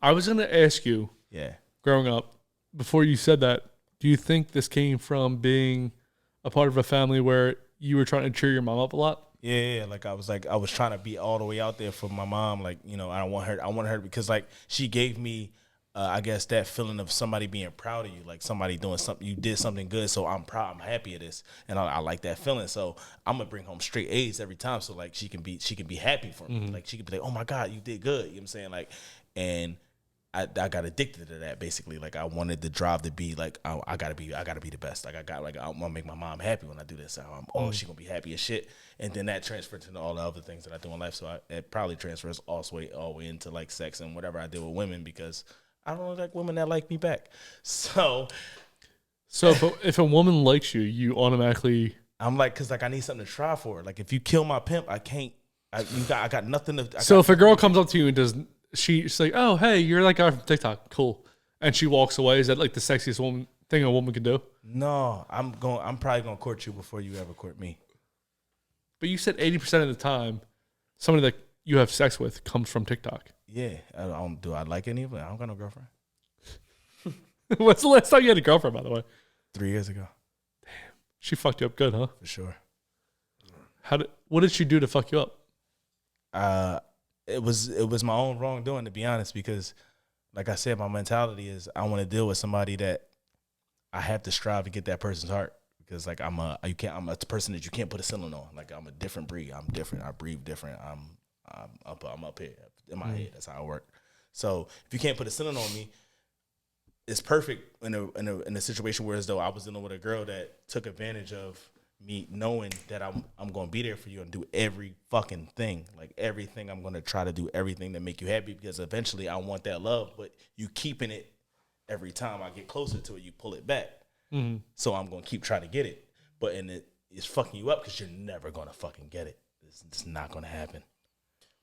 I was gonna ask you. Yeah. Growing up, before you said that, do you think this came from being a part of a family where you were trying to cheer your mom up a lot? Yeah, like I was trying to be all the way out there for my mom. Like, I want her because like she gave me, I guess that feeling of somebody being proud of you, like somebody doing something, you did something good. So I'm proud, I'm happy of this. And I like that feeling. So I'm gonna bring home straight A's every time. So like she can be happy for me. Like she can be like, oh my God, you did good. You know what I'm saying? Like, and I got addicted to that basically. Like I wanted the drive to be like I gotta be the best. Like I want to make my mom happy when I do this. So she gonna be happy as shit. And then that transferred to all the other things that I do in life. So it probably transfers all the way into like sex and whatever I do with women because I don't like women that like me back. So if a woman likes you, you automatically. I'm like, cause like I need something to try for. Like if you kill my pimp, I can't. I got nothing to. So if a girl comes up to you and does. She's like, oh, hey, you're like guy from TikTok. Cool. And she walks away. Is that like the sexiest thing a woman can do? No, I'm probably going to court you before you ever court me. But you said 80% of the time, somebody that you have sex with comes from TikTok. Yeah. Do I like any of them? I don't got no girlfriend. When's the last time you had a girlfriend, by the way? 3 years ago. Damn. She fucked you up good, huh? For sure. What did she do to fuck you up? It was my own wrongdoing, to be honest, because like I said, my mentality is I want to deal with somebody that I have to strive to get that person's heart because like I'm a person that you can't put a ceiling on. Like I'm a different breed. I'm different. I breathe different. I'm up here in my head. That's how I work. So if you can't put a ceiling on me, it's perfect in a situation where as though I was dealing with a girl that took advantage of me knowing that I'm going to be there for you and do every fucking thing. Like everything, I'm going to try to do everything to make you happy because eventually I want that love, but you keeping it every time I get closer to it, you pull it back. Mm-hmm. So I'm going to keep trying to get it. But it's fucking you up because you're never going to fucking get it. It's not going to happen.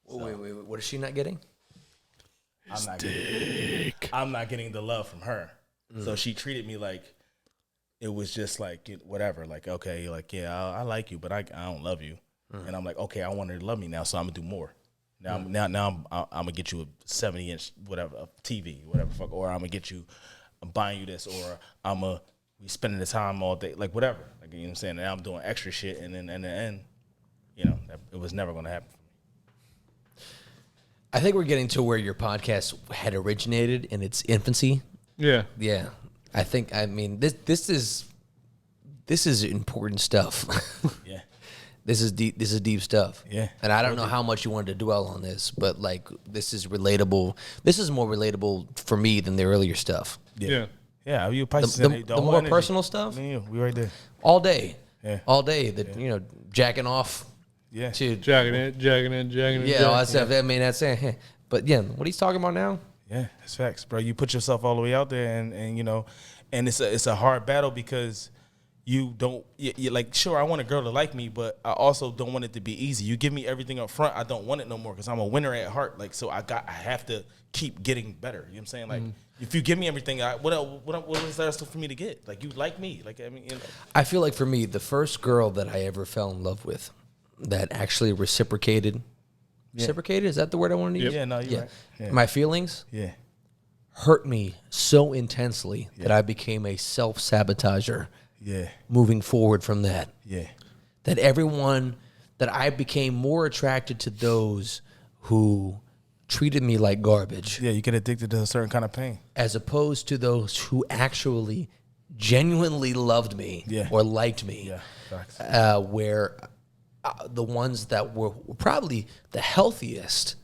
So, wait. What is she not getting? I'm not getting the love from her. So she treated me like it was just like whatever, like, okay, like, yeah, I like you, but I don't love you. And I'm like, okay, I want her to love me now, so I'm going to do more. Now I'm gonna get you a 70-inch whatever a TV, whatever fuck, or I'm buying you this, or we spending the time all day, like whatever. Like, you know what I'm saying? And I'm doing extra shit, and then in the end, you know, it was never gonna happen. I think we're getting to where your podcast had originated in its infancy. Yeah. Yeah. I mean, this is important stuff. Yeah. This is deep stuff. Yeah. And I don't know how much you wanted to dwell on this, but like this is relatable. This is more relatable for me than the earlier stuff. Yeah. Yeah, you Pisces. The more personal stuff? Me and you, we right there. All day. Yeah. All day. You know, jacking off. Yeah. To Jagging it. Yeah, all that stuff. I mean, that's it. But yeah, what he's talking about now? Yeah, that's facts, bro. You put yourself all the way out there, and you know, and it's a hard battle because you don't. You're like, sure, I want a girl to like me, but I also don't want it to be easy. You give me everything up front, I don't want it no more because I'm a winner at heart. Like, so I have to keep getting better. You know what I'm saying? Like, if you give me everything, what is there still for me to get? Like, you like me? Like, I mean, you know. I feel like for me, the first girl that I ever fell in love with, that actually reciprocated. Yeah. Reciprocated? Is that the word I want to use? Yeah, no, you're right. Yeah. My feelings hurt me so intensely that I became a self-sabotager. Yeah. Moving forward from that. Yeah. That I became more attracted to those who treated me like garbage. Yeah, you get addicted to a certain kind of pain. As opposed to those who actually genuinely loved me or liked me. Yeah, facts. Where the ones that were probably the healthiest,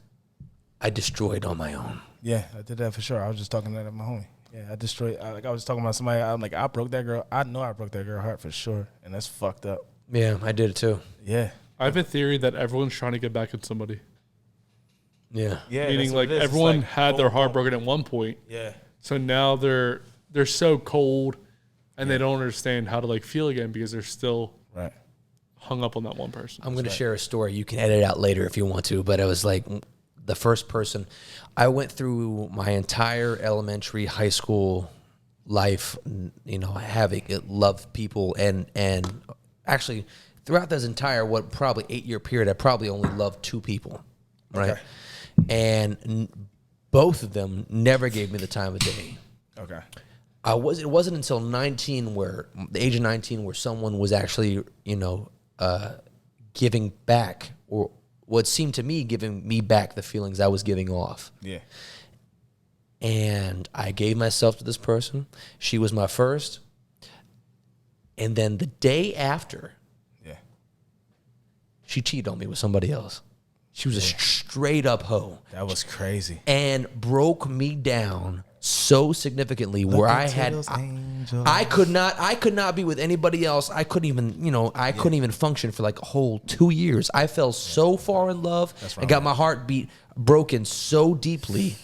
I destroyed on my own. Yeah, I did that for sure. I was just talking to that at my homie. Yeah, I was talking about somebody. I'm like, I broke that girl. I know I broke that girl heart for sure, and that's fucked up. Yeah, I did it too. Yeah. I have a theory that everyone's trying to get back at somebody. Yeah. Yeah. Meaning, like, everyone had their heart broken at one point. Yeah. So now they're so cold, and they don't understand how to like feel again because they're still hung up on that one person. I'm going to share a story. You can edit out later if you want to, but it was like the first person. I went through my entire elementary, high school life, you know, having loved people, and actually throughout this entire probably 8-year period, I probably only loved 2 people, right? Okay. And both of them never gave me the time of day. Okay. It wasn't until the age of 19 where someone was actually, you know, giving back, or what seemed to me giving me back the feelings I was giving off. Yeah. And I gave myself to this person. She was my first. And then the day after, she cheated on me with somebody else. She was a straight up hoe. That was crazy. And broke me down so significantly where I could not be with anybody else. I couldn't even function for like a whole 2 years. I fell so far in love and got my heartbeat broken so deeply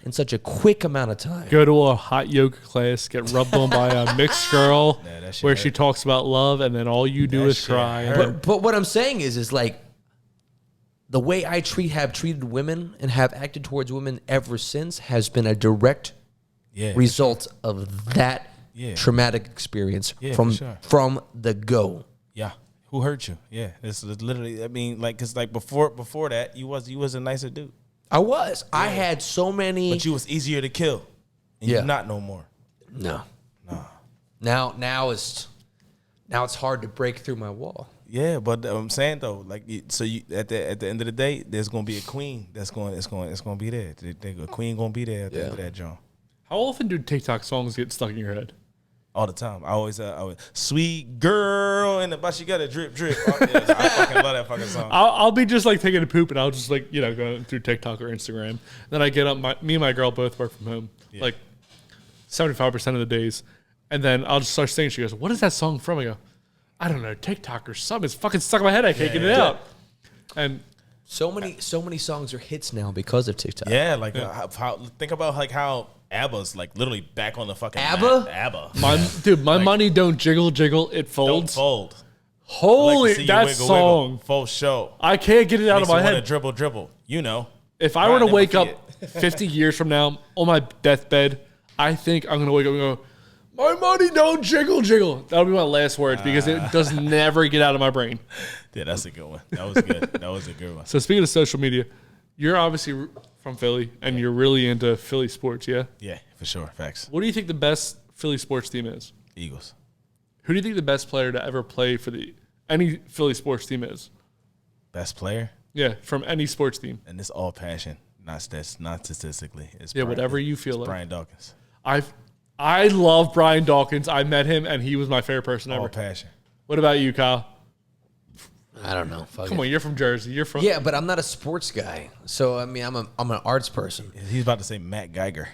in such a quick amount of time. Go to a hot yoga class, get rubbed on by a mixed girl where she talks about love, and then all you do is cry. But what I'm saying is like, the way I have treated women and have acted towards women ever since has been a direct result of that traumatic experience from the go. Yeah. Who hurt you? Yeah. It's literally, I mean, like, because like before that, you was a nicer dude. I was. Yeah. I had so many. But you was easier to kill. And you're not no more. No. Now it's hard to break through my wall. Yeah, but I'm saying though, like, so you at the end of the day, there's gonna be a queen it's gonna be there. A queen gonna be there at the end of that joint. How often do TikTok songs get stuck in your head? All the time. I always sweet girl in the butt, she got a drip. I fucking love that fucking song. I'll be just like taking a poop, and I'll just like, you know, go through TikTok or Instagram. Then I get up. Me and my girl both work from home, like 75% of the days, and then I'll just start singing. She goes, "What is that song from?" I go, "I don't know, TikTok or something. It's fucking stuck in my head. I can't get it out." And so many songs are hits now because of TikTok. Yeah, like how think about like how ABBA's like literally back on the fucking ABBA. ABBA. My money don't jiggle, it folds. Don't fold. Holy, like that wiggle, song! Wiggle, full show. I can't get it out of my head. Dribble. You know. If I were to wake up 50 years from now on my deathbed, I think I'm gonna wake up and go, "My money don't jiggle." That'll be my last words because it does never get out of my brain. Yeah, that's a good one. That was good. That was a good one. So speaking of social media, You're obviously from Philly, and you're really into Philly sports, yeah? Yeah, for sure. Facts. What do you think the best Philly sports team is? Eagles. Who do you think the best player to ever play for any Philly sports team is? Best player? Yeah, from any sports team. And it's all passion, not statistically. It's whatever you feel like. Brian Dawkins. I love Brian Dawkins. I met him, and he was my favorite person ever. All passion. What about you, Kyle? I don't know. Come on, you're from Jersey. You're from Yeah, but I'm not a sports guy. So I mean, I'm an arts person. He's about to say Matt Geiger.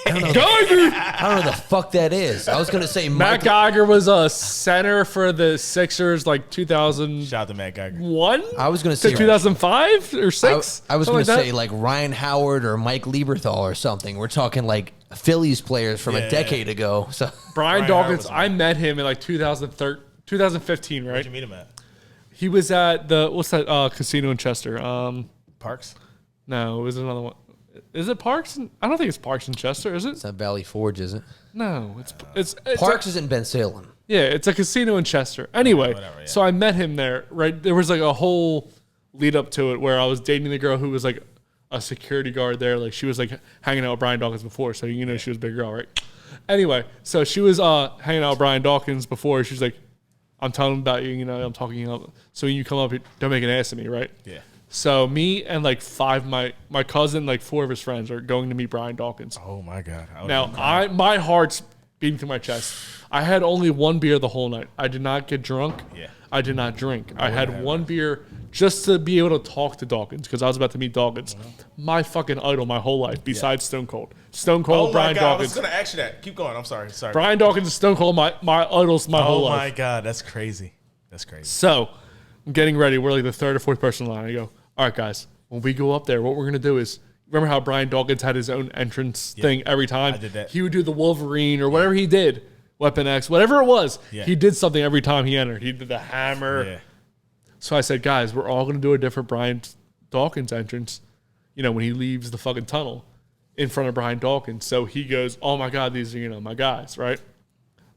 I don't know the fuck that is. I was gonna say Matt Geiger was a center for the Sixers, like 2001. Shout out to Matt Geiger. I was gonna say 2005 or 6. I was gonna say like Ryan Howard or Mike Lieberthal or something. We're talking like Phillies players from a decade ago. So Brian Dawkins, I met him in like 2015, right? Where'd you meet him at? He was at what's that casino in Chester? Parks? No, it was another one. Is it Parks? I don't think it's Parks in Chester, is it? it's not Valley Forge, is it? No, it's Parks is in Ben Salem. Yeah, it's a casino in Chester. Anyway, whatever, yeah. So I met him there, right? There was like a whole lead up to it where I was dating the girl who was like a security guard there. Like she was like hanging out with Brian Dawkins before, so you know she was a big girl, right? Anyway, so she was hanging out with Brian Dawkins before. She's like, I'm telling him about you, you know, I'm talking to you. So when you come up here, don't make an ass of me, right? Yeah. So me and like 5 my cousin, like 4 of his friends are going to meet Brian Dawkins. Oh my God. Now my heart's beating through my chest. I had only 1 beer the whole night. I did not get drunk. Yeah. I did not drink. I had 1 beer just to be able to talk to Dawkins because I was about to meet Dawkins. My fucking idol my whole life besides Stone Cold. Stone Cold, Brian Dawkins. I was going to ask you that. Keep going. I'm sorry. Brian Dawkins is Stone Cold, my idols my whole life. Oh my God. That's crazy. That's crazy. So I'm getting ready. We're like the 3rd or 4th person in line. I go, all right, guys, when we go up there, what we're going to do is, remember how Brian Dawkins had his own entrance thing every time? I did that. He would do the Wolverine or whatever he did, Weapon X, whatever it was. Yeah. He did something every time he entered. He did the hammer. Yeah. So I said, guys, we're all going to do a different Brian Dawkins entrance, you know, when he leaves the fucking tunnel in front of Brian Dawkins. So he goes, oh my God, these are, you know, my guys, right?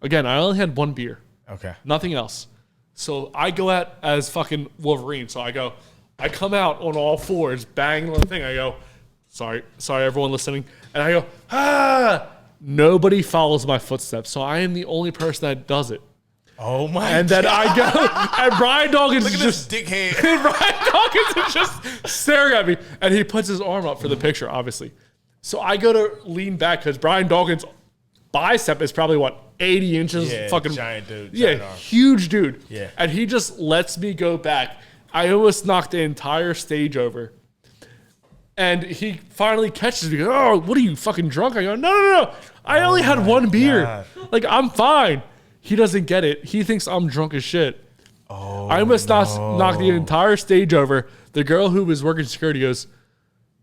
Again, I only had 1 beer. Okay. Nothing else. So I go out as fucking Wolverine. So I come out on all 4s, banging on the thing. I go, sorry, everyone listening. And I go, ah! Nobody follows my footsteps. So I am the only person that does it. Oh my And God. then I go, and Brian Dawkins Look is at just, this dickhead. Brian Dawkins is just staring at me. And he puts his arm up for the picture, obviously. So I go to lean back because Brian Dawkins' bicep is probably, 80 inches? Yeah, fucking giant dude. Yeah, Giant arm. huge dude. Yeah. And he just lets me go back. I almost knocked the entire stage over. And he finally catches me. Oh, what are you, fucking drunk? I go, no. I only had 1 beer. God. Like, I'm fine. He doesn't get it. He thinks I'm drunk as shit. Oh, I almost knocked the entire stage over. The girl who was working security goes,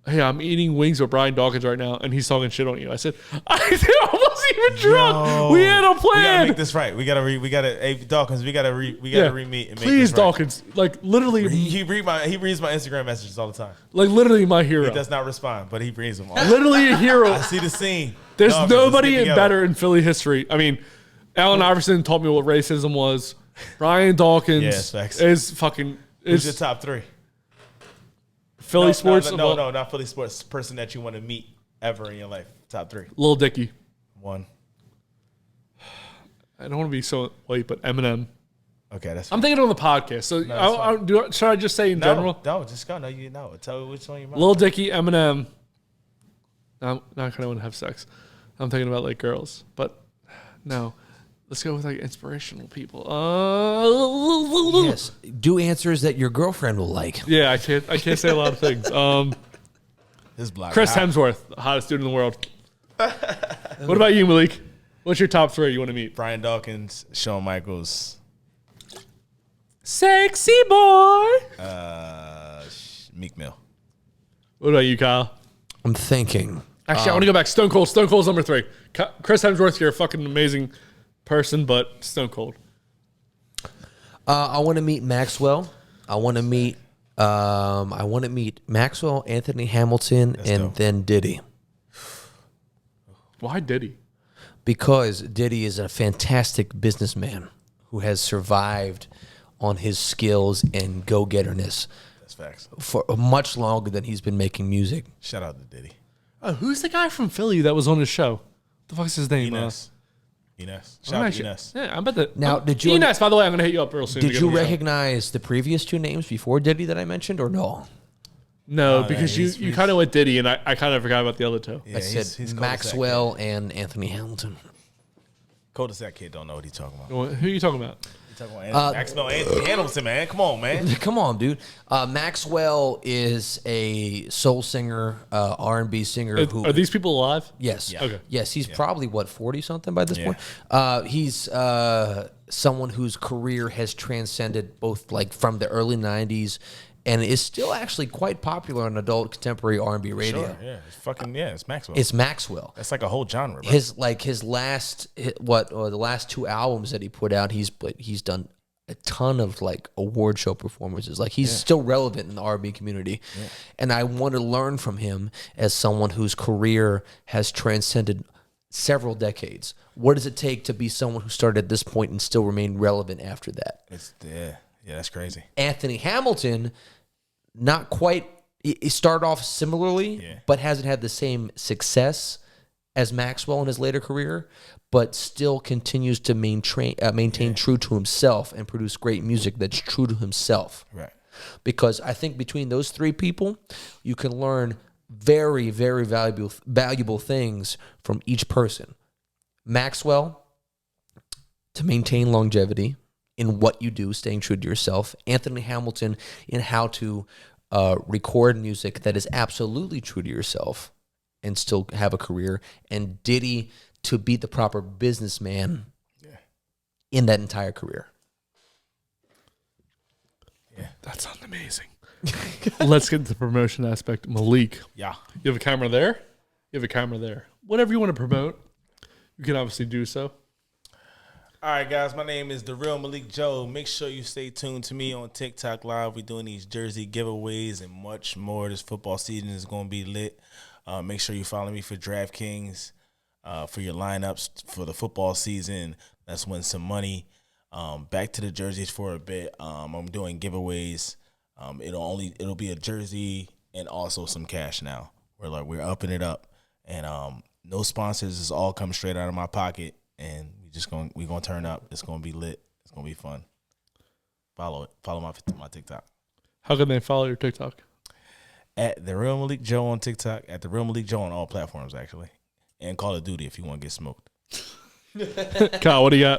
hey, I'm eating wings with Brian Dawkins right now, and he's talking shit on you. I said, I wasn't even drunk. Yo. We had a plan. We gotta make this right. We gotta. Hey, Dawkins, we gotta re-meet. And make Please, this right. Dawkins. Like literally, He reads my Instagram messages all the time. like literally my hero. He does not respond, but he reads them all. Literally a hero. I see the scene. There's Dawkins, let's nobody get together. better in Philly history. I mean, Allen Iverson taught me what racism was. Brian Dawkins Yes, facts. is fucking. Who's your Is top 3? Philly sports? No, not Philly sports. Person that you want to meet ever in your life. Top 3. Lil Dicky. 1. I don't want to be so white, but Eminem. Okay, that's. I'm thinking on the podcast. So should I just say in general? No, just go. No, you know. Tell me which one you mind. Lil Dicky, Eminem. I'm not kind of want to have sex. I'm thinking about like girls, but no. Let's go with like inspirational people. Yes. Do answers that your girlfriend will like. Yeah, I can't say a lot of things. This block. Chris Hemsworth, the hottest dude in the world. What about you, Malik? What's your top 3 you want to meet? Brian Dawkins, Shawn Michaels, Sexy boy. Meek Mill. What about you, Kyle? I'm thinking. Actually, I want to go back. Stone Cold. Stone Cold's number 3. Chris Hemsworth, you're a fucking amazing person, but Stone Cold. I want to meet Maxwell. I want to meet Maxwell, Anthony Hamilton, then Diddy. Why Diddy? Because Diddy is a fantastic businessman who has survived on his skills and go-getterness. Facts. for much longer than he's been making music. Shout out to Diddy. Who's the guy from Philly that was on his show? What the fuck's his name? Enes. Shout out to Enes. Yeah, I bet that. Now, did you- Enes, by the way, I'm gonna hit you up real soon. Did you recognize the previous two names before Diddy that I mentioned, or no? No, Oh, because yeah, you kind of went Diddy, and I kind of forgot about the other two. Yeah, I said he's Maxwell and Anthony Hamilton. Cul-de-sac kid don't know what he's talking about. Who are you talking about? He's talking about Maxwell Anthony Hamilton, man. Come on, man. Come on, dude. Maxwell is a soul singer, R&B singer. Are these people alive? Yes. Yeah. Okay. Yes, he's probably, 40-something by this Yeah. point? He's someone whose career has transcended both like from the early 90s and is still actually quite popular on adult contemporary R&B radio. Sure, yeah. It's Maxwell. It's Maxwell. That's like a whole genre, bro. The last two albums that he put out, he's done a ton of like award show performances. Like he's still relevant in the R&B community. Yeah. And I want to learn from him as someone whose career has transcended several decades. What does it take to be someone who started at this point and still remain relevant after that? Yeah, that's crazy. Anthony Hamilton, not quite. He started off similarly, but hasn't had the same success as Maxwell in his later career, but still continues to maintain true to himself and produce great music that's true to himself. Right. Because I think between those three people, you can learn very, very valuable things from each person. Maxwell, to maintain longevity in what you do, staying true to yourself. Anthony Hamilton, in how to record music that is absolutely true to yourself and still have a career. And Diddy, to be the proper businessman in that entire career. Yeah. That sounds amazing. Let's get into the promotion aspect. Malik. Yeah. You have a camera there? You have a camera there. Whatever you want to promote, you can obviously do so. All right, guys, my name is The Real Malik Joe. Make sure you stay tuned to me on TikTok Live. We're doing these jersey giveaways and much more. This football season is going to be lit. Make sure you follow me for DraftKings, for your lineups for the football season. Let's win some money. Back to the jerseys for a bit. I'm doing giveaways. It'll be a jersey and also some cash now. We're upping it up. And no sponsors. It's all come straight out of my pocket. And we're gonna turn up. It's gonna be lit. It's gonna be fun. Follow it. Follow my TikTok. How can they follow your TikTok? At The Real Malik Joe on TikTok. At The Real Malik Joe on all platforms, actually. And Call of Duty if you want to get smoked. Kyle, what do you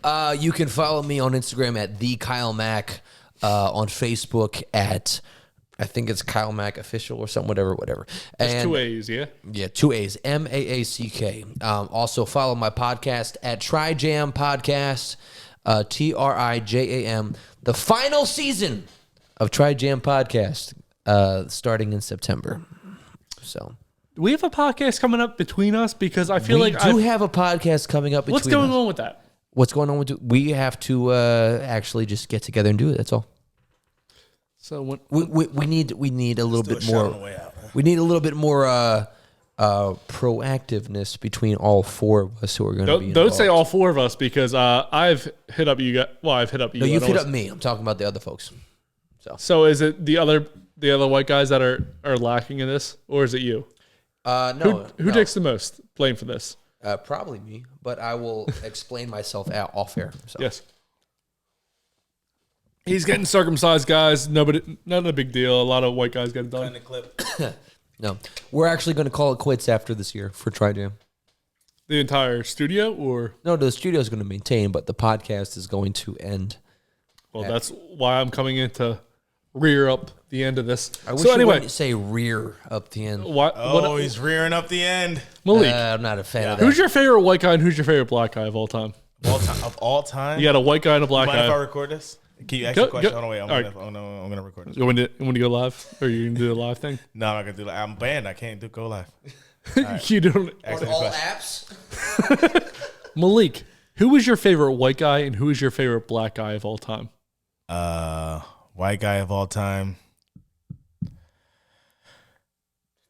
got? You can follow me on Instagram at the Kyle Mack, on Facebook at, I think it's Kyle Mack Official or something, whatever. There's 2 A's, yeah? Yeah, 2 A's, MAACK. Also follow my podcast at TriJam Podcast, TRIJAM. The final season of TriJam Podcast, starting in September. So Do we have a podcast coming up between us? Because I feel like we do have a podcast coming up between What's going us. on with that? What's going on with we have to actually just get together and do it. That's all. So when, We need a little Still bit a shot more. on the way out, huh? We need a little bit more proactiveness between all four of us who are going to be involved. don't say all four of us because I've hit up you guys. Well, I've hit up you. No, I you've don't hit wanna- up me. I'm talking about the other folks. So is it the other white guys that are lacking in this, or is it you? No. Who takes the most blame for this? Probably me, but I will explain myself off air. So. Yes. He's getting circumcised, guys. Not a big deal. A lot of white guys get it done. the clip. No, we're actually going to call it quits after this year for TriJam. The entire studio, or No, the studio is going to maintain, but the podcast is going to end. well, that's why I'm coming in to rear up the end of this. I wish So you anyway, wouldn't say rear up the end. He's rearing up the end. Malik, I'm not a fan of that. who's your favorite white guy and who's your favorite black guy of all time? Of all time? You got a white guy and a black Mind if I guy. record this? Can you ask a question? Hold on, wait. I'm All right. going to record this. You want to go live, or you can do a live thing? No, I'm not going to do that. I'm banned. I can't go live. You don't. Ask me the all question. apps? Malik, who is your favorite white guy and who is your favorite black guy of all time? White guy of all time.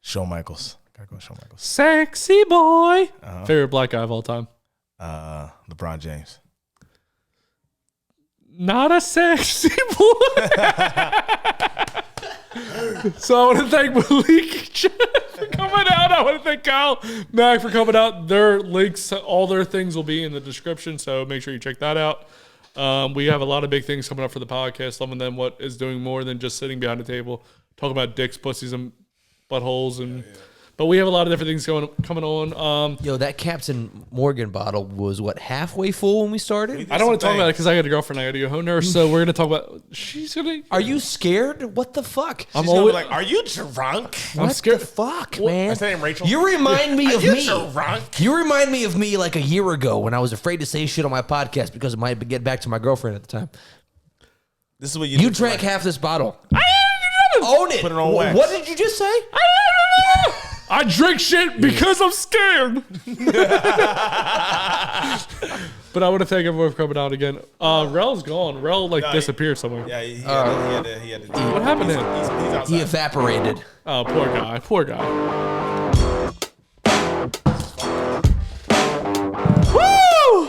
Shawn Michaels. Gotta go with Shawn Michaels. Sexy boy. Favorite black guy of all time? LeBron James. Not a sexy boy. So I want to thank Malik Joe for coming out. I want to thank Kyle Mack for coming out. Their links, all their things will be in the description, so make sure you check that out. We have a lot of big things coming up for the podcast. Some of them what is doing more than just sitting behind a table, talking about dicks, pussies, and buttholes, and but we have a lot of different things coming on. Yo, that Captain Morgan bottle was what, halfway full when we started? I don't want to talk about it because I got a girlfriend. I got to go home nurse, so we're gonna talk about. She's gonna. Are you scared? What the fuck? I'm always like, are you drunk? What I'm scared. the fuck, man? Is her name Rachel? You remind me of me. Drunk? You remind me of me like a year ago when I was afraid to say shit on my podcast because it might get back to my girlfriend at the time. This is what you. You drank half this bottle. Own it. Put it on wax. What did you just say? I drink shit because I'm scared. But I want to thank everyone for coming out again. Rel's gone. Rel disappeared somewhere. Yeah, he had to. What happened to him? He's outside. He evaporated. Oh, poor guy. Poor guy. Woo!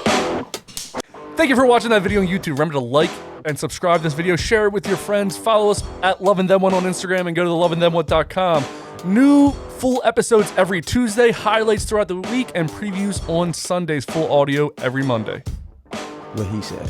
Thank you for watching that video on YouTube. Remember to like and subscribe this video. Share it with your friends. Follow us at LoveandThem1 on Instagram and go to theloveandthem1.com. New full episodes every Tuesday, highlights throughout the week, and previews on Sundays. Full audio every Monday. What he said.